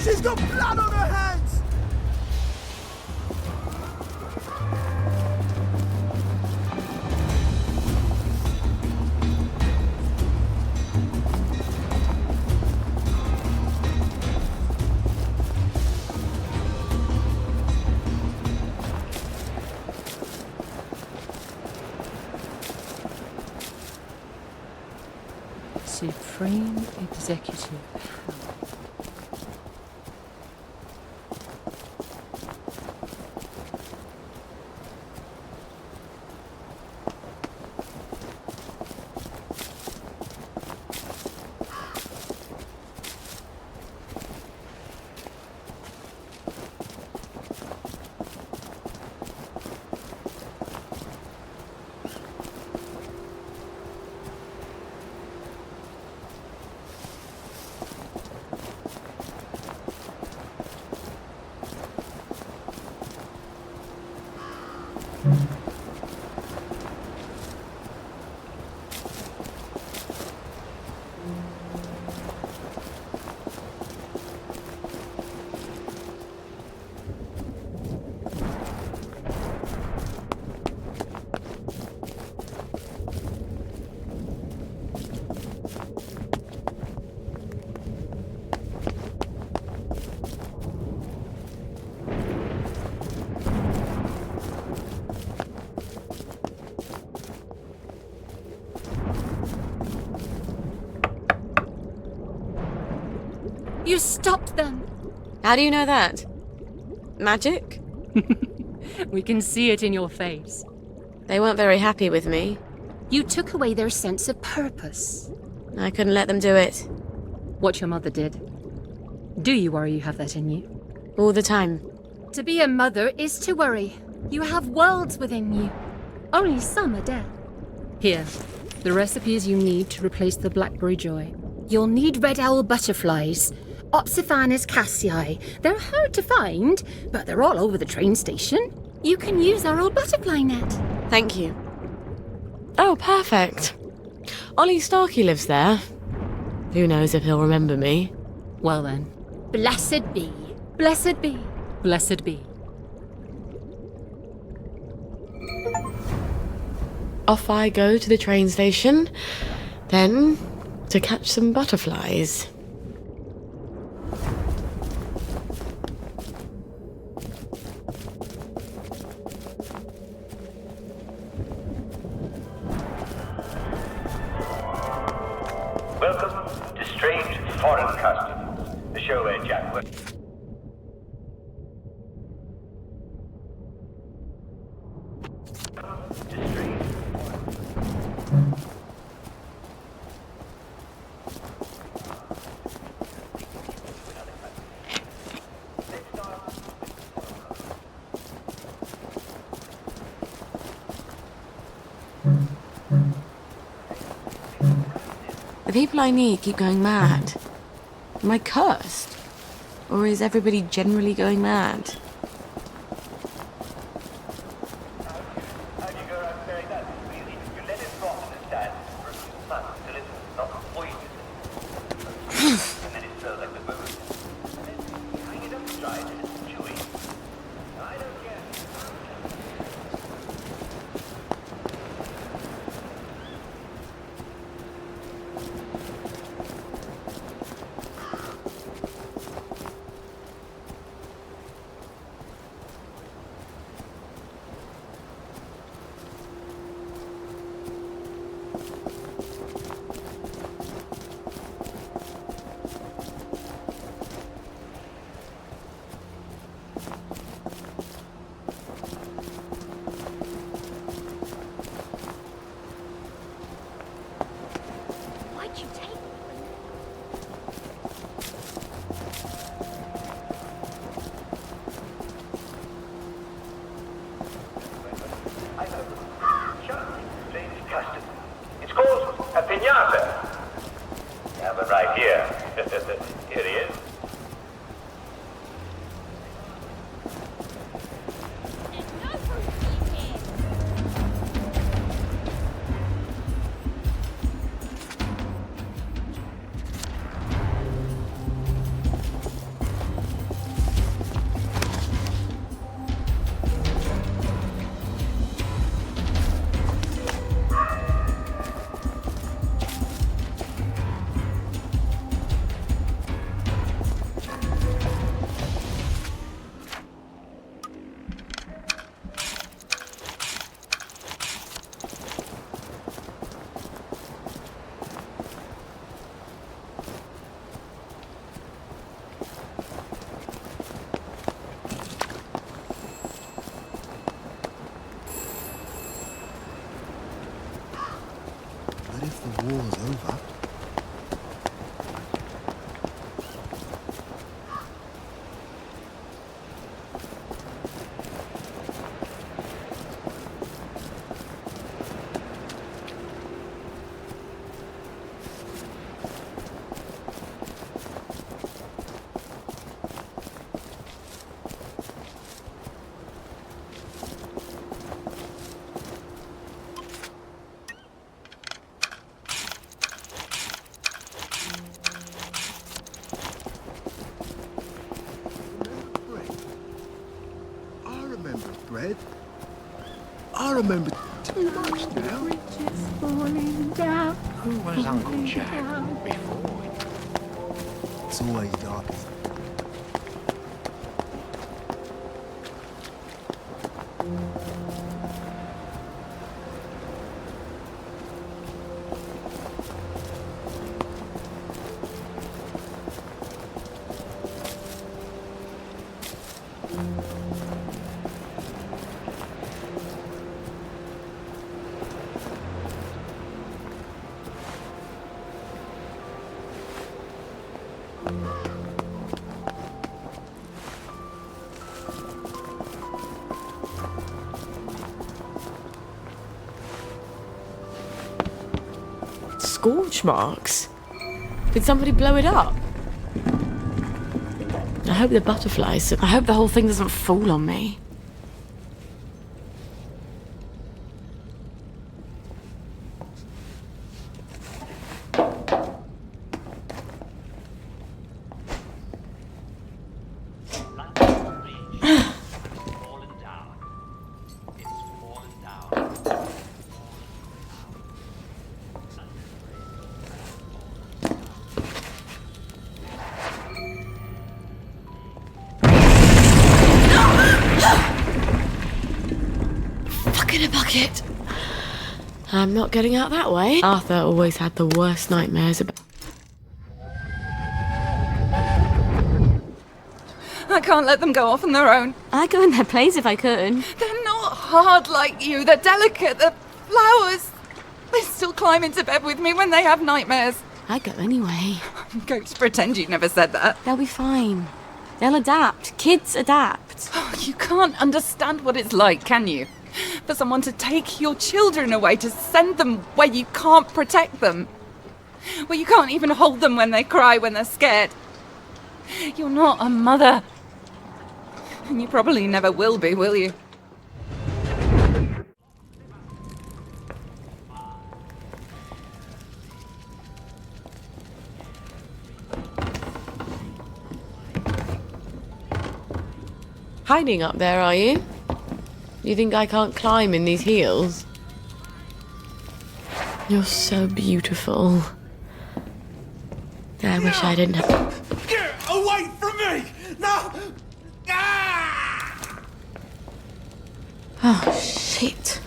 She's got blood on her hands! Supreme Executive Power. You stopped them! How do you know that? Magic? We can see it in your face. They weren't very happy with me. You took away their sense of purpose. I couldn't let them do it. What your mother did. Do you worry you have that in you? All the time. To be a mother is to worry. You have worlds within you. Only some are dead. Here, the recipes you need to replace the Blackberry Joy. You'll need red owl butterflies. Opsiphanus cassii. They're hard to find, but they're all over the train station. You can use our old butterfly net. Thank you. Oh, perfect. Ollie Starkey lives there. Who knows if he'll remember me. Well then. Blessed be. Blessed be. Blessed be. Off I go to the train station, then to catch some butterflies. Welcome to Strange Foreign Customs, the show where Jack works. The people I need keep going mad. Am I cursed? Or is everybody generally going mad? It's called a piñata. Yeah, but right here. Here he is. What if the war's over? Bread. I remember too much now. Who was Uncle Jack before? It's always dark. Scorch marks? Did somebody blow it up? I hope the butterflies. I hope the whole thing doesn't fall on me. In a bucket. I'm not getting out that way. Arthur always had the worst nightmares about... I can't let them go off on their own. I'd go in their place if I could. They're not hard like you. They're delicate. They're flowers. They still climb into bed with me when they have nightmares. I'd go anyway. I'm going to pretend you never said that. They'll be fine. They'll adapt. Kids adapt. Oh, you can't understand what it's like, can you? For someone to take your children away, to send them where you can't protect them. Well, you can't even hold them when they cry when they're scared. You're not a mother. And you probably never will be, will you? Hiding up there, are you? You think I can't climb in these heels? You're so beautiful. I wish I didn't have... Get away from me! No! Ah! Oh, shit.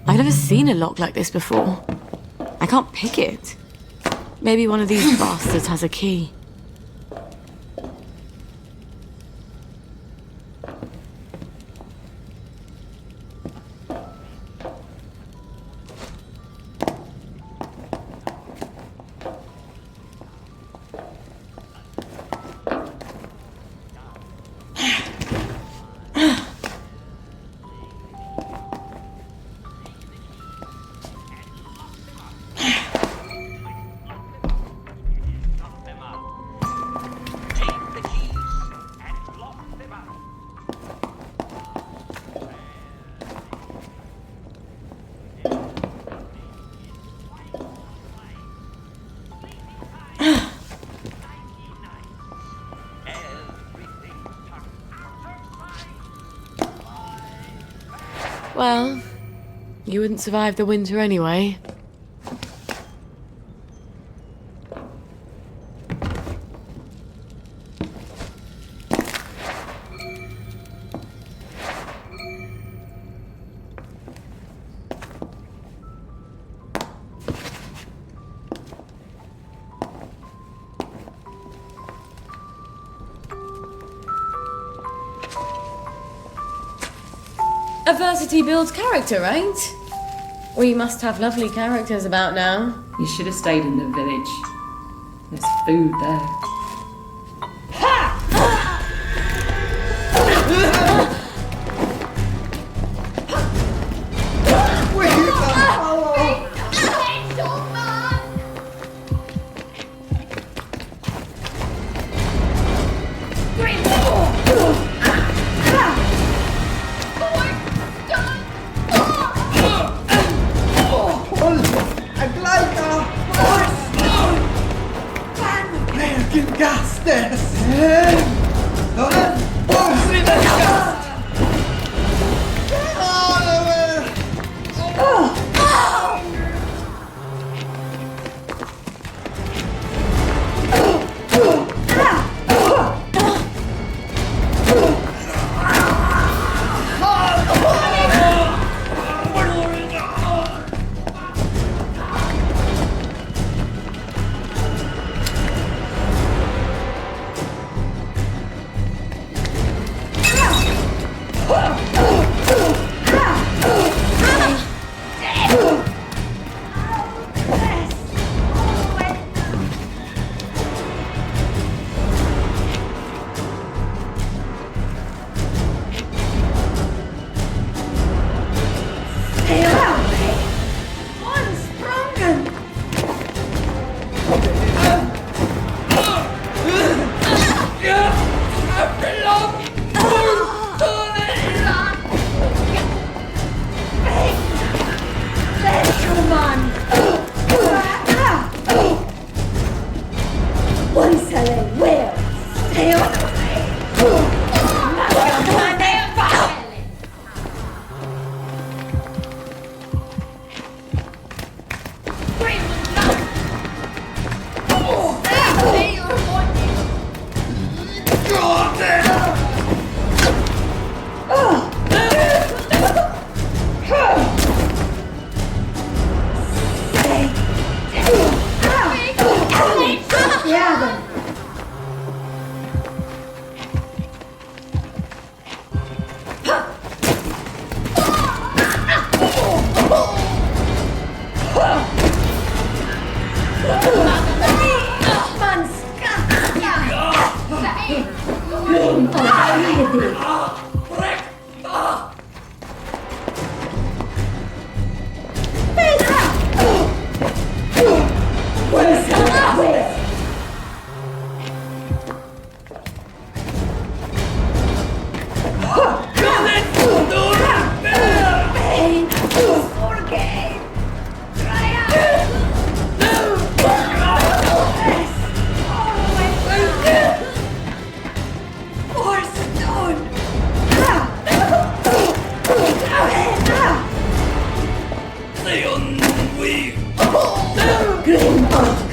I've never seen a lock like this before. I can't pick it. Maybe one of these bastards has a key. Well, you wouldn't survive the winter anyway. Adversity builds character, right? We must have lovely characters about now. You should have stayed in the village. There's food there.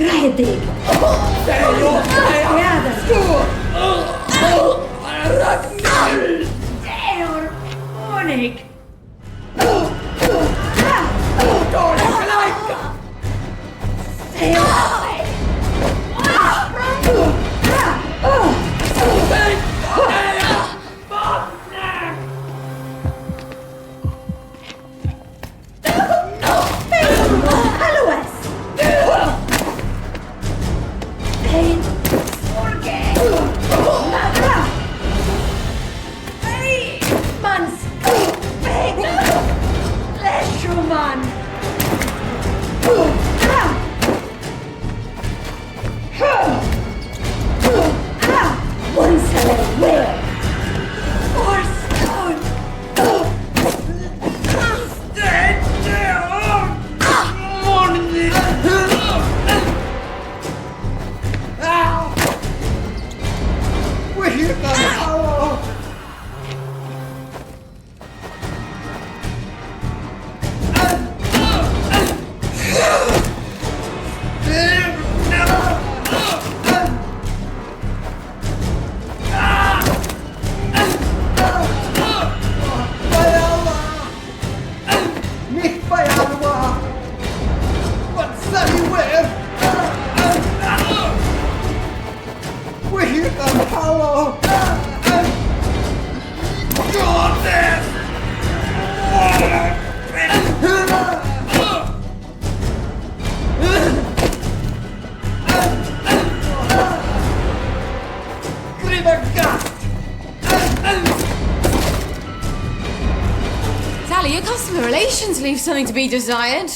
Gredig! Ragnar! Deor Monik! Sally, your customer relations leave something to be desired.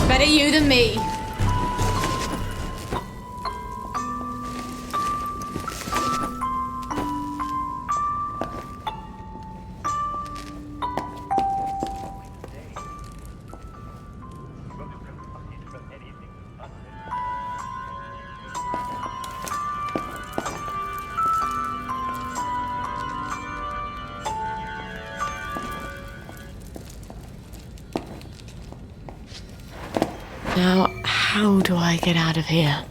Better you than me. Now, how do I get out of here?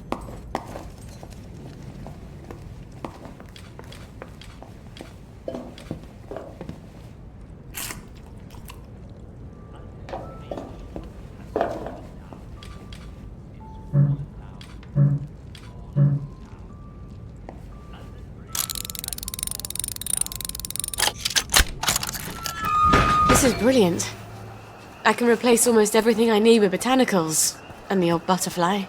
This is brilliant. I can replace almost everything I need with botanicals, and the old butterfly.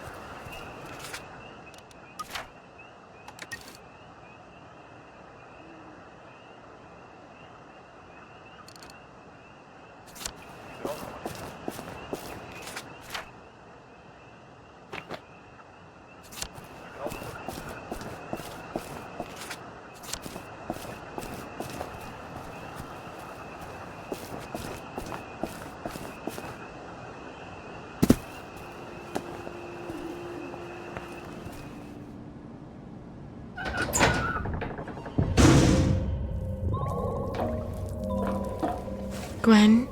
Gwen,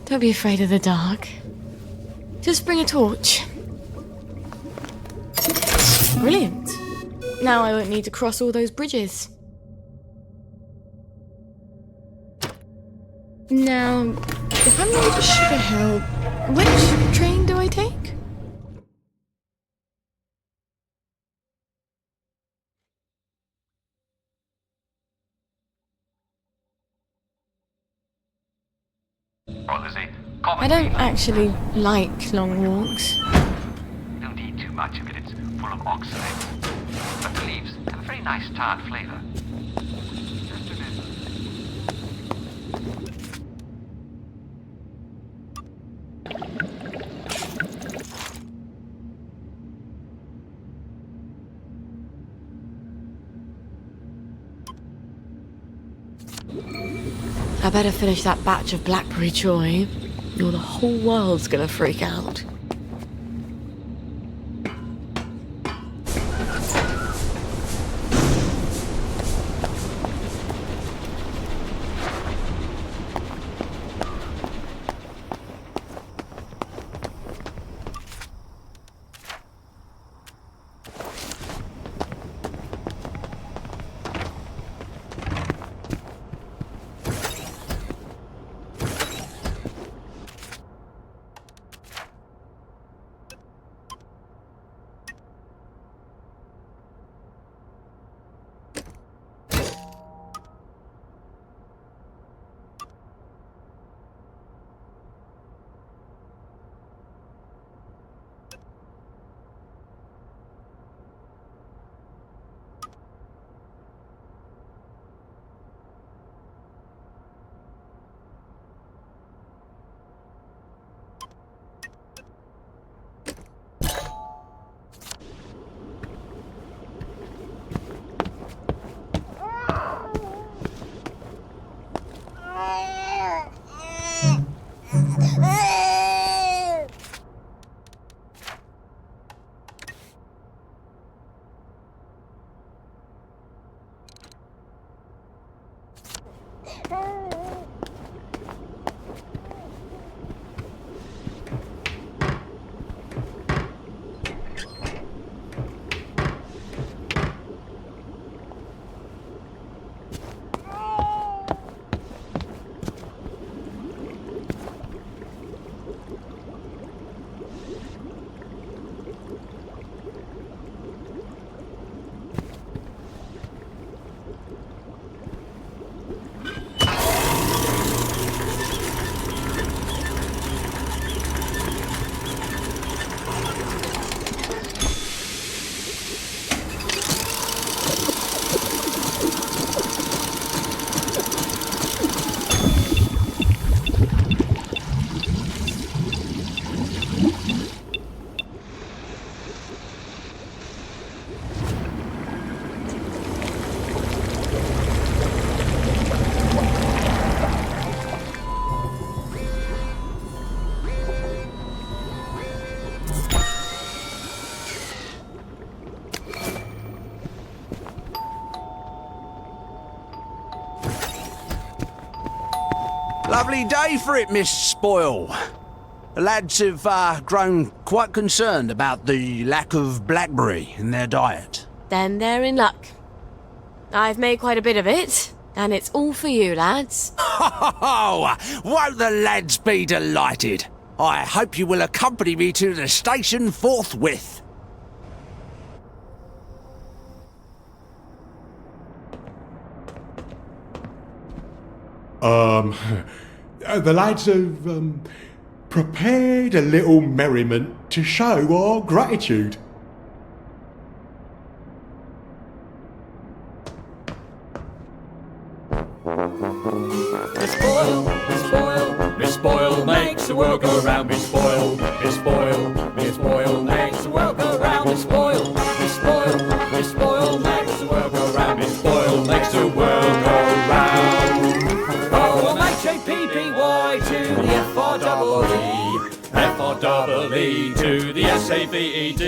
don't be afraid of the dark. Just bring a torch. Brilliant. Now I won't need to cross all those bridges. Now, if I'm going to Sugar Hill, which train do I take? Well, there's a common I don't green light. actually like long walks. Don't eat too much of it, it's full of oxalates. But the leaves have a very nice tart flavour. Just remember. I better finish that batch of blackberry joy, or the whole world's gonna freak out. Lovely day for it, Miss Spoil. The lads have grown quite concerned about the lack of blackberry in their diet. Then they're in luck. I've made quite a bit of it, and it's all for you, lads. Oh, won't the lads be delighted? I hope you will accompany me to the station forthwith. The lads have prepared a little merriment to show our gratitude. Miss Boyle, Miss Boyle, Miss Boyle makes the world go round. Miss Boyle, Miss Boyle, Miss Boyle makes the world go round. Miss Boyle, Miss Boyle, Miss Boyle makes the world go round. Miss Boyle makes the world go round. Oh, H-A-P-P-Y to the F-R-E-E, F-R-E-E to the S-A-V-E-D,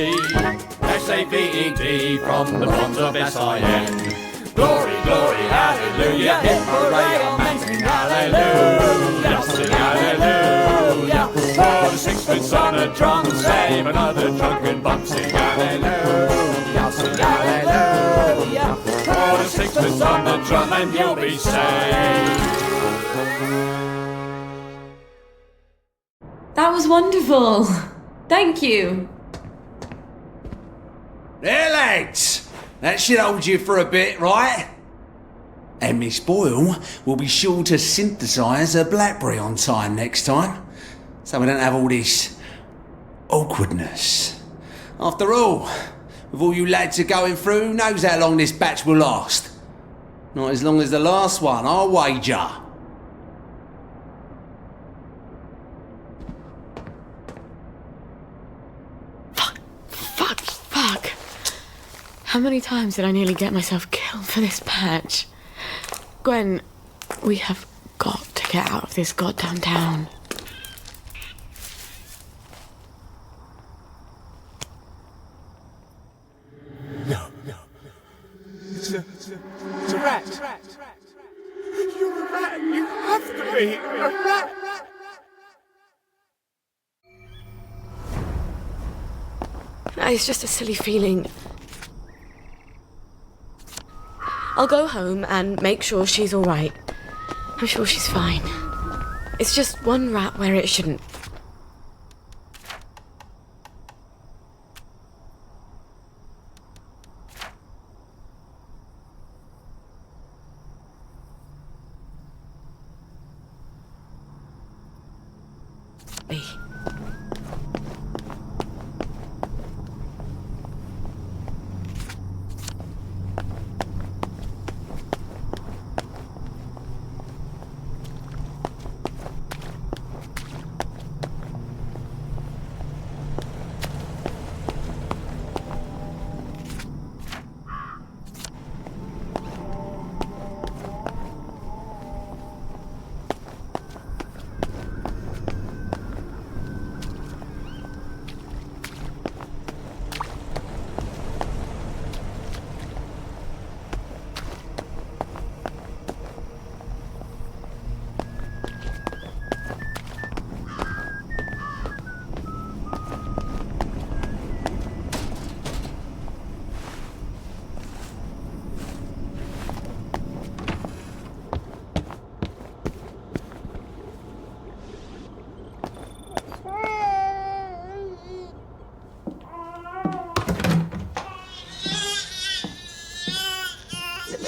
S-A-V-E-D from the bonds of S-I-N. Glory, glory, hallelujah, hip hooray, amen, sing hallelujah, sing hallelujah. For the sixpence on a drum, save another drunken bum, sing hallelujah, sing hallelujah. For the sixpence on the drum and you'll be saved. That was wonderful. Thank you. There, lads. That should hold you for a bit, right? And Miss Boyle will be sure to synthesise a blackberry on time next time, so we don't have all this awkwardness. After all, with all you lads are going through, who knows how long this batch will last? Not as long as the last one, I'll wager. Fuck. How many times did I nearly get myself killed for this patch? Gwen, we have got to get out of this goddamn town. No. It's a rat. You're a rat. You have to be a rat. It's just a silly feeling. I'll go home and make sure she's all right. I'm sure she's fine. It's just one rat where it shouldn't. Be.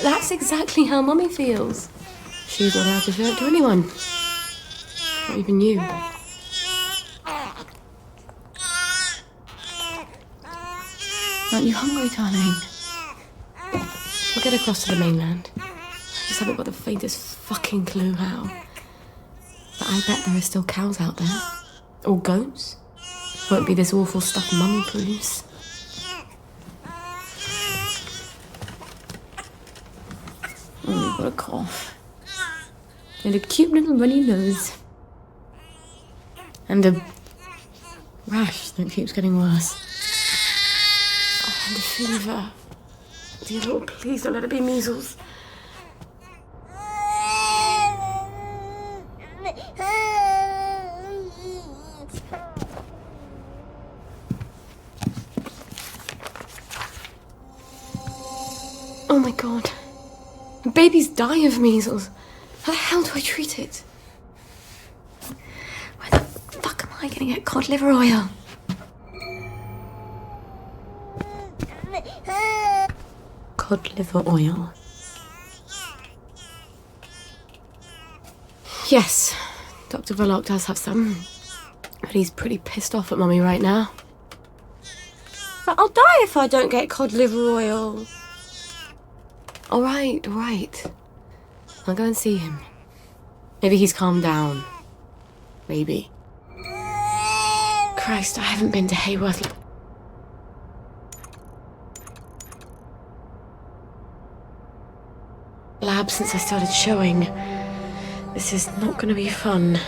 That's exactly how Mummy feels. She's not allowed to show it to anyone. Not even you. Aren't you hungry, darling? We'll get across to the mainland. I just haven't got the faintest fucking clue how. But I bet there are still cows out there. Or goats. Won't be this awful stuff Mummy proves. Oh, you've got a cough. And a cute little runny nose. And a rash that keeps getting worse. Oh, and a fever. Dear Lord, please don't let it be measles. Oh my God. Babies die of measles. How the hell do I treat it? Where the fuck am I gonna get cod liver oil? Cod liver oil. Yes, Dr. Verloc does have some. But he's pretty pissed off at Mummy right now. But I'll die if I don't get cod liver oil. All right. I'll go and see him. Maybe he's calmed down. Maybe. Christ, I haven't been to Hayworth Lab since I started showing. This is not going to be fun.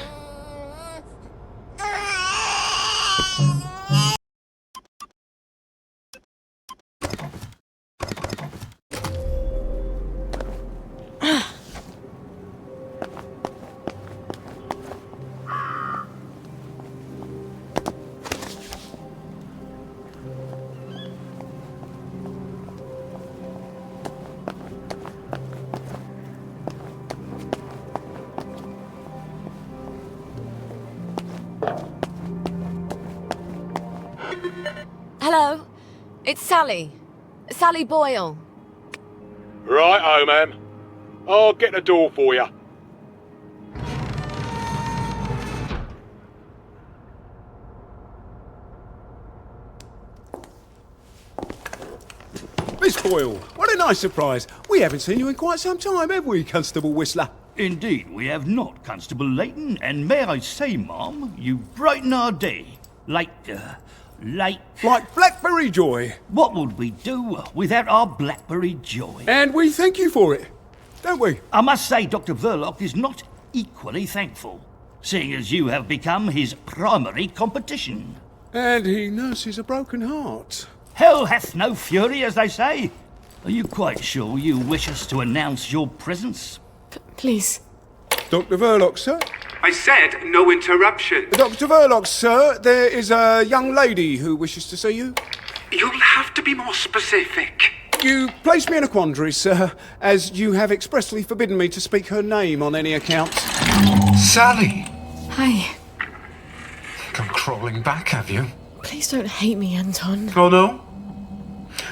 Hello, it's Sally. Sally Boyle. Right-o, ma'am. I'll get the door for you. Miss Boyle, what a nice surprise. We haven't seen you in quite some time, have we, Constable Whistler? Indeed, we have not, Constable Layton, and may I say, Ma'am, you brighten our day. Like Blackberry Joy. What would we do without our Blackberry Joy? And we thank you for it, don't we? I must say Dr. Verloc is not equally thankful, seeing as you have become his primary competition. And he nurses a broken heart. Hell hath no fury, as they say. Are you quite sure you wish us to announce your presence? Please. Dr. Verloc, sir? I said no interruption. Dr. Verloc, sir, there is a young lady who wishes to see you. You'll have to be more specific. You place me in a quandary, sir, as you have expressly forbidden me to speak her name on any account. Sally! Hi. Come crawling back, have you? Please don't hate me, Anton. Oh, no?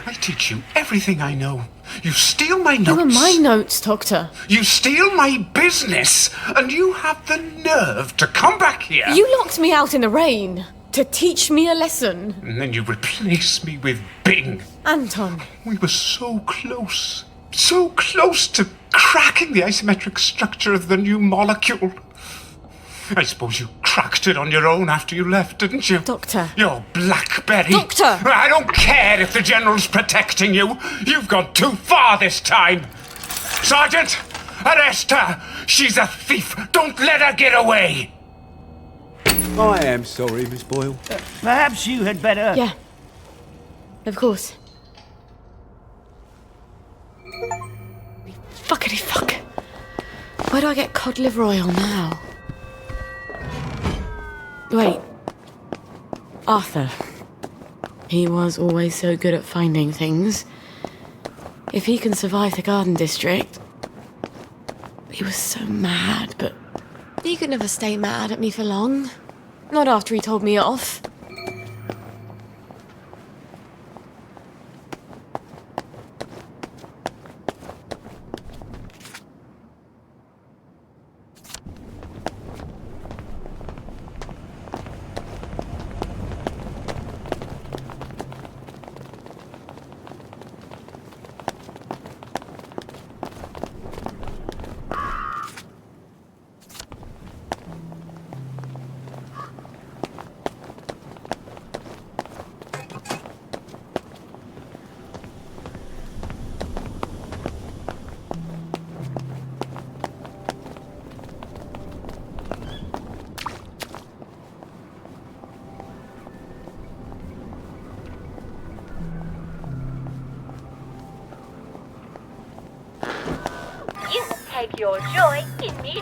I teach you everything I know. You steal my notes. They were my notes, Doctor. You steal my business, and you have the nerve to come back here. You locked me out in the rain to teach me a lesson. And then you replace me with Bing. Anton. We were so close to cracking the asymmetric structure of the new molecule. I suppose you cracked it on your own after you left, didn't you? Doctor. Your Blackberry. Doctor! I don't care if the General's protecting you. You've gone too far this time. Sergeant, arrest her. She's a thief. Don't let her get away. I am sorry, Miss Boyle. Perhaps you had better... Yeah. Of course. Fuckity fuck. Where do I get cod liver oil now? Wait. Arthur. He was always so good at finding things. If he can survive the Garden District... He was so mad, but he could never stay mad at me for long. Not after he told me off. Take your joy immediately.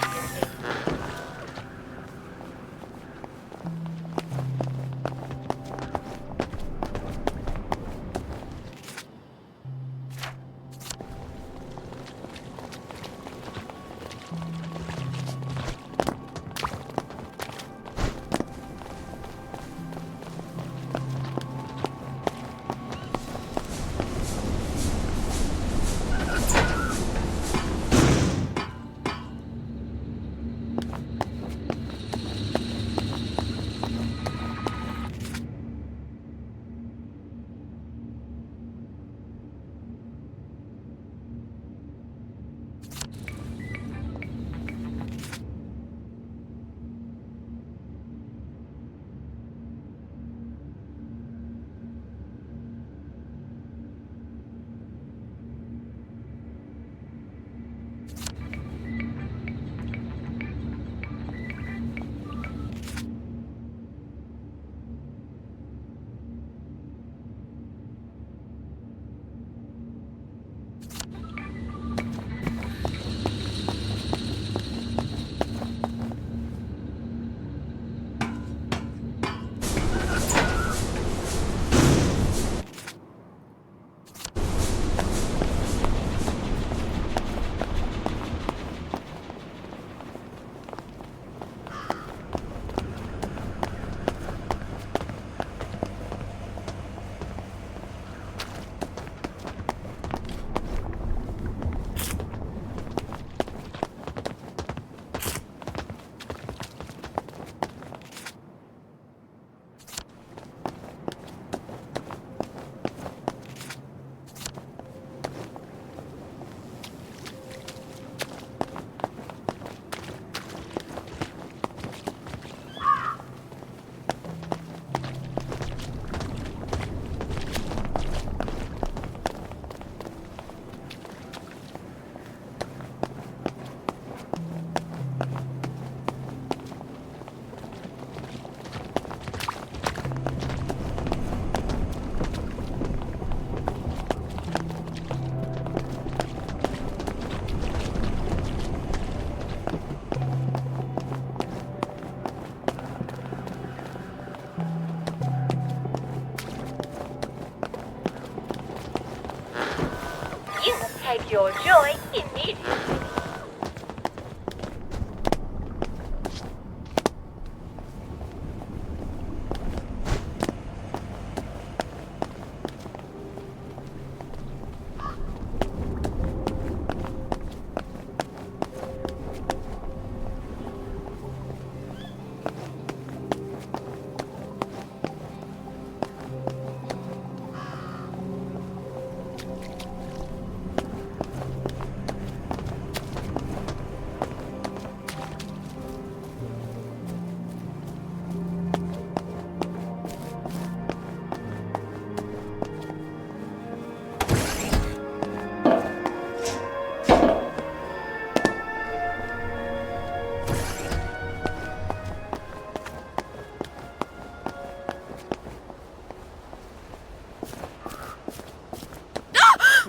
take your joy immediately.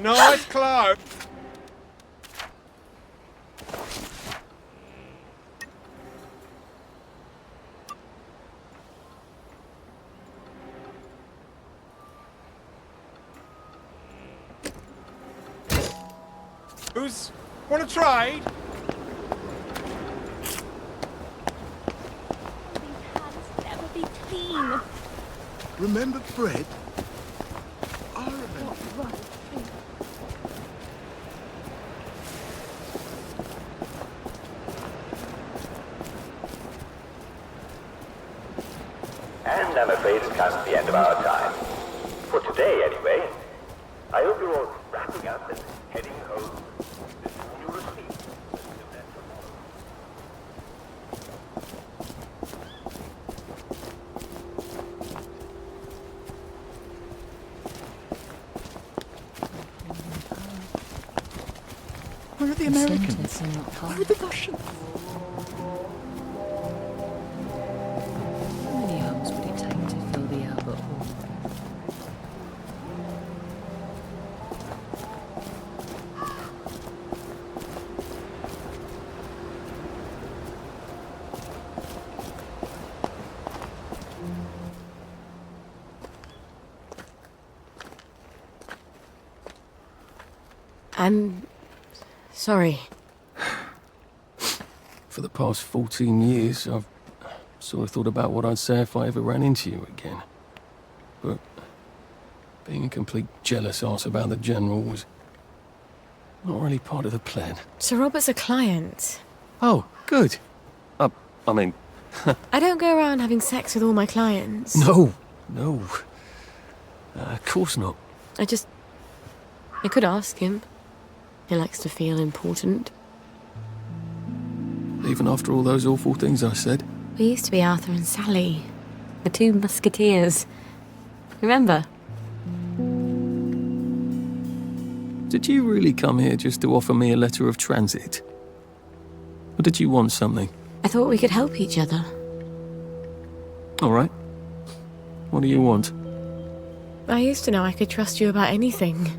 Nice close. Who's want to trade? These hands never be clean. Remember Fred? I remember. Right. And I'm afraid it comes to the end of our time. For today, anyway. I hope you're all wrapping up and heading home. You will sleep as soon as tomorrow. Where are the Americans? Where are the Russians? How many hours would it take to fill the Albert Hall? I'm sorry. For the past 14 years, I've sort of thought about what I'd say if I ever ran into you again. But being a complete jealous arse about the General was not really part of the plan. Sir Robert's a client. Oh, good. I mean... I don't go around having sex with all my clients. No. Of course not. I could ask him. He likes to feel important. Even after all those awful things I said. We used to be Arthur and Sally, the two musketeers. Remember? Did you really come here just to offer me a letter of transit? Or did you want something? I thought we could help each other. All right. What do you want? I used to know I could trust you about anything.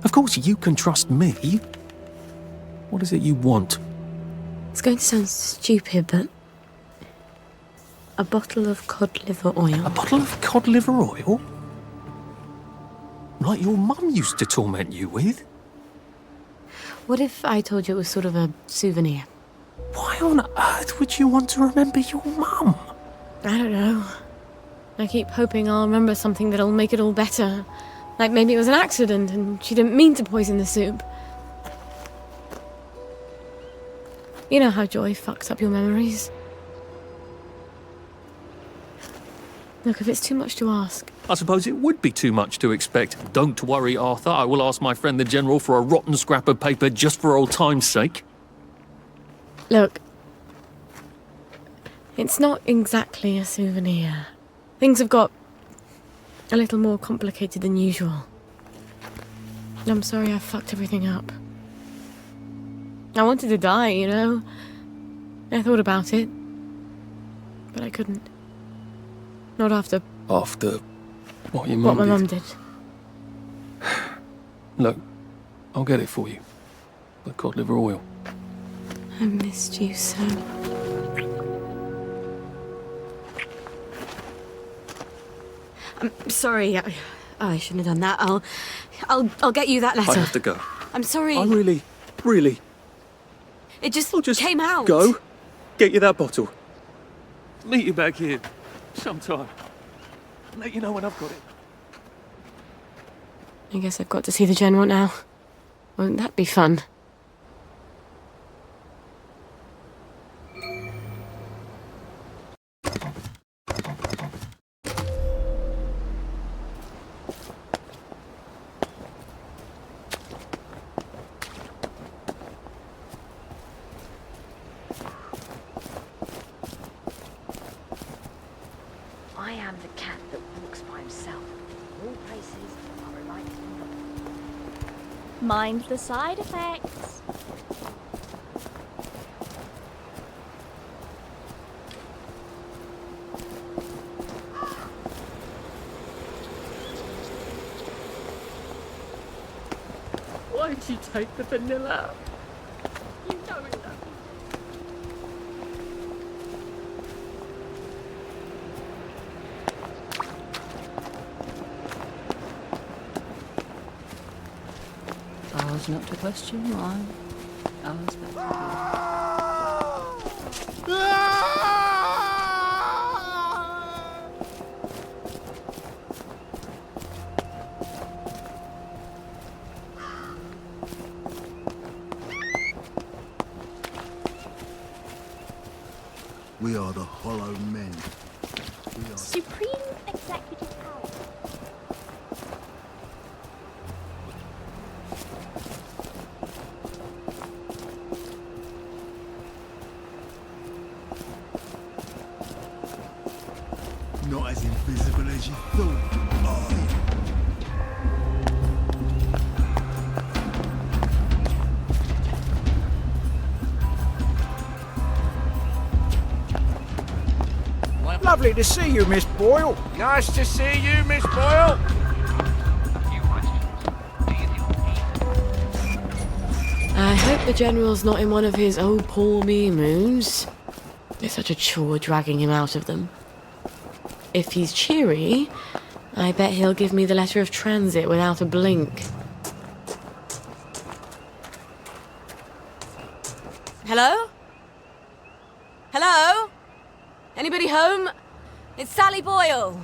Of course you can trust me. What is it you want? It's going to sound stupid, but... a bottle of cod liver oil. A bottle of cod liver oil? Like your mum used to torment you with? What if I told you it was sort of a souvenir? Why on earth would you want to remember your mum? I don't know. I keep hoping I'll remember something that'll make it all better. Like maybe it was an accident and she didn't mean to poison the soup. You know how joy fucks up your memories. Look, if it's too much to ask... I suppose it would be too much to expect. Don't worry, Arthur. I will ask my friend the General for a rotten scrap of paper just for old time's sake. Look, it's not exactly a souvenir. Things have got a little more complicated than usual. I'm sorry I fucked everything up. I wanted to die, you know? I thought about it. But I couldn't. Not after... After what your what mum my did? mum did. Look, I'll get it for you. The cod liver oil. I missed you so. I'm sorry. I shouldn't have done that. I'll get you that letter. I have to go. I'm sorry. I really... It just I'll just came out. go, get you that bottle. Meet you back here sometime. Let you know when I've got it. I guess I've got to see the General now. Won't that be fun? I am the cat that walks by himself. All places are alike to me. Mind the side effects. Why'd you take the vanilla out? You know it. Ours not to question why. Ours back to We are the Hollow Men. We are Supreme executive power. not as invisible as you thought, are you? Lovely to see you, Miss Boyle. Nice to see you, Miss Boyle. I hope the General's not in one of his oh poor me moods. It's such a chore dragging him out of them. If he's cheery, I bet he'll give me the letter of transit without a blink. Hello? Hello? Anybody home? It's Sally Boyle.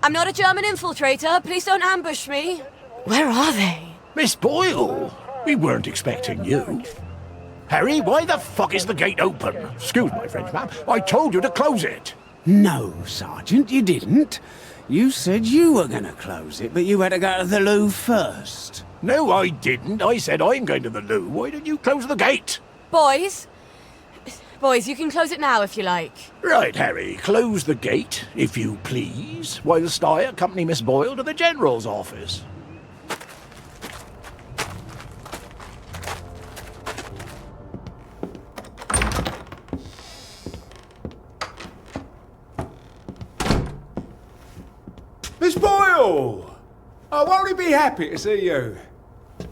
I'm not a German infiltrator. Please don't ambush me. Where are they? Miss Boyle? We weren't expecting you. Harry, why the fuck is the gate open? Excuse my French, ma'am. I told you to close it. No, Sergeant, you didn't. You said you were going to close it, but you had to go to the loo first. No, I didn't. I said I'm going to the loo. Why didn't you close the gate? Boys, you can close it now if you like. Right, Harry, close the gate, if you please, whilst I accompany Miss Boyle to the General's office. Miss Boyle! Oh, won't he be happy to see you?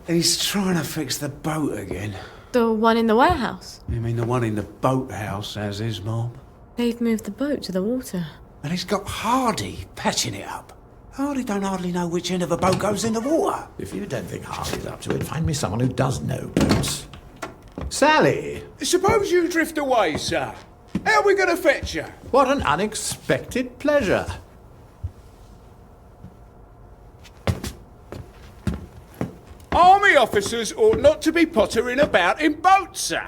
He's trying to fix the boat again. The one in the warehouse? You mean the one in the boathouse, as his mom? They've moved the boat to the water. And he's got Hardy patching it up. Hardy don't hardly know which end of a boat goes in the water. If you don't think Hardy's up to it, find me someone who does know boats. Sally! Suppose you drift away, sir. How are we going to fetch you? What an unexpected pleasure. Army officers ought not to be pottering about in boats, sir.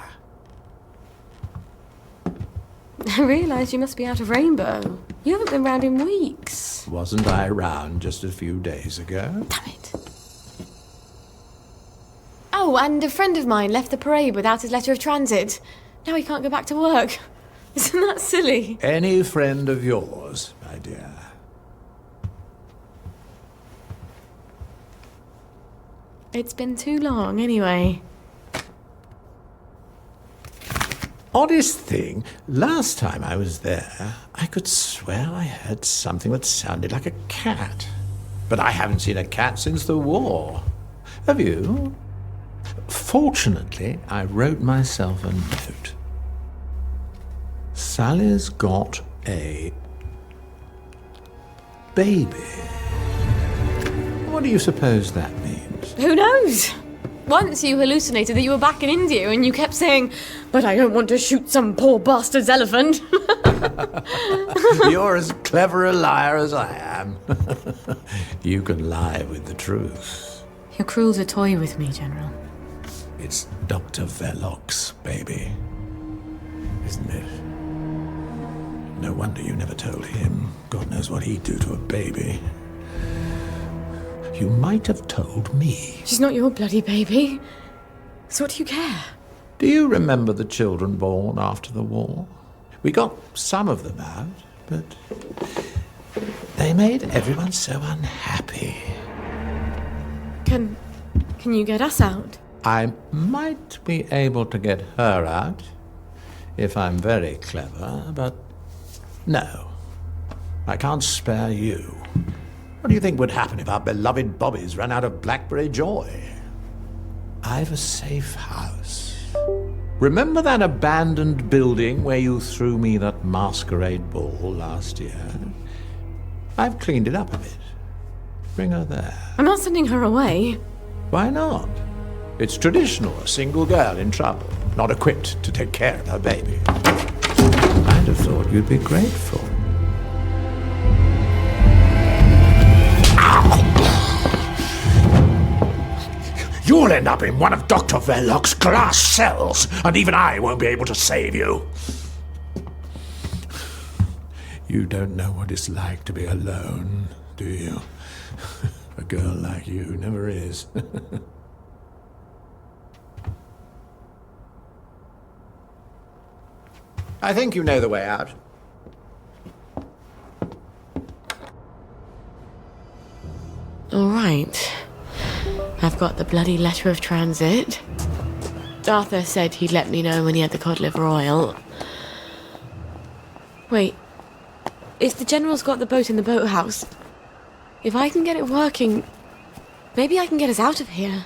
I realise you must be out of Rainbow. You haven't been round in weeks. Wasn't I around just a few days ago? Damn it. Oh, and a friend of mine left the parade without his letter of transit. Now he can't go back to work. Isn't that silly? Any friend of yours, my dear. It's been too long, anyway. Oddest thing, last time I was there, I could swear I heard something that sounded like a cat. But I haven't seen a cat since the war. Have you? Fortunately, I wrote myself a note. Sally's got a baby. What do you suppose that means? Who knows? Once you hallucinated that you were back in India and you kept saying, "But I don't want to shoot some poor bastard's elephant." You're as clever a liar as I am. You can lie with the truth. You're cruel to toy with me, General. It's Dr. Verloc's baby, isn't it? No wonder you never told him. God knows what he'd do to a baby. You might have told me. She's not your bloody baby. So what do you care? Do you remember the children born after the war? We got some of them out, but they made everyone so unhappy. Can you get us out? I might be able to get her out if I'm very clever, but no. I can't spare you. What do you think would happen if our beloved Bobbies ran out of Blackberry Joy? I've a safe house. Remember that abandoned building where you threw me that masquerade ball last year? I've cleaned it up a bit. Bring her there. I'm not sending her away. Why not? It's traditional, a single girl in trouble, not equipped to take care of her baby. I'd have thought you'd be grateful. You'll end up in one of Dr. Verloc's glass cells, and even I won't be able to save you. You don't know what it's like to be alone, do you? A girl like you never is. I think you know the way out. All right. I've got the bloody letter of transit. Arthur said he'd let me know when he had the cod liver oil. Wait. If the General's got the boat in the boathouse, if I can get it working, maybe I can get us out of here.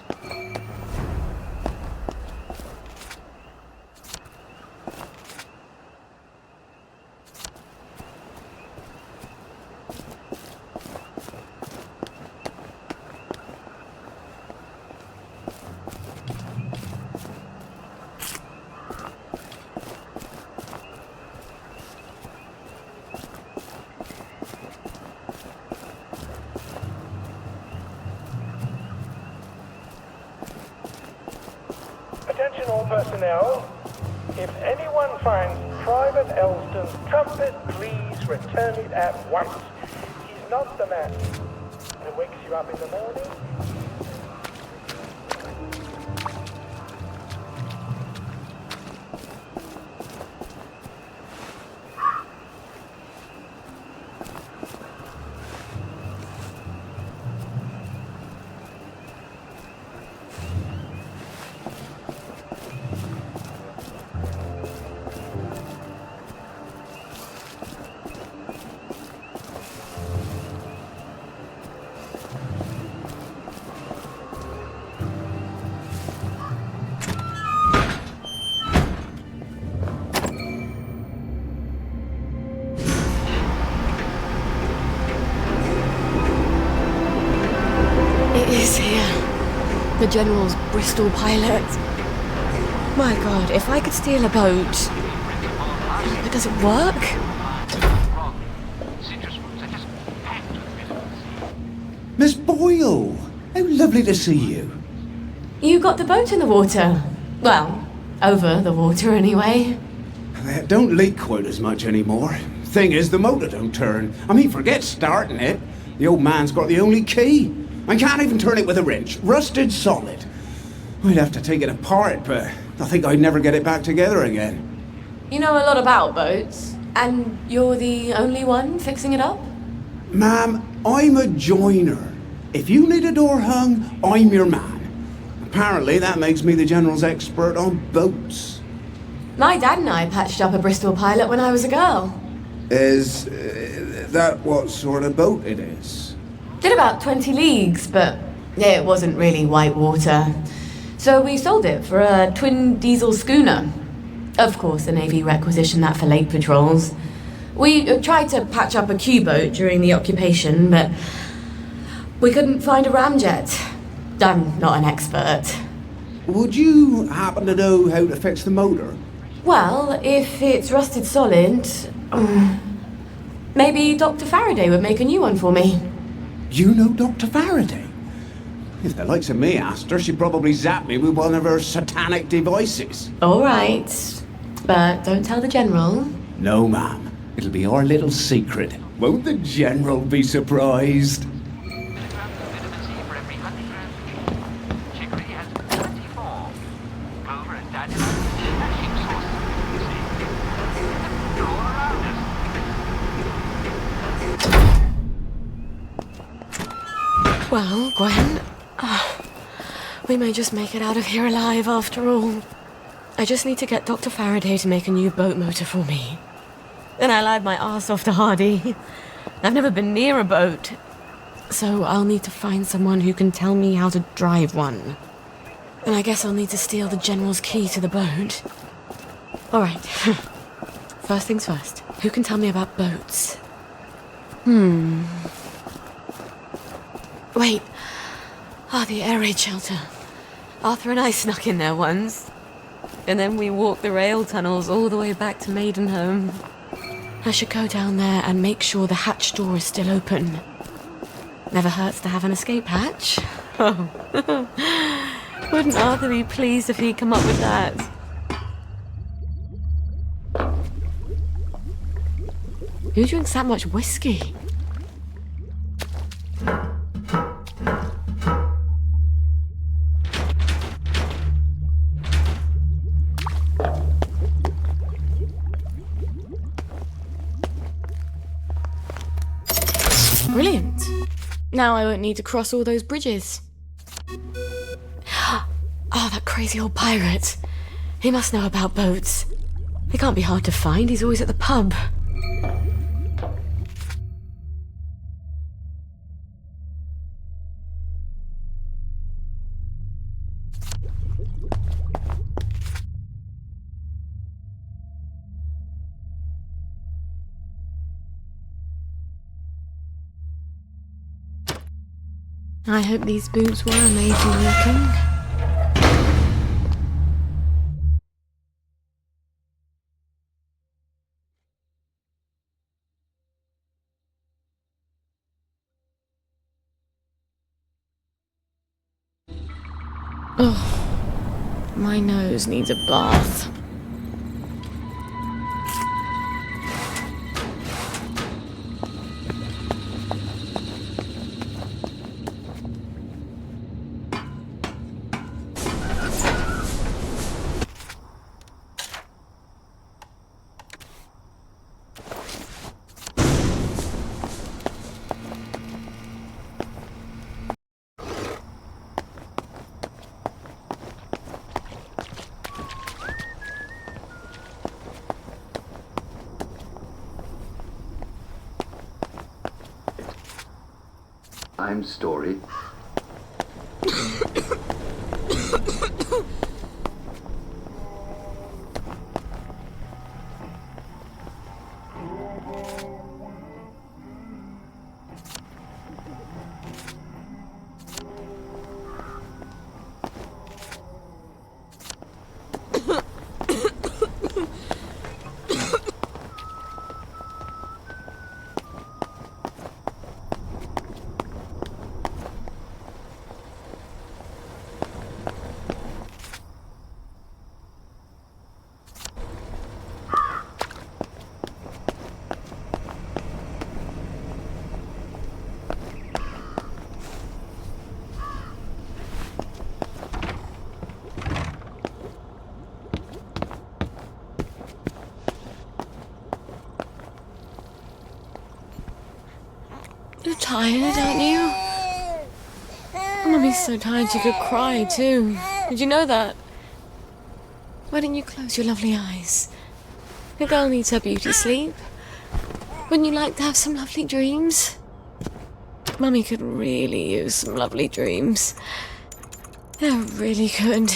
Attention all personnel. If anyone finds Private Elston's trumpet, please return it at once. He's not the man that wakes you up in the morning. It is here. The General's Bristol pilot. My God, if I could steal a boat. But does it work? Miss Boyle! How lovely to see you. You got the boat in the water. Well, over the water anyway. It don't leak quite as much anymore. Thing is, the motor don't turn. I mean, forget starting it. The old man's got the only key. I can't even turn it with a wrench. Rusted solid. I'd have to take it apart, but I think I'd never get it back together again. You know a lot about boats, and you're the only one fixing it up? Ma'am, I'm a joiner. If you need a door hung, I'm your man. Apparently that makes me the General's expert on boats. My dad and I patched up a Bristol pilot when I was a girl. Is that what sort of boat it is? Did about 20 leagues, but it wasn't really white water. So we sold it for a twin diesel schooner. Of course, the Navy requisitioned that for lake patrols. We tried to patch up a Q-boat during the occupation, but we couldn't find a ramjet. I'm not an expert. Would you happen to know how to fix the motor? Well, if it's rusted solid, maybe Dr. Faraday would make a new one for me. You know Dr. Faraday? If the likes of me asked her, she'd probably zap me with one of her satanic devices. All right, but don't tell the General. No, ma'am. It'll be our little secret. Won't the General be surprised? Well, Gwen, we may just make it out of here alive after all. I just need to get Dr. Faraday to make a new boat motor for me. Then I lied my arse off to Hardy. I've never been near a boat, so I'll need to find someone who can tell me how to drive one. And I guess I'll need to steal the General's key to the boat. All right. First things first. Who can tell me about boats? Wait. The air raid shelter. Arthur and I snuck in there once. And then we walked the rail tunnels all the way back to Maidenhome. I should go down there and make sure the hatch door is still open. Never hurts to have an escape hatch. Wouldn't Arthur be pleased if he'd come up with that? Who drinks that much whiskey? Brilliant. Now I won't need to cross all those bridges. Oh, that crazy old pirate. He must know about boats. They can't be hard to find. He's always at the pub. I hope these boots were amazing looking. Oh, my nose needs a bath. Story. You're tired, aren't you? Mummy's so tired she could cry too. Did you know that? Why didn't you close your lovely eyes? The girl needs her beauty sleep. Wouldn't you like to have some lovely dreams? Mummy could really use some lovely dreams. Yeah, really could.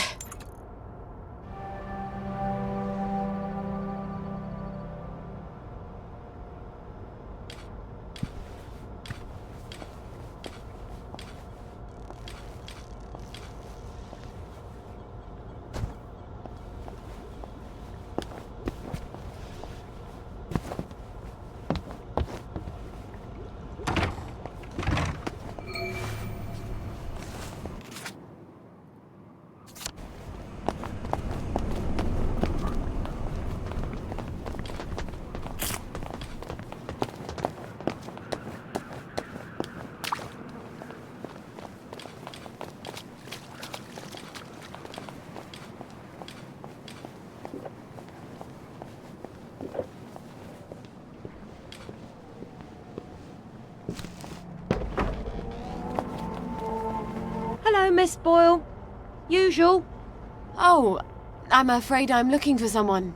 Miss Boyle. Usual. Oh, I'm afraid I'm looking for someone.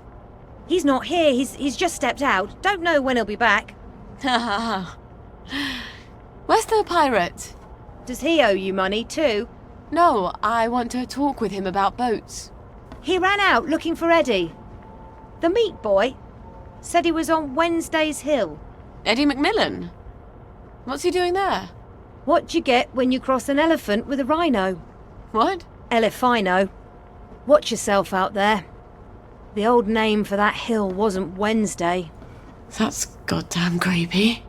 He's not here. He's just stepped out. Don't know when he'll be back. Where's the pirate? Does he owe you money too? No, I want to talk with him about boats. He ran out looking for Eddie. The meat boy said he was on Wednesday's Hill. Eddie McMillan? What's he doing there? What you get when you cross an elephant with a rhino? What? Elephino. Watch yourself out there. The old name for that hill wasn't Wednesday. That's goddamn creepy.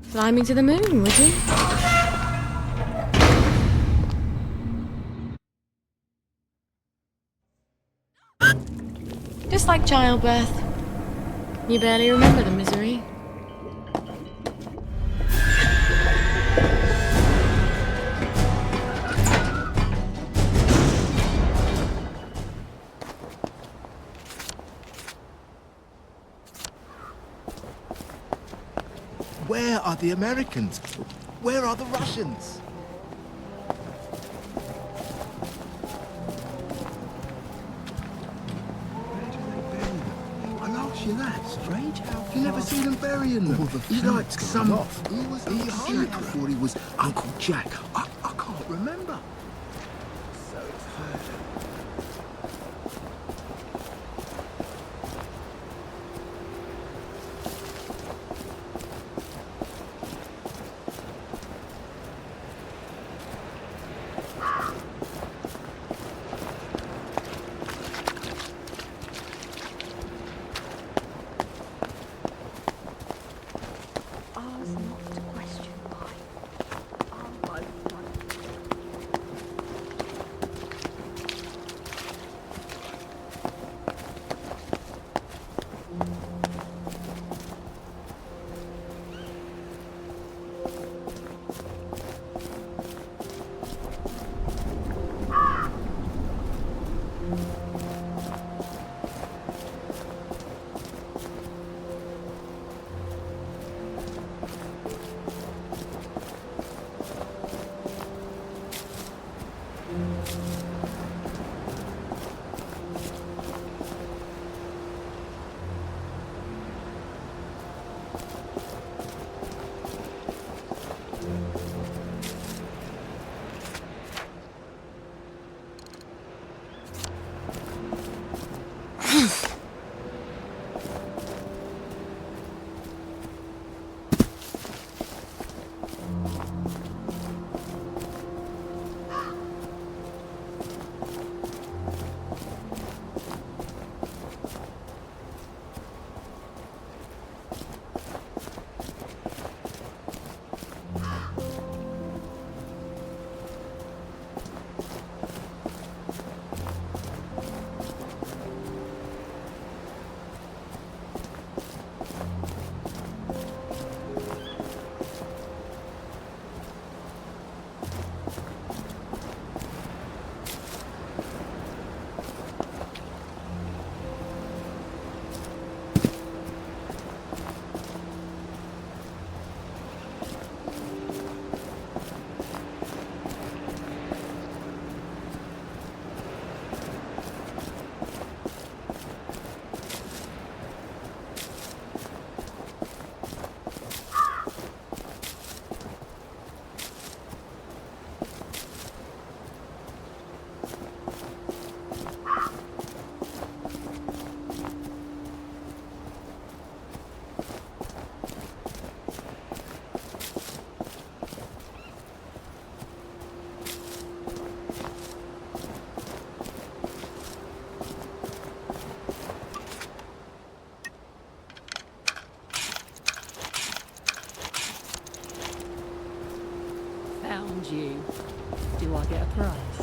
Fly me to the moon, would you? Just like childbirth. You barely remember the misery. Where are the Americans? Where are the Russians? Where do they bury them? I'll ask you that. Strange how you never see them burying them. He's like some... He was Uncle Jack before he was Uncle Jack. I can't remember. So it's her. surprise.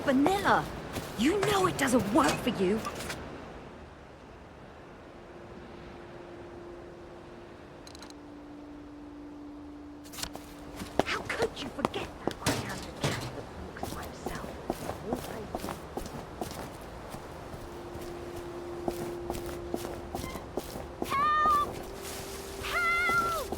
Vanilla. You know it doesn't work for you. How could you forget that right-handed cat that walks by himself? All places. Help! Help!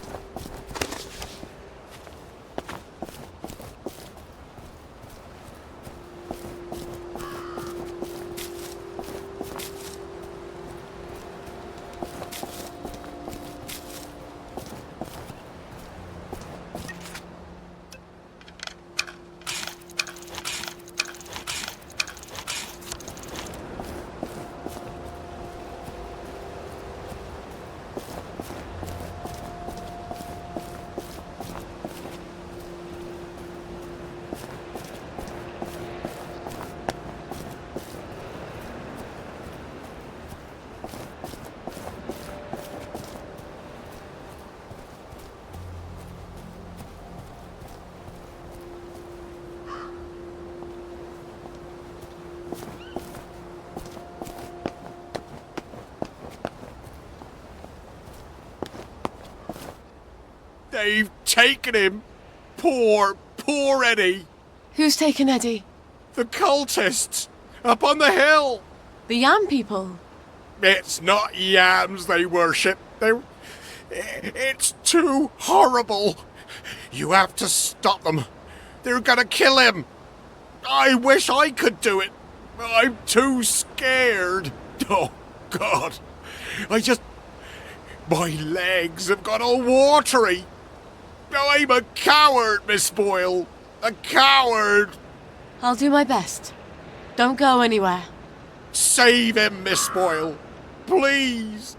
They've taken him. Poor Eddie. Who's taken Eddie? The cultists up on the hill. The Yam people? It's not yams they worship. It's too horrible. You have to stop them. They're gonna kill him. I wish I could do it. I'm too scared. Oh, God. My legs have got all watery. I'm a coward, Miss Boyle. A coward. I'll do my best. Don't go anywhere. Save him, Miss Boyle. Please.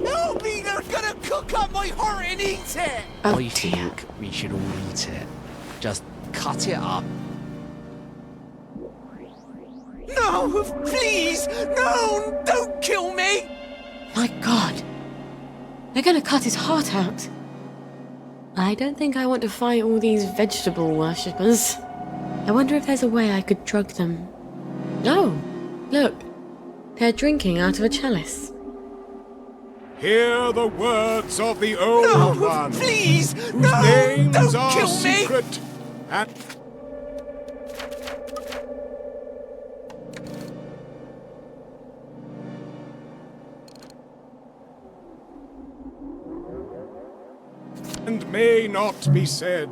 Help me, they're gonna cook up my heart and eat it. Oh, I think we should all eat it. Just cut it up. No, please, no, don't kill me. My God. They're gonna cut his heart out. I don't think I want to fight all these vegetable worshippers. I wonder if there's a way I could drug them. Oh, look. They're drinking out of a chalice. Hear the words of the Old One. Please, whose no, names don't are kill me. secret and may not be said,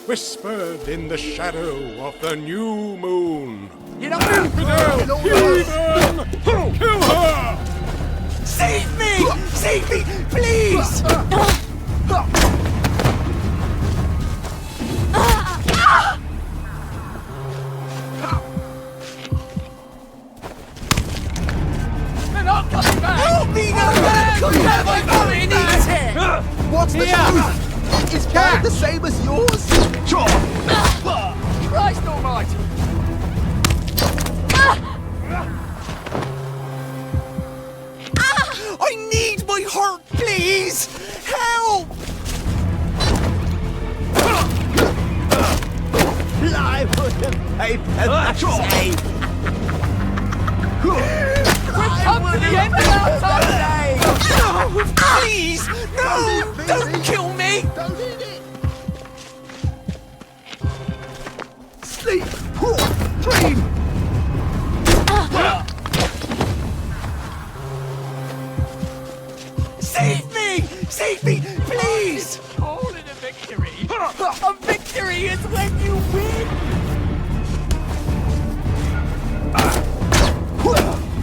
whispered in the shadow of the new moon. You know, Infidel, heathen! Kill her! Save me! Save me, please! They're not coming back! Help me! They're gonna cook out my body and eat it! What's the truth? Is mine the same as yours? Christ almighty! I need my heart, please! Help! Plywood and paper mache. We've come to the end of our time! No! Please! No! Don't kill me! Don't eat it. Sleep. Dream. Save me! Save me, please! Call it a victory! A victory is when you win!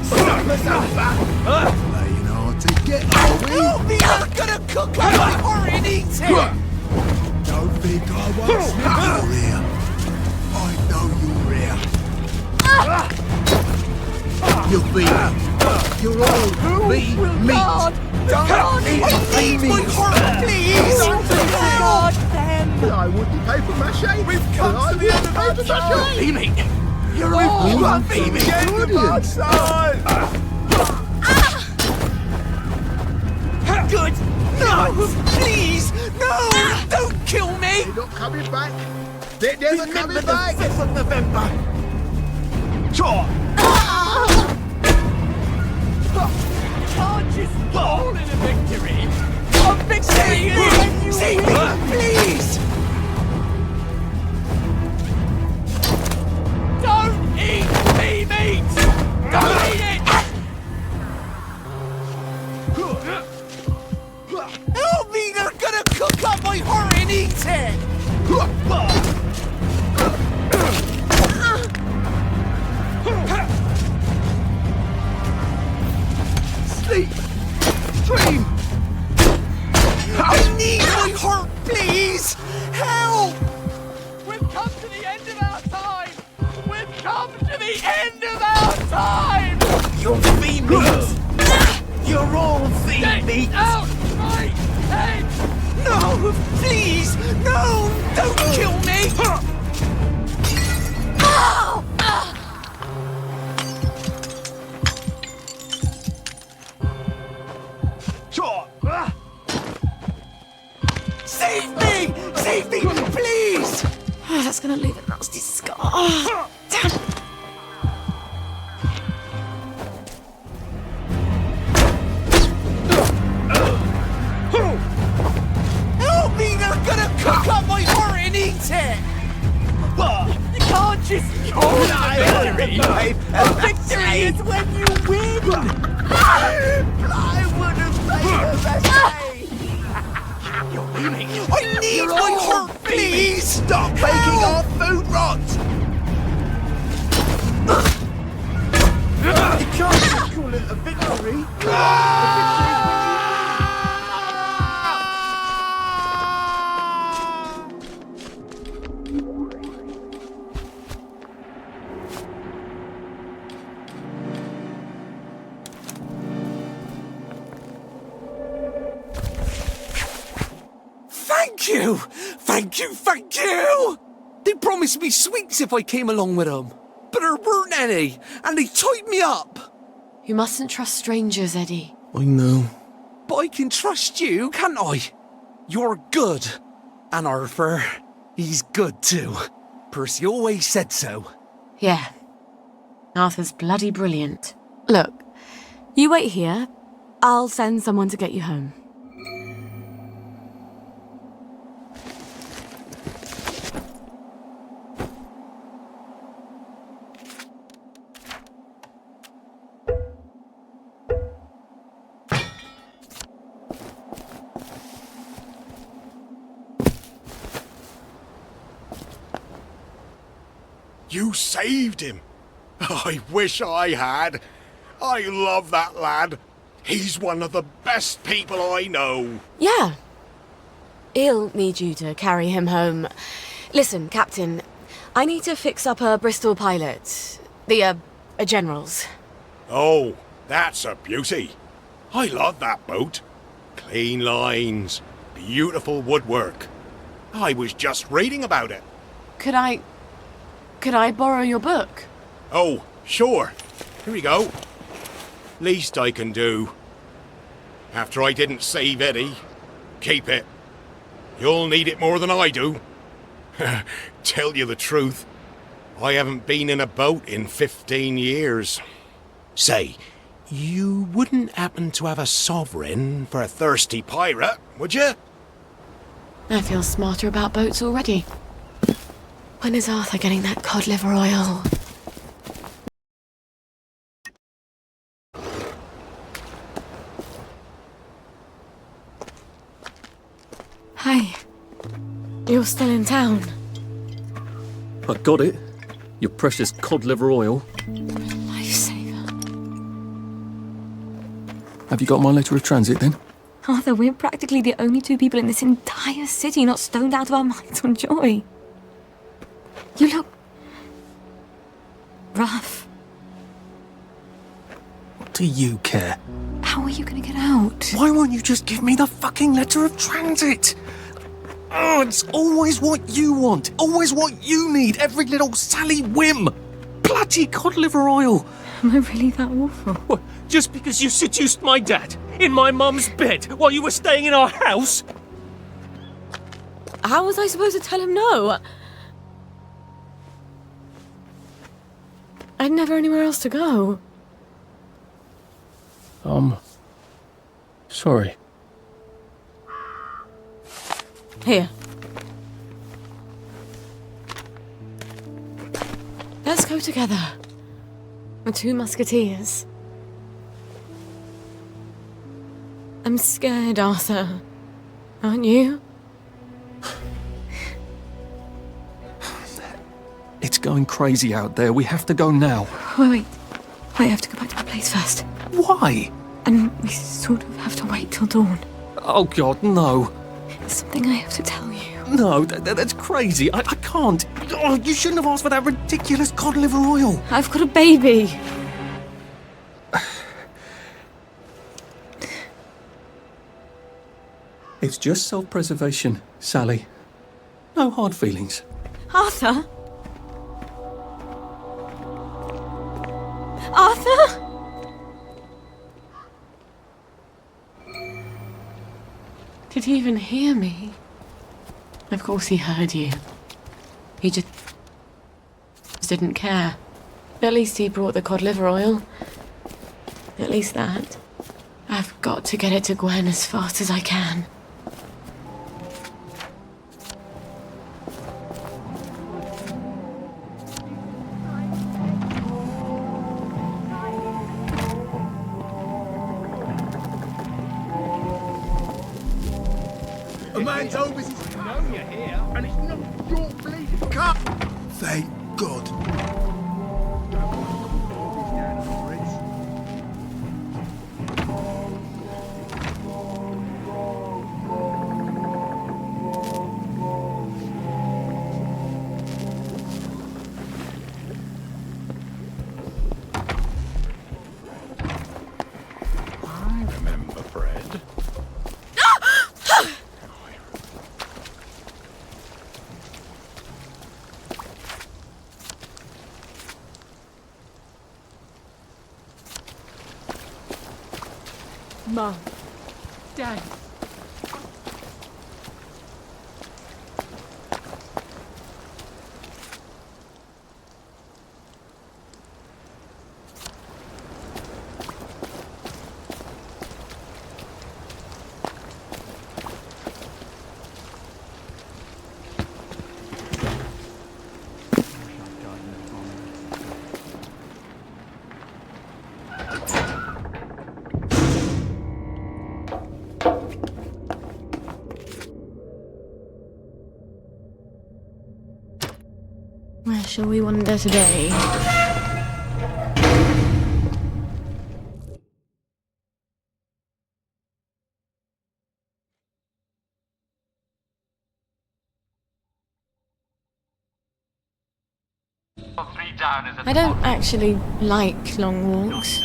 Suck myself back. Playing hard to get, are we? Help me! I'm gonna cook up my heart and eat it! Don't think I won't sneak you're here. I know you're here. You'll be. You're all be meat. Don't eat my heart, please! Help! I wouldn't paper mache. We've come to the end of our time! Beaming. You're Oh, beaming. Good! No! Please! No! Don't kill me! They're not coming back. They're never coming back. 5th of November! Sure. Can't just call it a victory! A victory is when you Save win! me! Please! Don't eat me meat! Don't eat it! Help me! They're gonna cook up my heart and eat it! Sleep. Dream. I need my heart, please! Help! We've come to the end of our time! We've come to the end of our time! You're feed meat! You're all feed Get meat! out my head! No! Please! No! Don't kill me! Sure. Save me! Save me! Please! Oh, that's gonna leave a nasty scar. Oh, damn. Help me! They're gonna cook up my heart and eat it! You can't just call it a victory! A victory is when you win! Plywood and I need my heart, please! Stop making our food rot! You can't just call it a victory. Thank you! Thank you, thank you! They promised me sweets if I came along with them. But there weren't any, and they tied me up. You mustn't trust strangers, Eddie. I know. But I can trust you, can't I? You're good. And Arthur, he's good too. Percy always said so. Yeah. Arthur's bloody brilliant. Look, you wait here. I'll send someone to get you home. You saved him. I wish I had. I love that lad. He's one of the best people I know. Yeah. He'll need you to carry him home. Listen, Captain, I need to fix up a Bristol pilot. The General's. Oh, that's a beauty. I love that boat. Clean lines, beautiful woodwork. I was just reading about it. Could I borrow your book? Oh, sure. Here we go. Least I can do. After I didn't save Eddie, keep it. You'll need it more than I do. Tell you the truth, I haven't been in a boat in 15 years. Say, you wouldn't happen to have a sovereign for a thirsty pirate, would you? I feel smarter about boats already. When is Arthur getting that cod liver oil? Hey, you're still in town. I got it. Your precious cod liver oil. Lifesaver. Have you got my letter of transit then? Arthur, we're practically the only two people in this entire city not stoned out of our minds on joy. You look rough. What do you care? How are you going to get out? Why won't you just give me the fucking letter of transit? Oh, it's always what you want. Always what you need. Every little Sally whim. Bloody cod liver oil. Am I really that awful? What, just because you seduced my dad in my mum's bed while you were staying in our house? How was I supposed to tell him no? I'd never anywhere else to go. Sorry. Here. Let's go together. We're two musketeers. I'm scared, Arthur. Aren't you? It's going crazy out there. We have to go now. Wait. I have to go back to my place first. Why? And we sort of have to wait till dawn. Oh, God, no. There's something I have to tell you. No, that's crazy. I can't. Oh, you shouldn't have asked for that ridiculous cod liver oil. I've got a baby. It's just self-preservation, Sally. No hard feelings. Arthur? Arthur? Did he even hear me? Of course he heard you. He just didn't care. At least he brought the cod liver oil. At least that. I've got to get it to Gwen as fast as I can. man's over his... I know you're here, and it's not your bleeding cut! Thank God. I remember Fred. Mum. Dad. Where shall we wander today? I don't actually like long walks.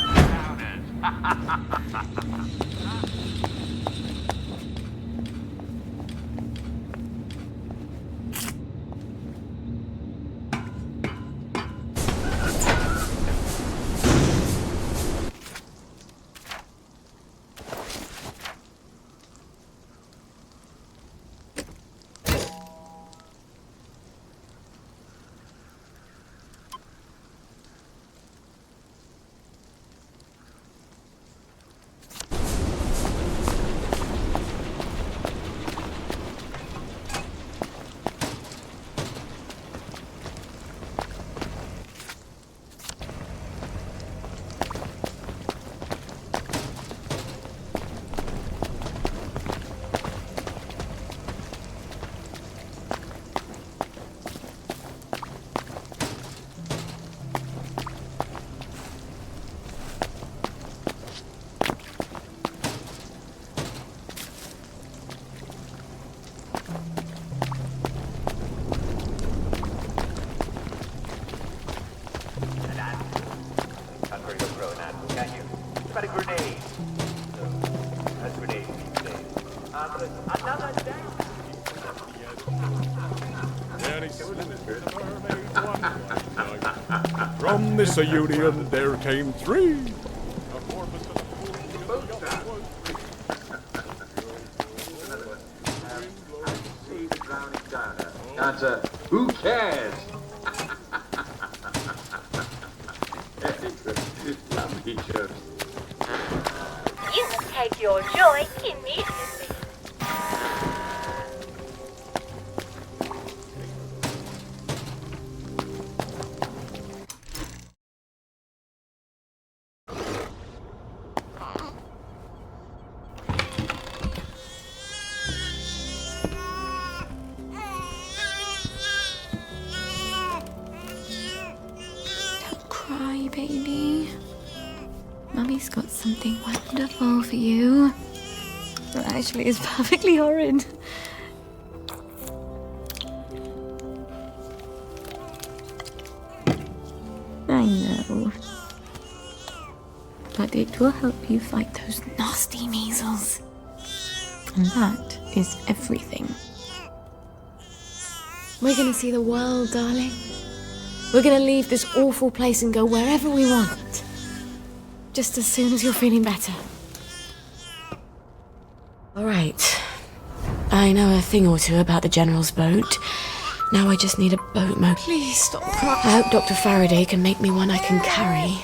From this union there came three. Answer, who cares? Lovely jokes. You must take your joy immediately. Cry, baby. Mummy's got something wonderful for you. Well, actually, it's perfectly horrid. I know. But it will help you fight those nasty measles. And that is everything. We're gonna see the world, darling. We're gonna leave this awful place and go wherever we want. Just as soon as you're feeling better. Alright. I know a thing or two about the General's boat. Now I just need a boat motor. Please stop crying. I hope Dr. Faraday can make me one I can carry.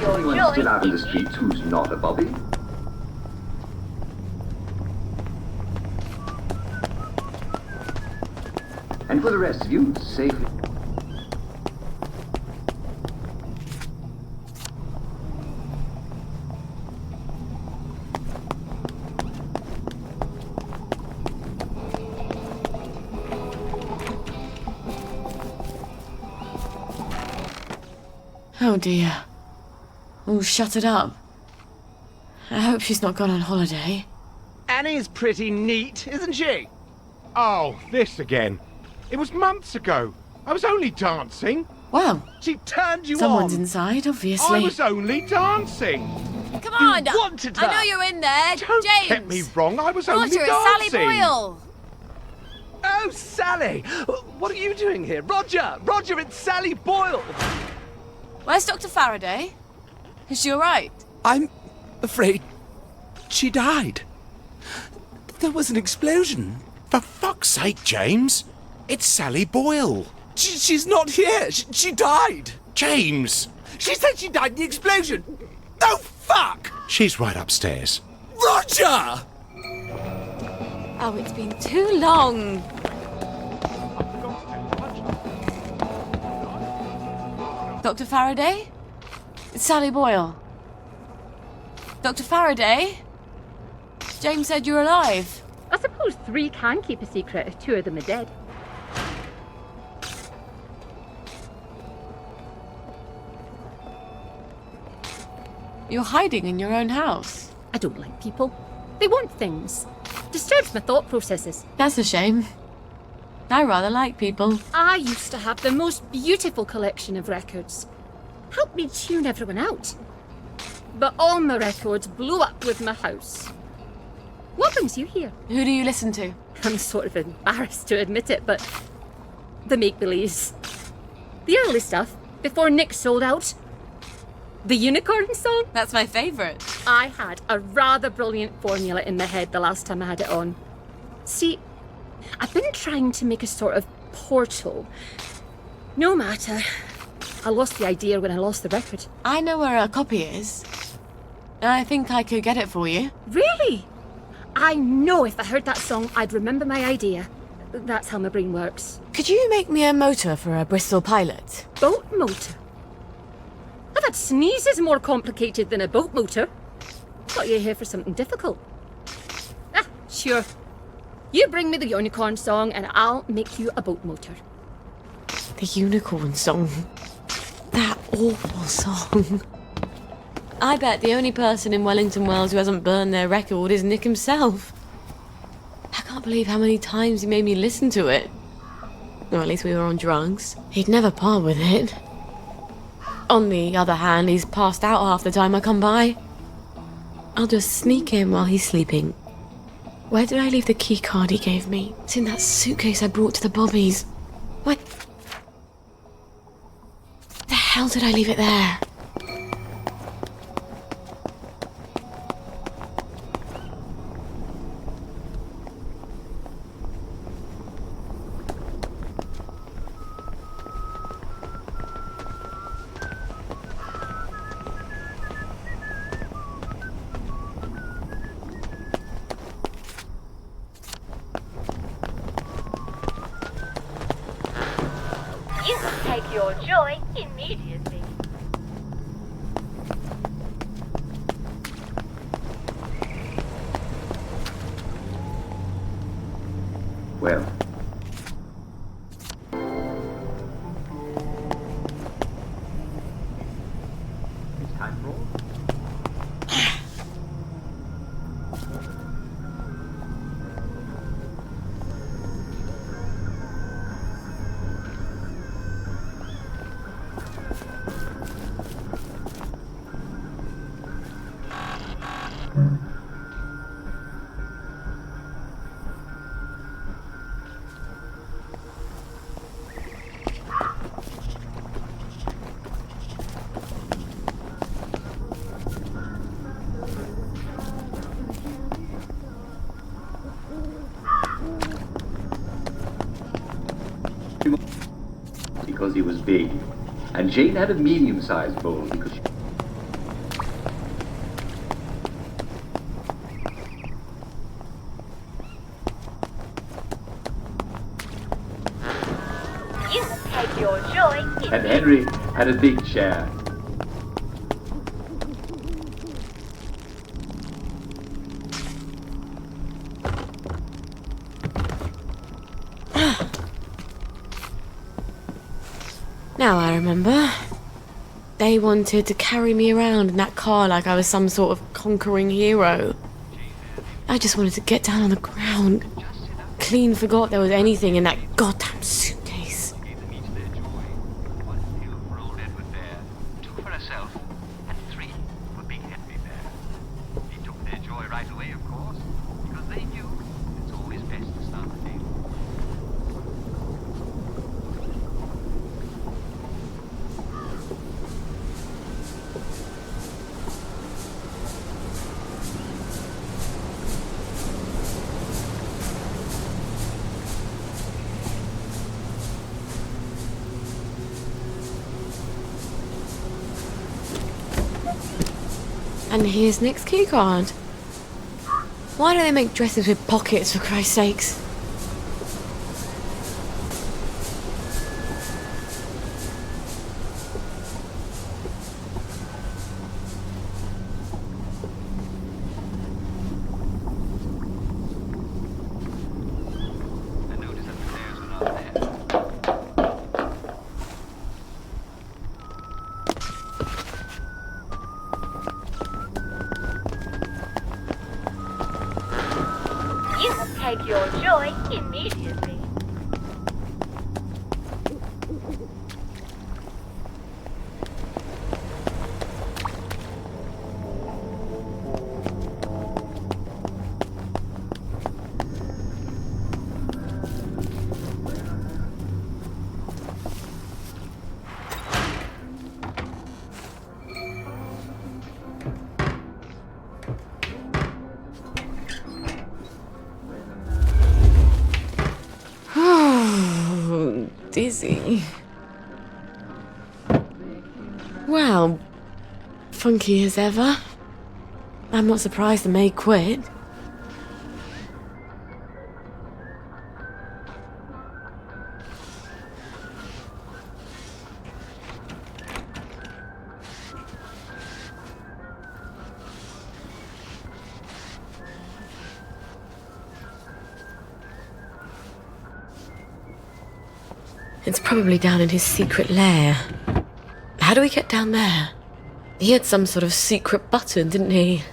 your anyone still out in the streets who's not a Bobby? And for the rest of you, safe. Oh dear. Oh, shut it up. I hope she's not gone on holiday. Annie's pretty neat, isn't she? Oh, this again. It was months ago. I was only dancing. Wow. She turned you Someone's on. inside, obviously. I was only dancing. Come on! wanted her. I know you're in there. Don't James! get me wrong, I was only Roger, it's dancing. Sally Boyle! Oh, Sally! What are you doing here? Roger! Roger, it's Sally Boyle! Where's Dr. Faraday? Is she alright? I'm afraid she died. There was an explosion. For fuck's sake, James. It's Sally Boyle. She's not here. She died. James! She said she died in the explosion. Oh, fuck! She's right upstairs. Roger! Oh, it's been too long. Dr. Faraday? It's Sally Boyle. Dr. Faraday? James said you're alive. I suppose 3 can keep a secret if 2 of them are dead. You're hiding in your own house. I don't like people. They want things. Disturbs my thought processes. That's a shame. I rather like people. I used to have the most beautiful collection of records. Helped me tune everyone out. But all my records blew up with my house. What brings you here? Who do you listen to? I'm sort of embarrassed to admit it, but the make-believes. The early stuff, before Nick sold out. The Unicorn song? That's my favourite. I had a rather brilliant formula in my head the last time I had it on. See, I've been trying to make a sort of portal. No matter. I lost the idea when I lost the record. I know where a copy is. I think I could get it for you. Really? I know if I heard that song, I'd remember my idea. That's how my brain works. Could you make me a motor for a Bristol Pilot? Boat motor? I've had sneezes more complicated than a boat motor. Thought you were here for something difficult. Ah, sure. You bring me the Unicorn song and I'll make you a boat motor. The Unicorn song. That awful song. I bet the only person in Wellington Wells who hasn't burned their record is Nick himself. I can't believe how many times he made me listen to it. Or at least we were on drugs. He'd never part with it. On the other hand, he's passed out half the time I come by. I'll just sneak in while he's sleeping. Where did I leave the key card he gave me? It's in that suitcase I brought to the Bobbies. Why the hell did I leave it there? You can take your joy immediately. Well. It's time for all. Because he was big, and Jane had a medium-sized bowl because she... And Henry had a big chair. Now I remember. They wanted to carry me around in that car like I was some sort of conquering hero. I just wanted to get down on the ground. Clean forgot there was anything in that goddamn suitcase. And here's Nick's keycard. Why do they make dresses with pockets, for Christ's sakes? You must take your joy immediately. Dizzy. Well, funky as ever. I'm not surprised the maid quit. It's probably down in his secret lair. How do we get down there? He had some sort of secret button, didn't he?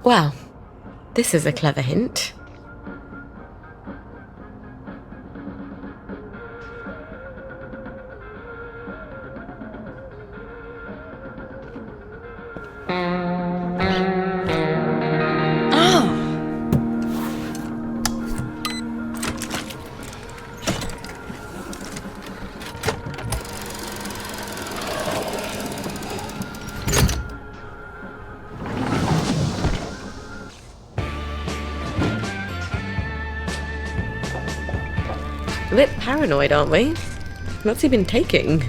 Well, this is a clever hint. A bit paranoid, aren't we? What's he been taking?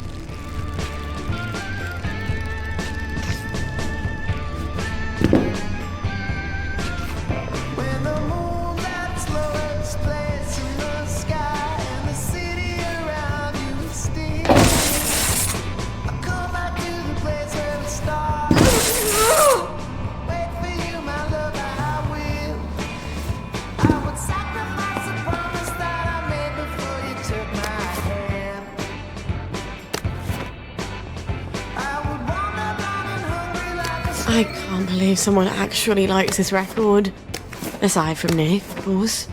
I can't believe someone actually likes this record. Aside from Nick, of course.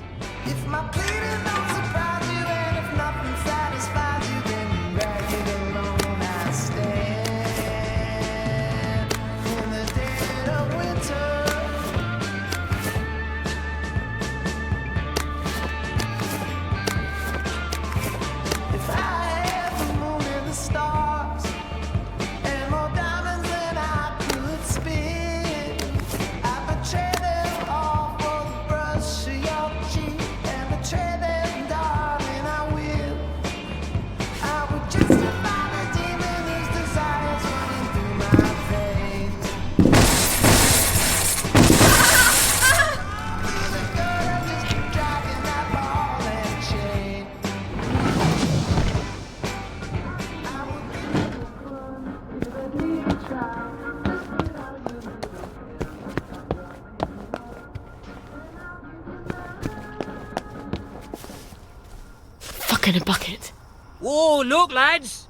In a bucket. Whoa, look, lads!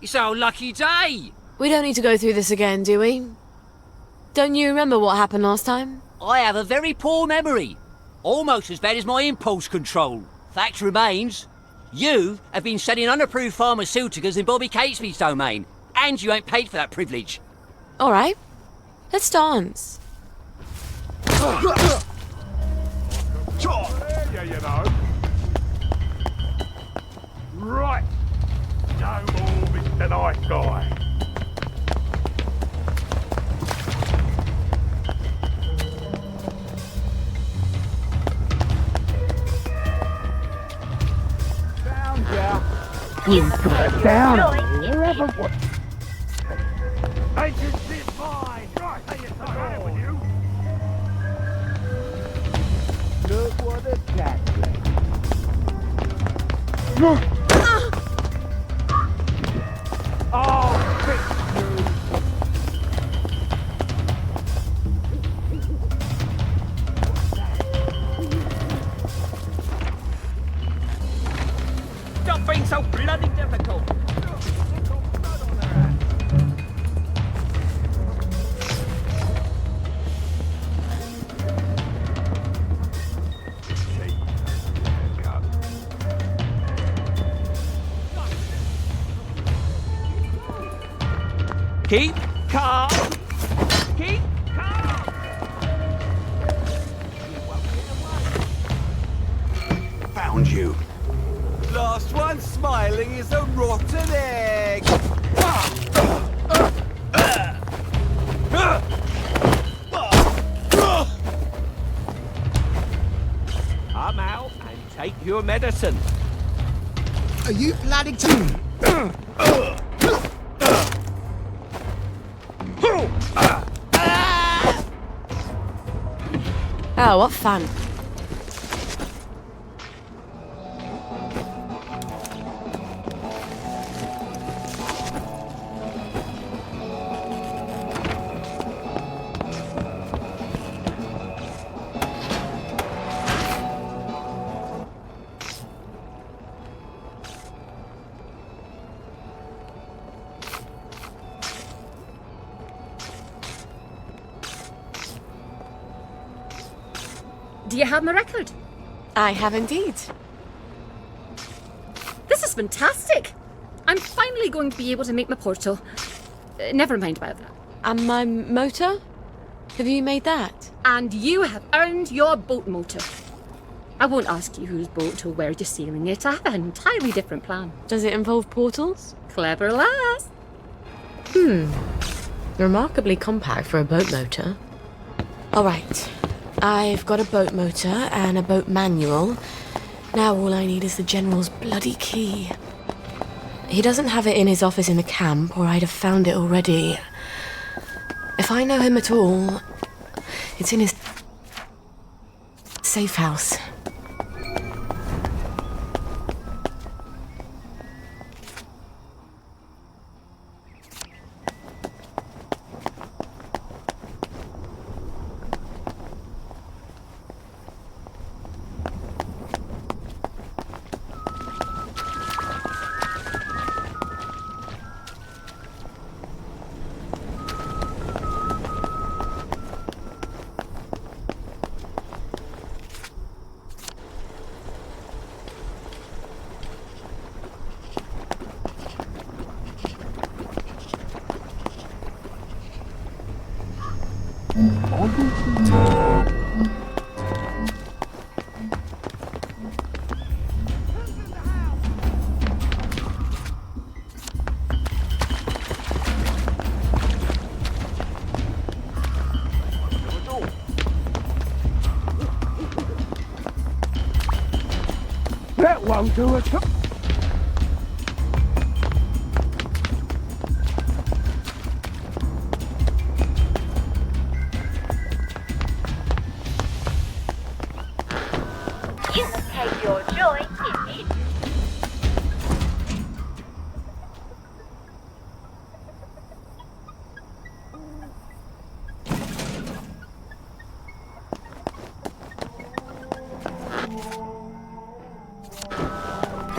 It's our lucky day! We don't need to go through this again, do we? Don't you remember what happened last time? I have a very poor memory. Almost as bad as my impulse control. Fact remains, you have been selling unapproved pharmaceuticals in Bobby Catesby's domain, and you ain't paid for that privilege. All right, let's dance. Yeah, you know. Right. No more, Mr. Nice Guy. Down, yeah. You put it down. Wherever. I can see fine. Right, hey, it's not right with you. Look what a cat. Oh, fix you! Stop being so bloody difficult! Keep calm. Keep calm. Found you. Last one smiling is a rotten egg. Come out and take your medicine. Are you planning to... Oh, what fun. Do you have my record? I have indeed. This is fantastic! I'm finally going to be able to make my portal. Never mind about that. And my motor? Have you made that? And you have earned your boat motor. I won't ask you whose boat or where you're sailing it. I have an entirely different plan. Does it involve portals? Clever lass. Remarkably compact for a boat motor. All right. I've got a boat motor and a boat manual. Now all I need is the General's bloody key. He doesn't have it in his office in the camp, or I'd have found it already. If I know him at all, it's in his safe house. That won't do it. You must take your joy in it.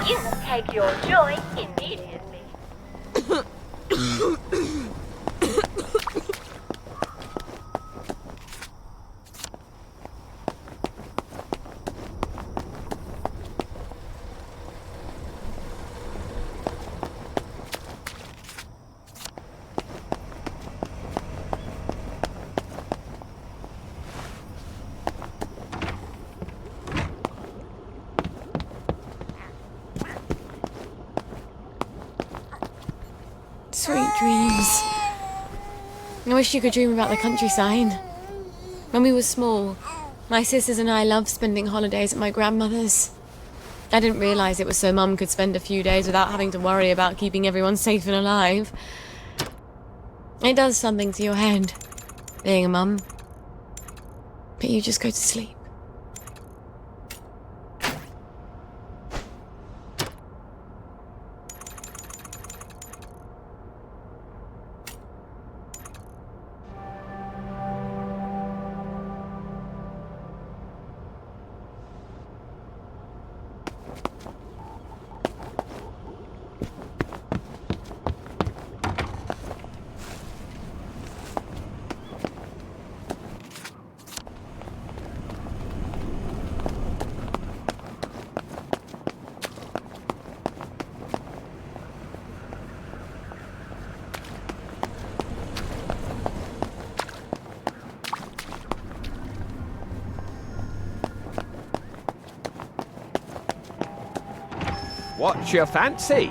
You must take your joy immediately. Sweet dreams. I wish you could dream about the countryside. When we were small, my sisters and I loved spending holidays at my grandmother's. I didn't realise it was so Mum could spend a few days without having to worry about keeping everyone safe and alive. It does something to your head, being a mum. But you just go to sleep. What's your fancy?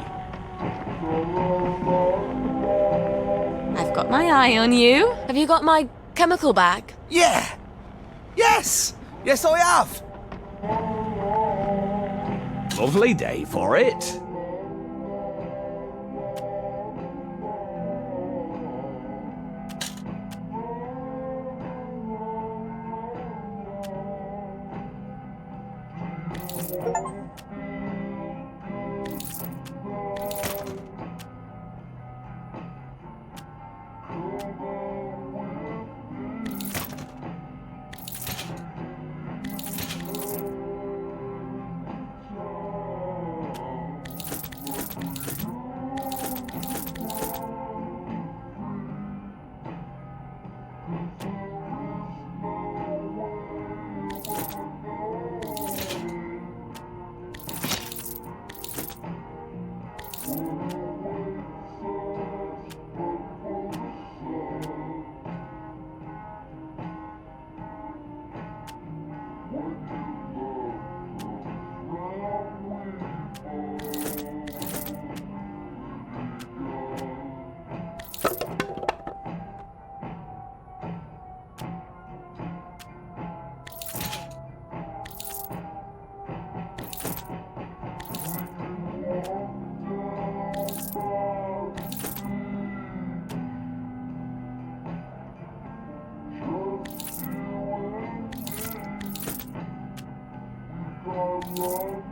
I've got my eye on you. Have you got my chemical bag? Yeah! Yes! Yes, I have! Lovely day for it. Thank you.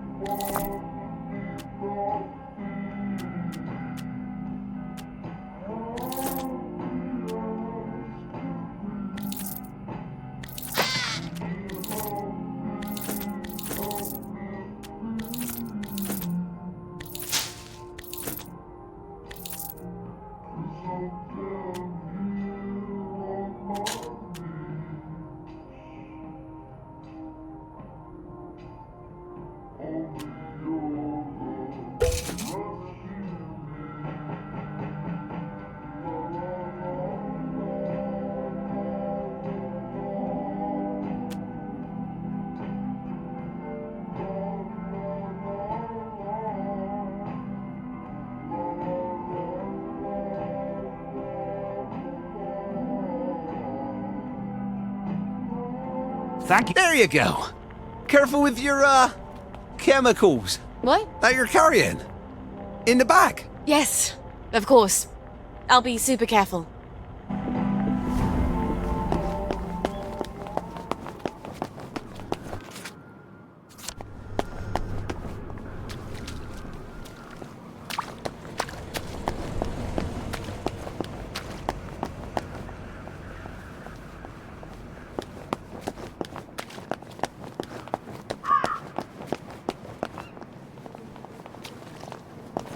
There you go. Careful with your, chemicals. What? That you're carrying. In the bag. Yes, of course. I'll be super careful.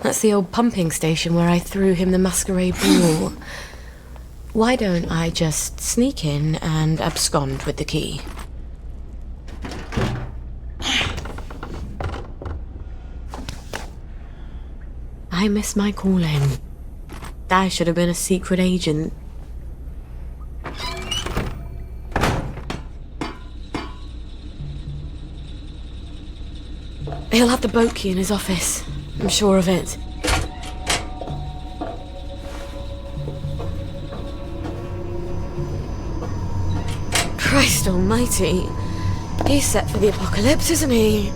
That's the old pumping station where I threw him the masquerade ball. Why don't I just sneak in and abscond with the key? I miss my calling. I should have been a secret agent. He'll have the boat key in his office. I'm sure of it. Christ almighty. He's set for the apocalypse, isn't he?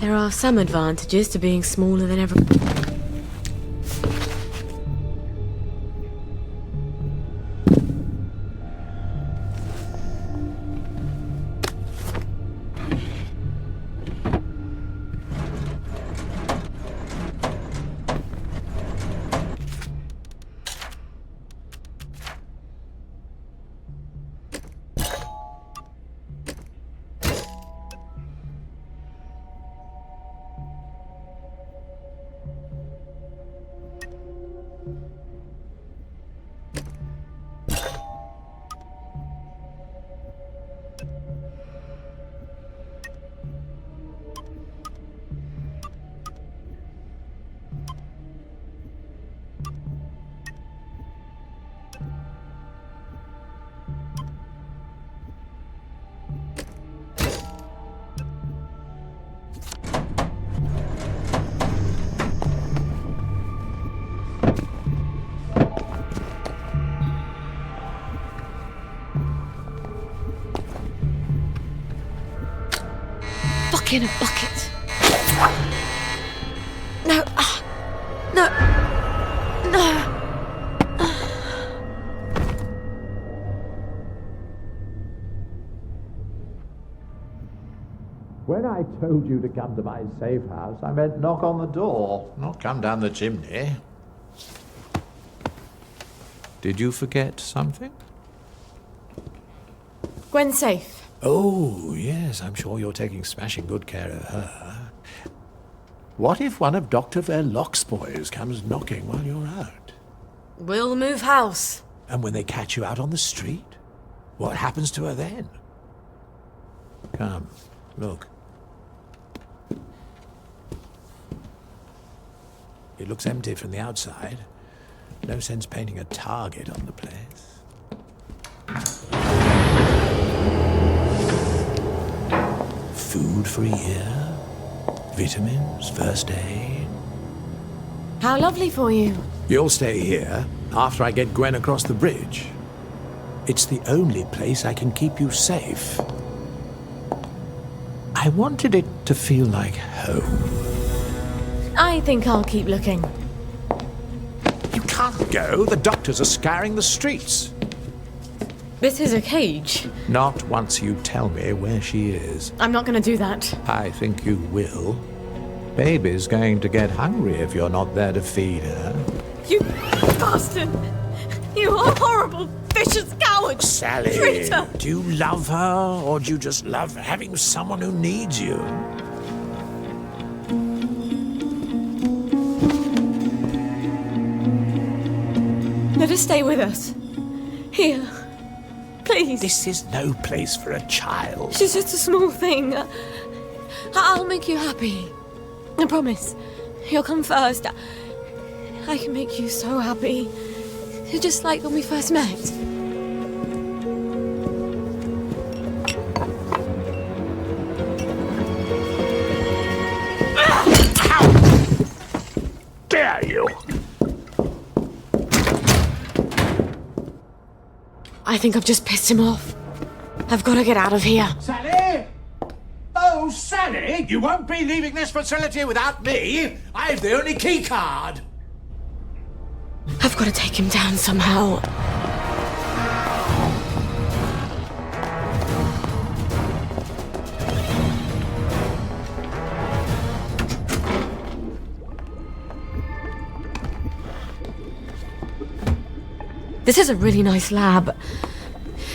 There are some advantages to being smaller than everyone. in a bucket. No. No. No. When I told you to come to my safe house, I meant knock on the door, not come down the chimney. Did you forget something? Gwen's safe. Oh, yes, I'm sure you're taking smashing good care of her. What if one of Dr. Verloc's boys comes knocking while you're out? We'll move house. And when they catch you out on the street, what happens to her then? Come, look. It looks empty from the outside. No sense painting a target on the place. Food for a year, vitamins, first aid. How lovely for you. You'll stay here after I get Gwen across the bridge. It's the only place I can keep you safe. I wanted it to feel like home. I think I'll keep looking. You can't go. The doctors are scouring the streets. This is a cage. Not once you tell me where she is. I'm not going to do that. I think you will. Baby's going to get hungry if you're not there to feed her. You bastard! You horrible, vicious coward! Sally, Traitor! do you love her, or do you just love having someone who needs you? Let her stay with us. Here. Please. This is no place for a child. She's just a small thing. I'll make you happy. I promise. You'll come first. I can make you so happy. Just like when we first met. Dare you! I think I've just pissed him off. I've got to get out of here. Sally? Oh, Sally! You won't be leaving this facility without me. I've the only key card. I've got to take him down somehow. This is a really nice lab.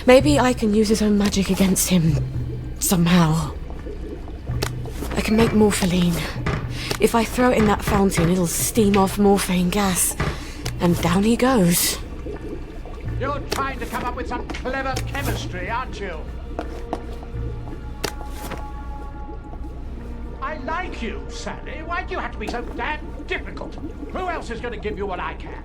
Maybe I can use his own magic against him. Somehow. I can make morpholine. If I throw it in that fountain, it'll steam off morphine gas. And down he goes. You're trying to come up with some clever chemistry, aren't you? I like you, Sally. Why do you have to be so damn difficult? Who else is going to give you what I can?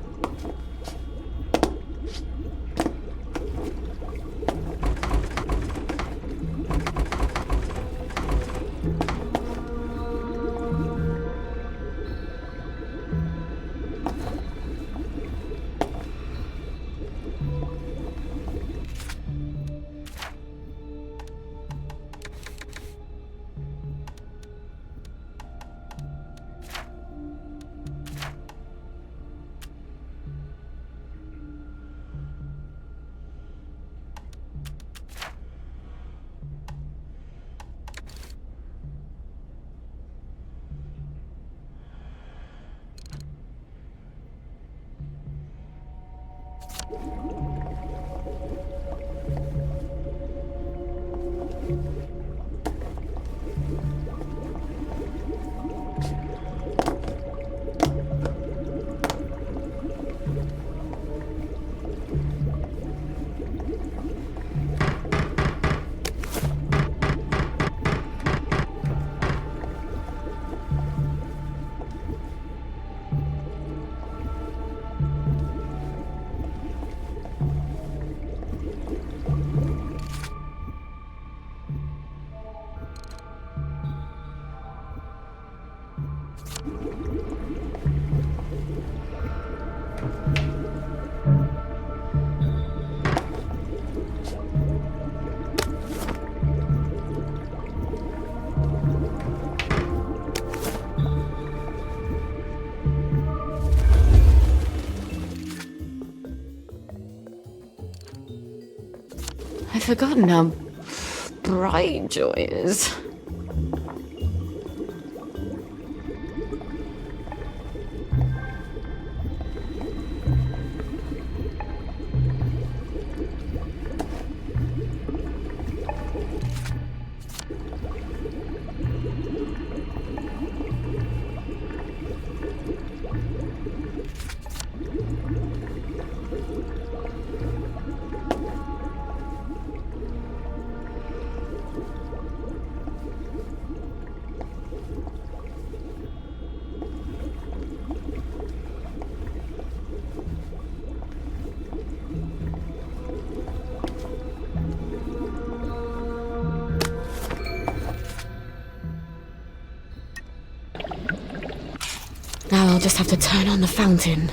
forgotten how bright joy is. Now I'll just have to turn on the fountain.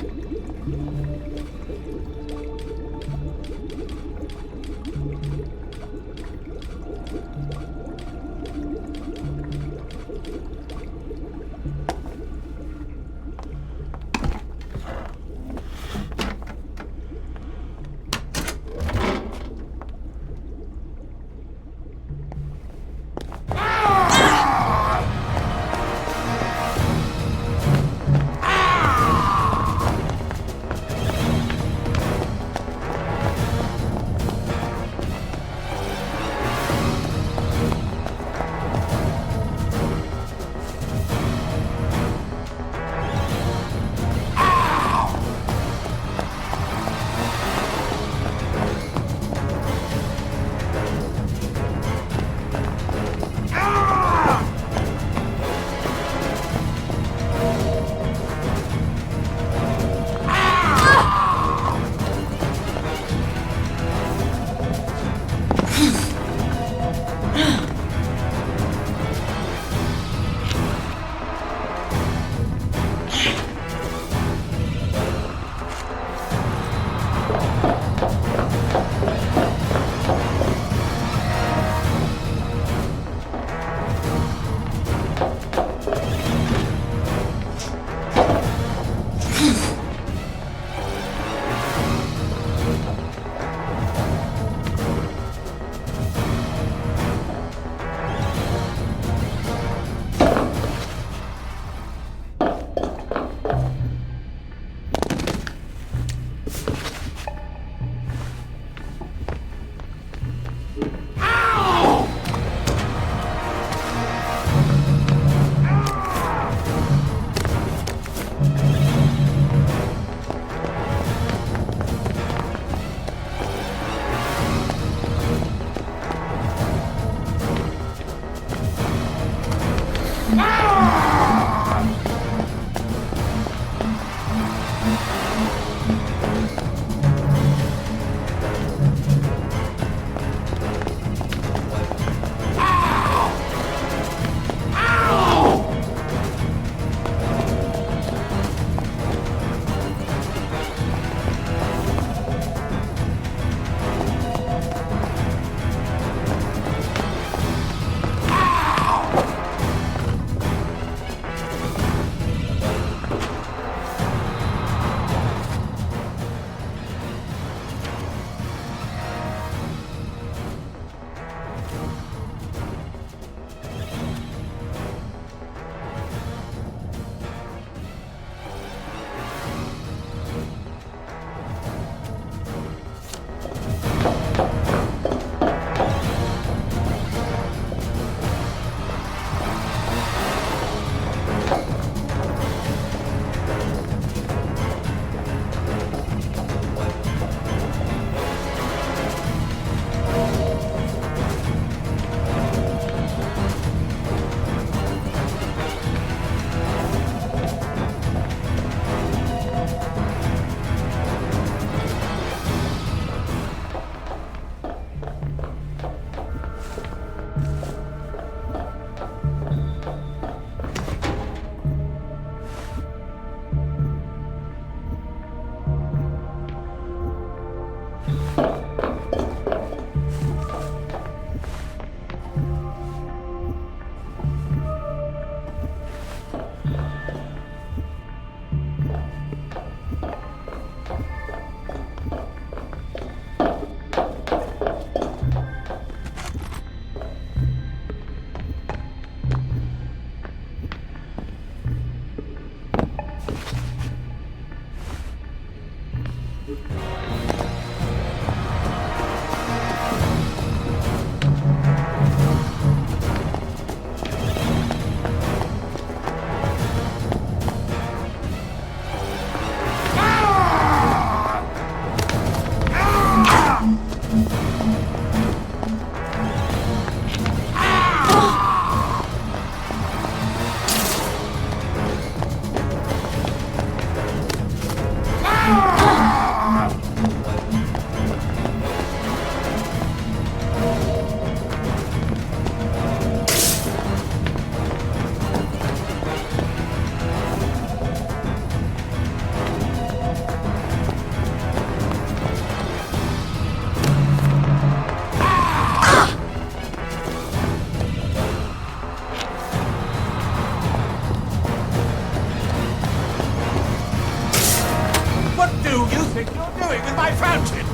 do you think you're doing with my fountain?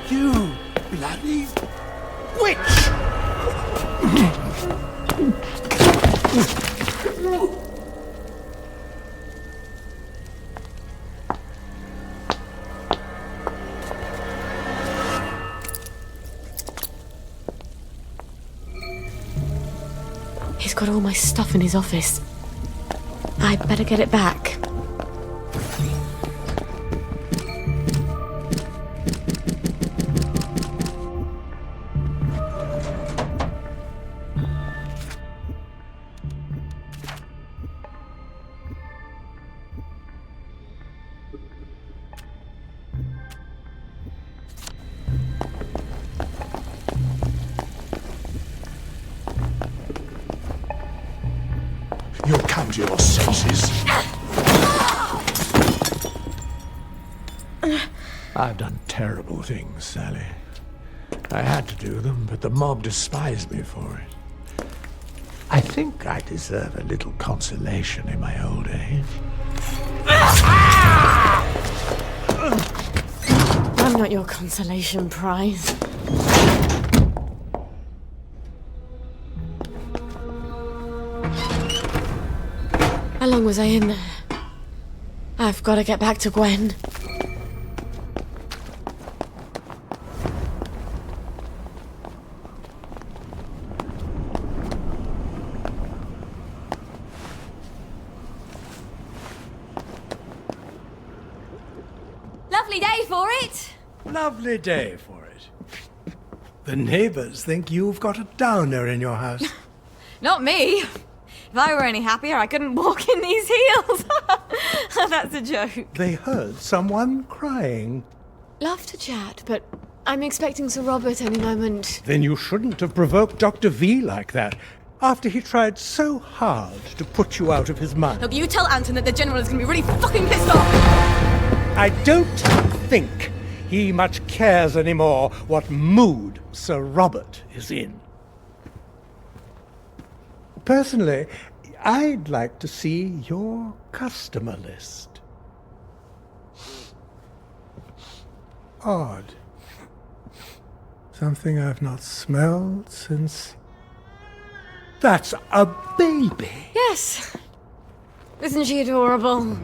You bloody witch! He's got all my stuff in his office. I'd better get it back. You'll come to your senses. I've done terrible things, Sally. I had to do them, but the mob despised me for it. I think I deserve a little consolation in my old age. I'm not your consolation prize. How long was I in there? I've got to get back to Gwen. Lovely day for it. Lovely day for it. The neighbors think you've got a downer in your house. Not me. If I were any happier, I couldn't walk in these heels. That's a joke. They heard someone crying. Love to chat, but I'm expecting Sir Robert any moment. Then you shouldn't have provoked Dr. V like that, after he tried so hard to put you out of his mind. Look, you tell Anton that the General is going to be really fucking pissed off. I don't think he much cares anymore what mood Sir Robert is in. Personally, I'd like to see your customer list. Odd. Something I've not smelled since... That's a baby! Yes. Isn't she adorable?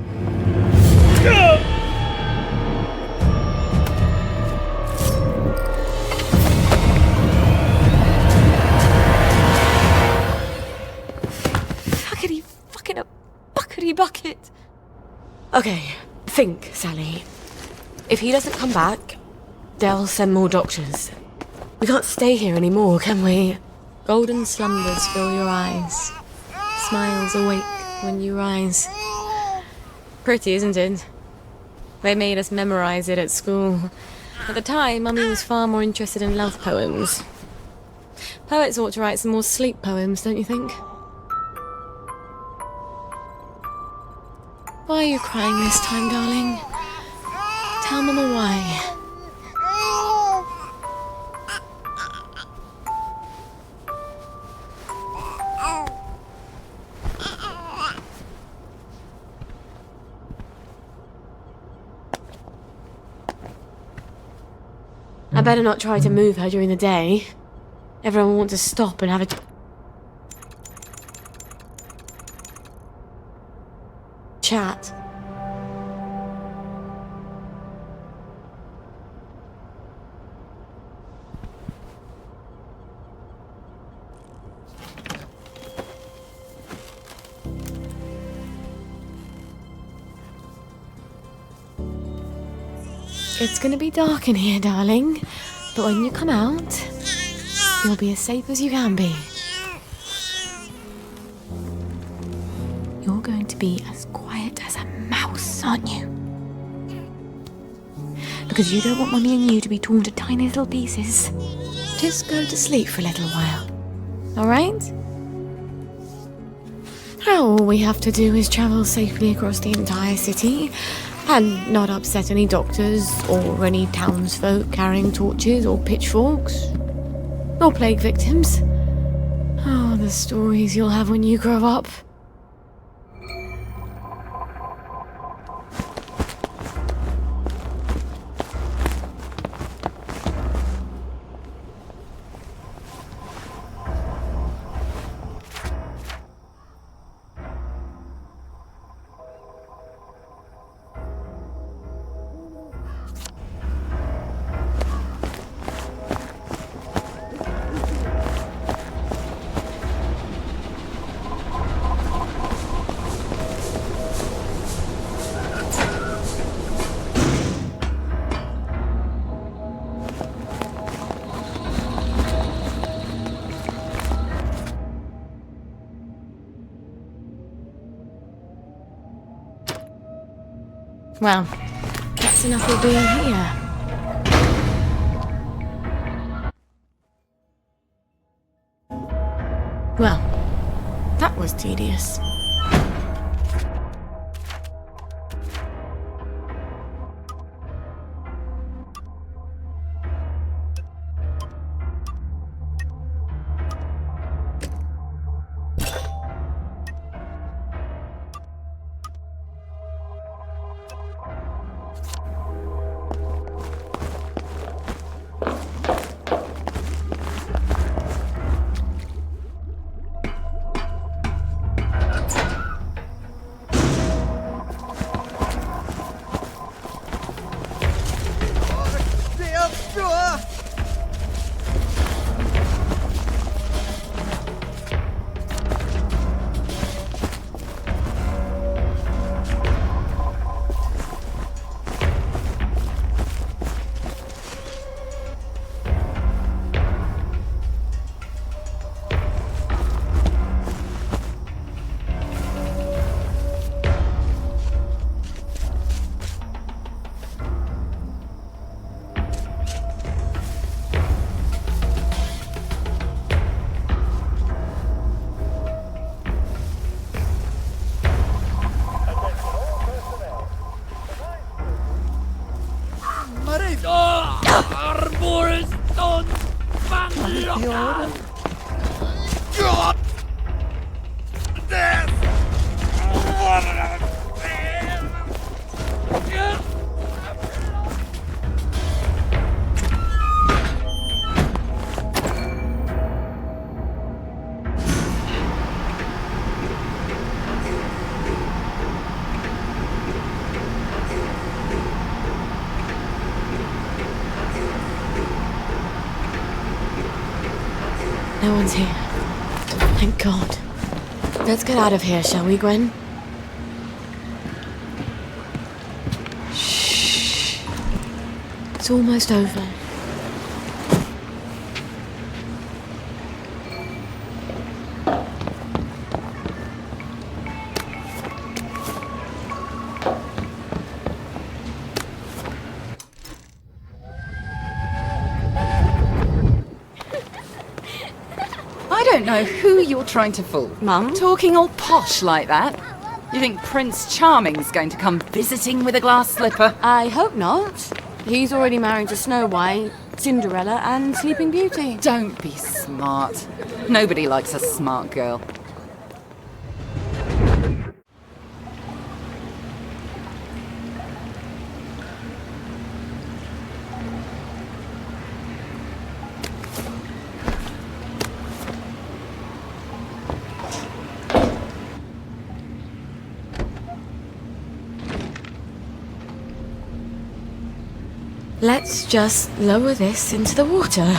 Buckety bucket. Okay, think, Sally. If he doesn't come back, they'll send more doctors. We can't stay here anymore, can we? Golden slumbers fill your eyes. Smiles awake when you rise. Pretty, isn't it? They made us memorize it at school. At the time, Mummy was far more interested in love poems. Poets ought to write some more sleep poems, don't you think? Why are you crying this time, darling? Tell Mama why. I better not try to move her during the day. Everyone will want to stop and have a chat. It's gonna be dark in here, darling. But when you come out, you'll be as safe as you can be. You're going to be as quiet as a mouse, aren't you? because you don't want Mummy and you to be torn to tiny little pieces. Just go to sleep for a little while. Alright? All we have to do is travel safely across the entire city and not upset any doctors or any townsfolk carrying torches or pitchforks or plague victims. Oh, the stories you'll have when you grow up. Well, that's enough of being here. Well, that was tedious. No one's here. Thank God. Let's get out of here, shall we, Gwen? Shh. It's almost over. I don't know who you're trying to fool. Mum? Talking all posh like that. You think Prince Charming's going to come visiting with a glass slipper? I hope not. He's already married to Snow White, Cinderella, and Sleeping Beauty. Don't be smart. Nobody likes a smart girl. Let's just lower this into the water.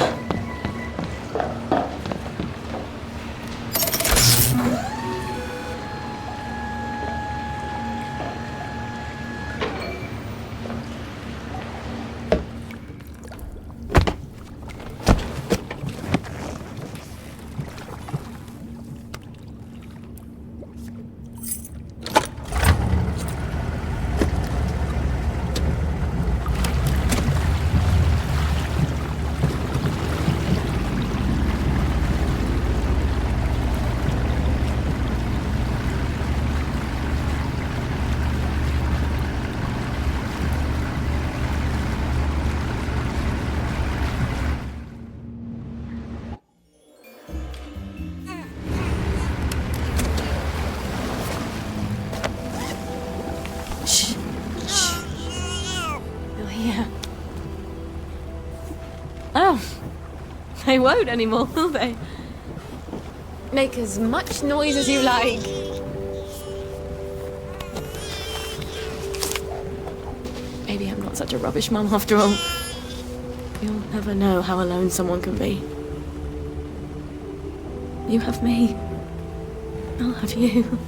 Shh. Shh. You're here. Oh. They won't anymore, will they? Make as much noise as you like. Maybe I'm not such a rubbish mum after all. You'll never know how alone someone can be. You have me. I'll have you.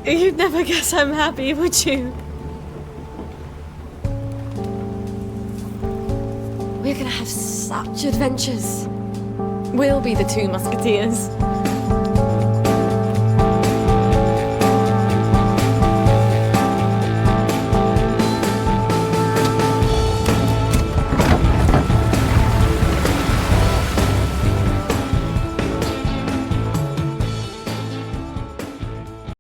You'd never guess I'm happy, would you? We're gonna have such adventures. We'll be the two musketeers.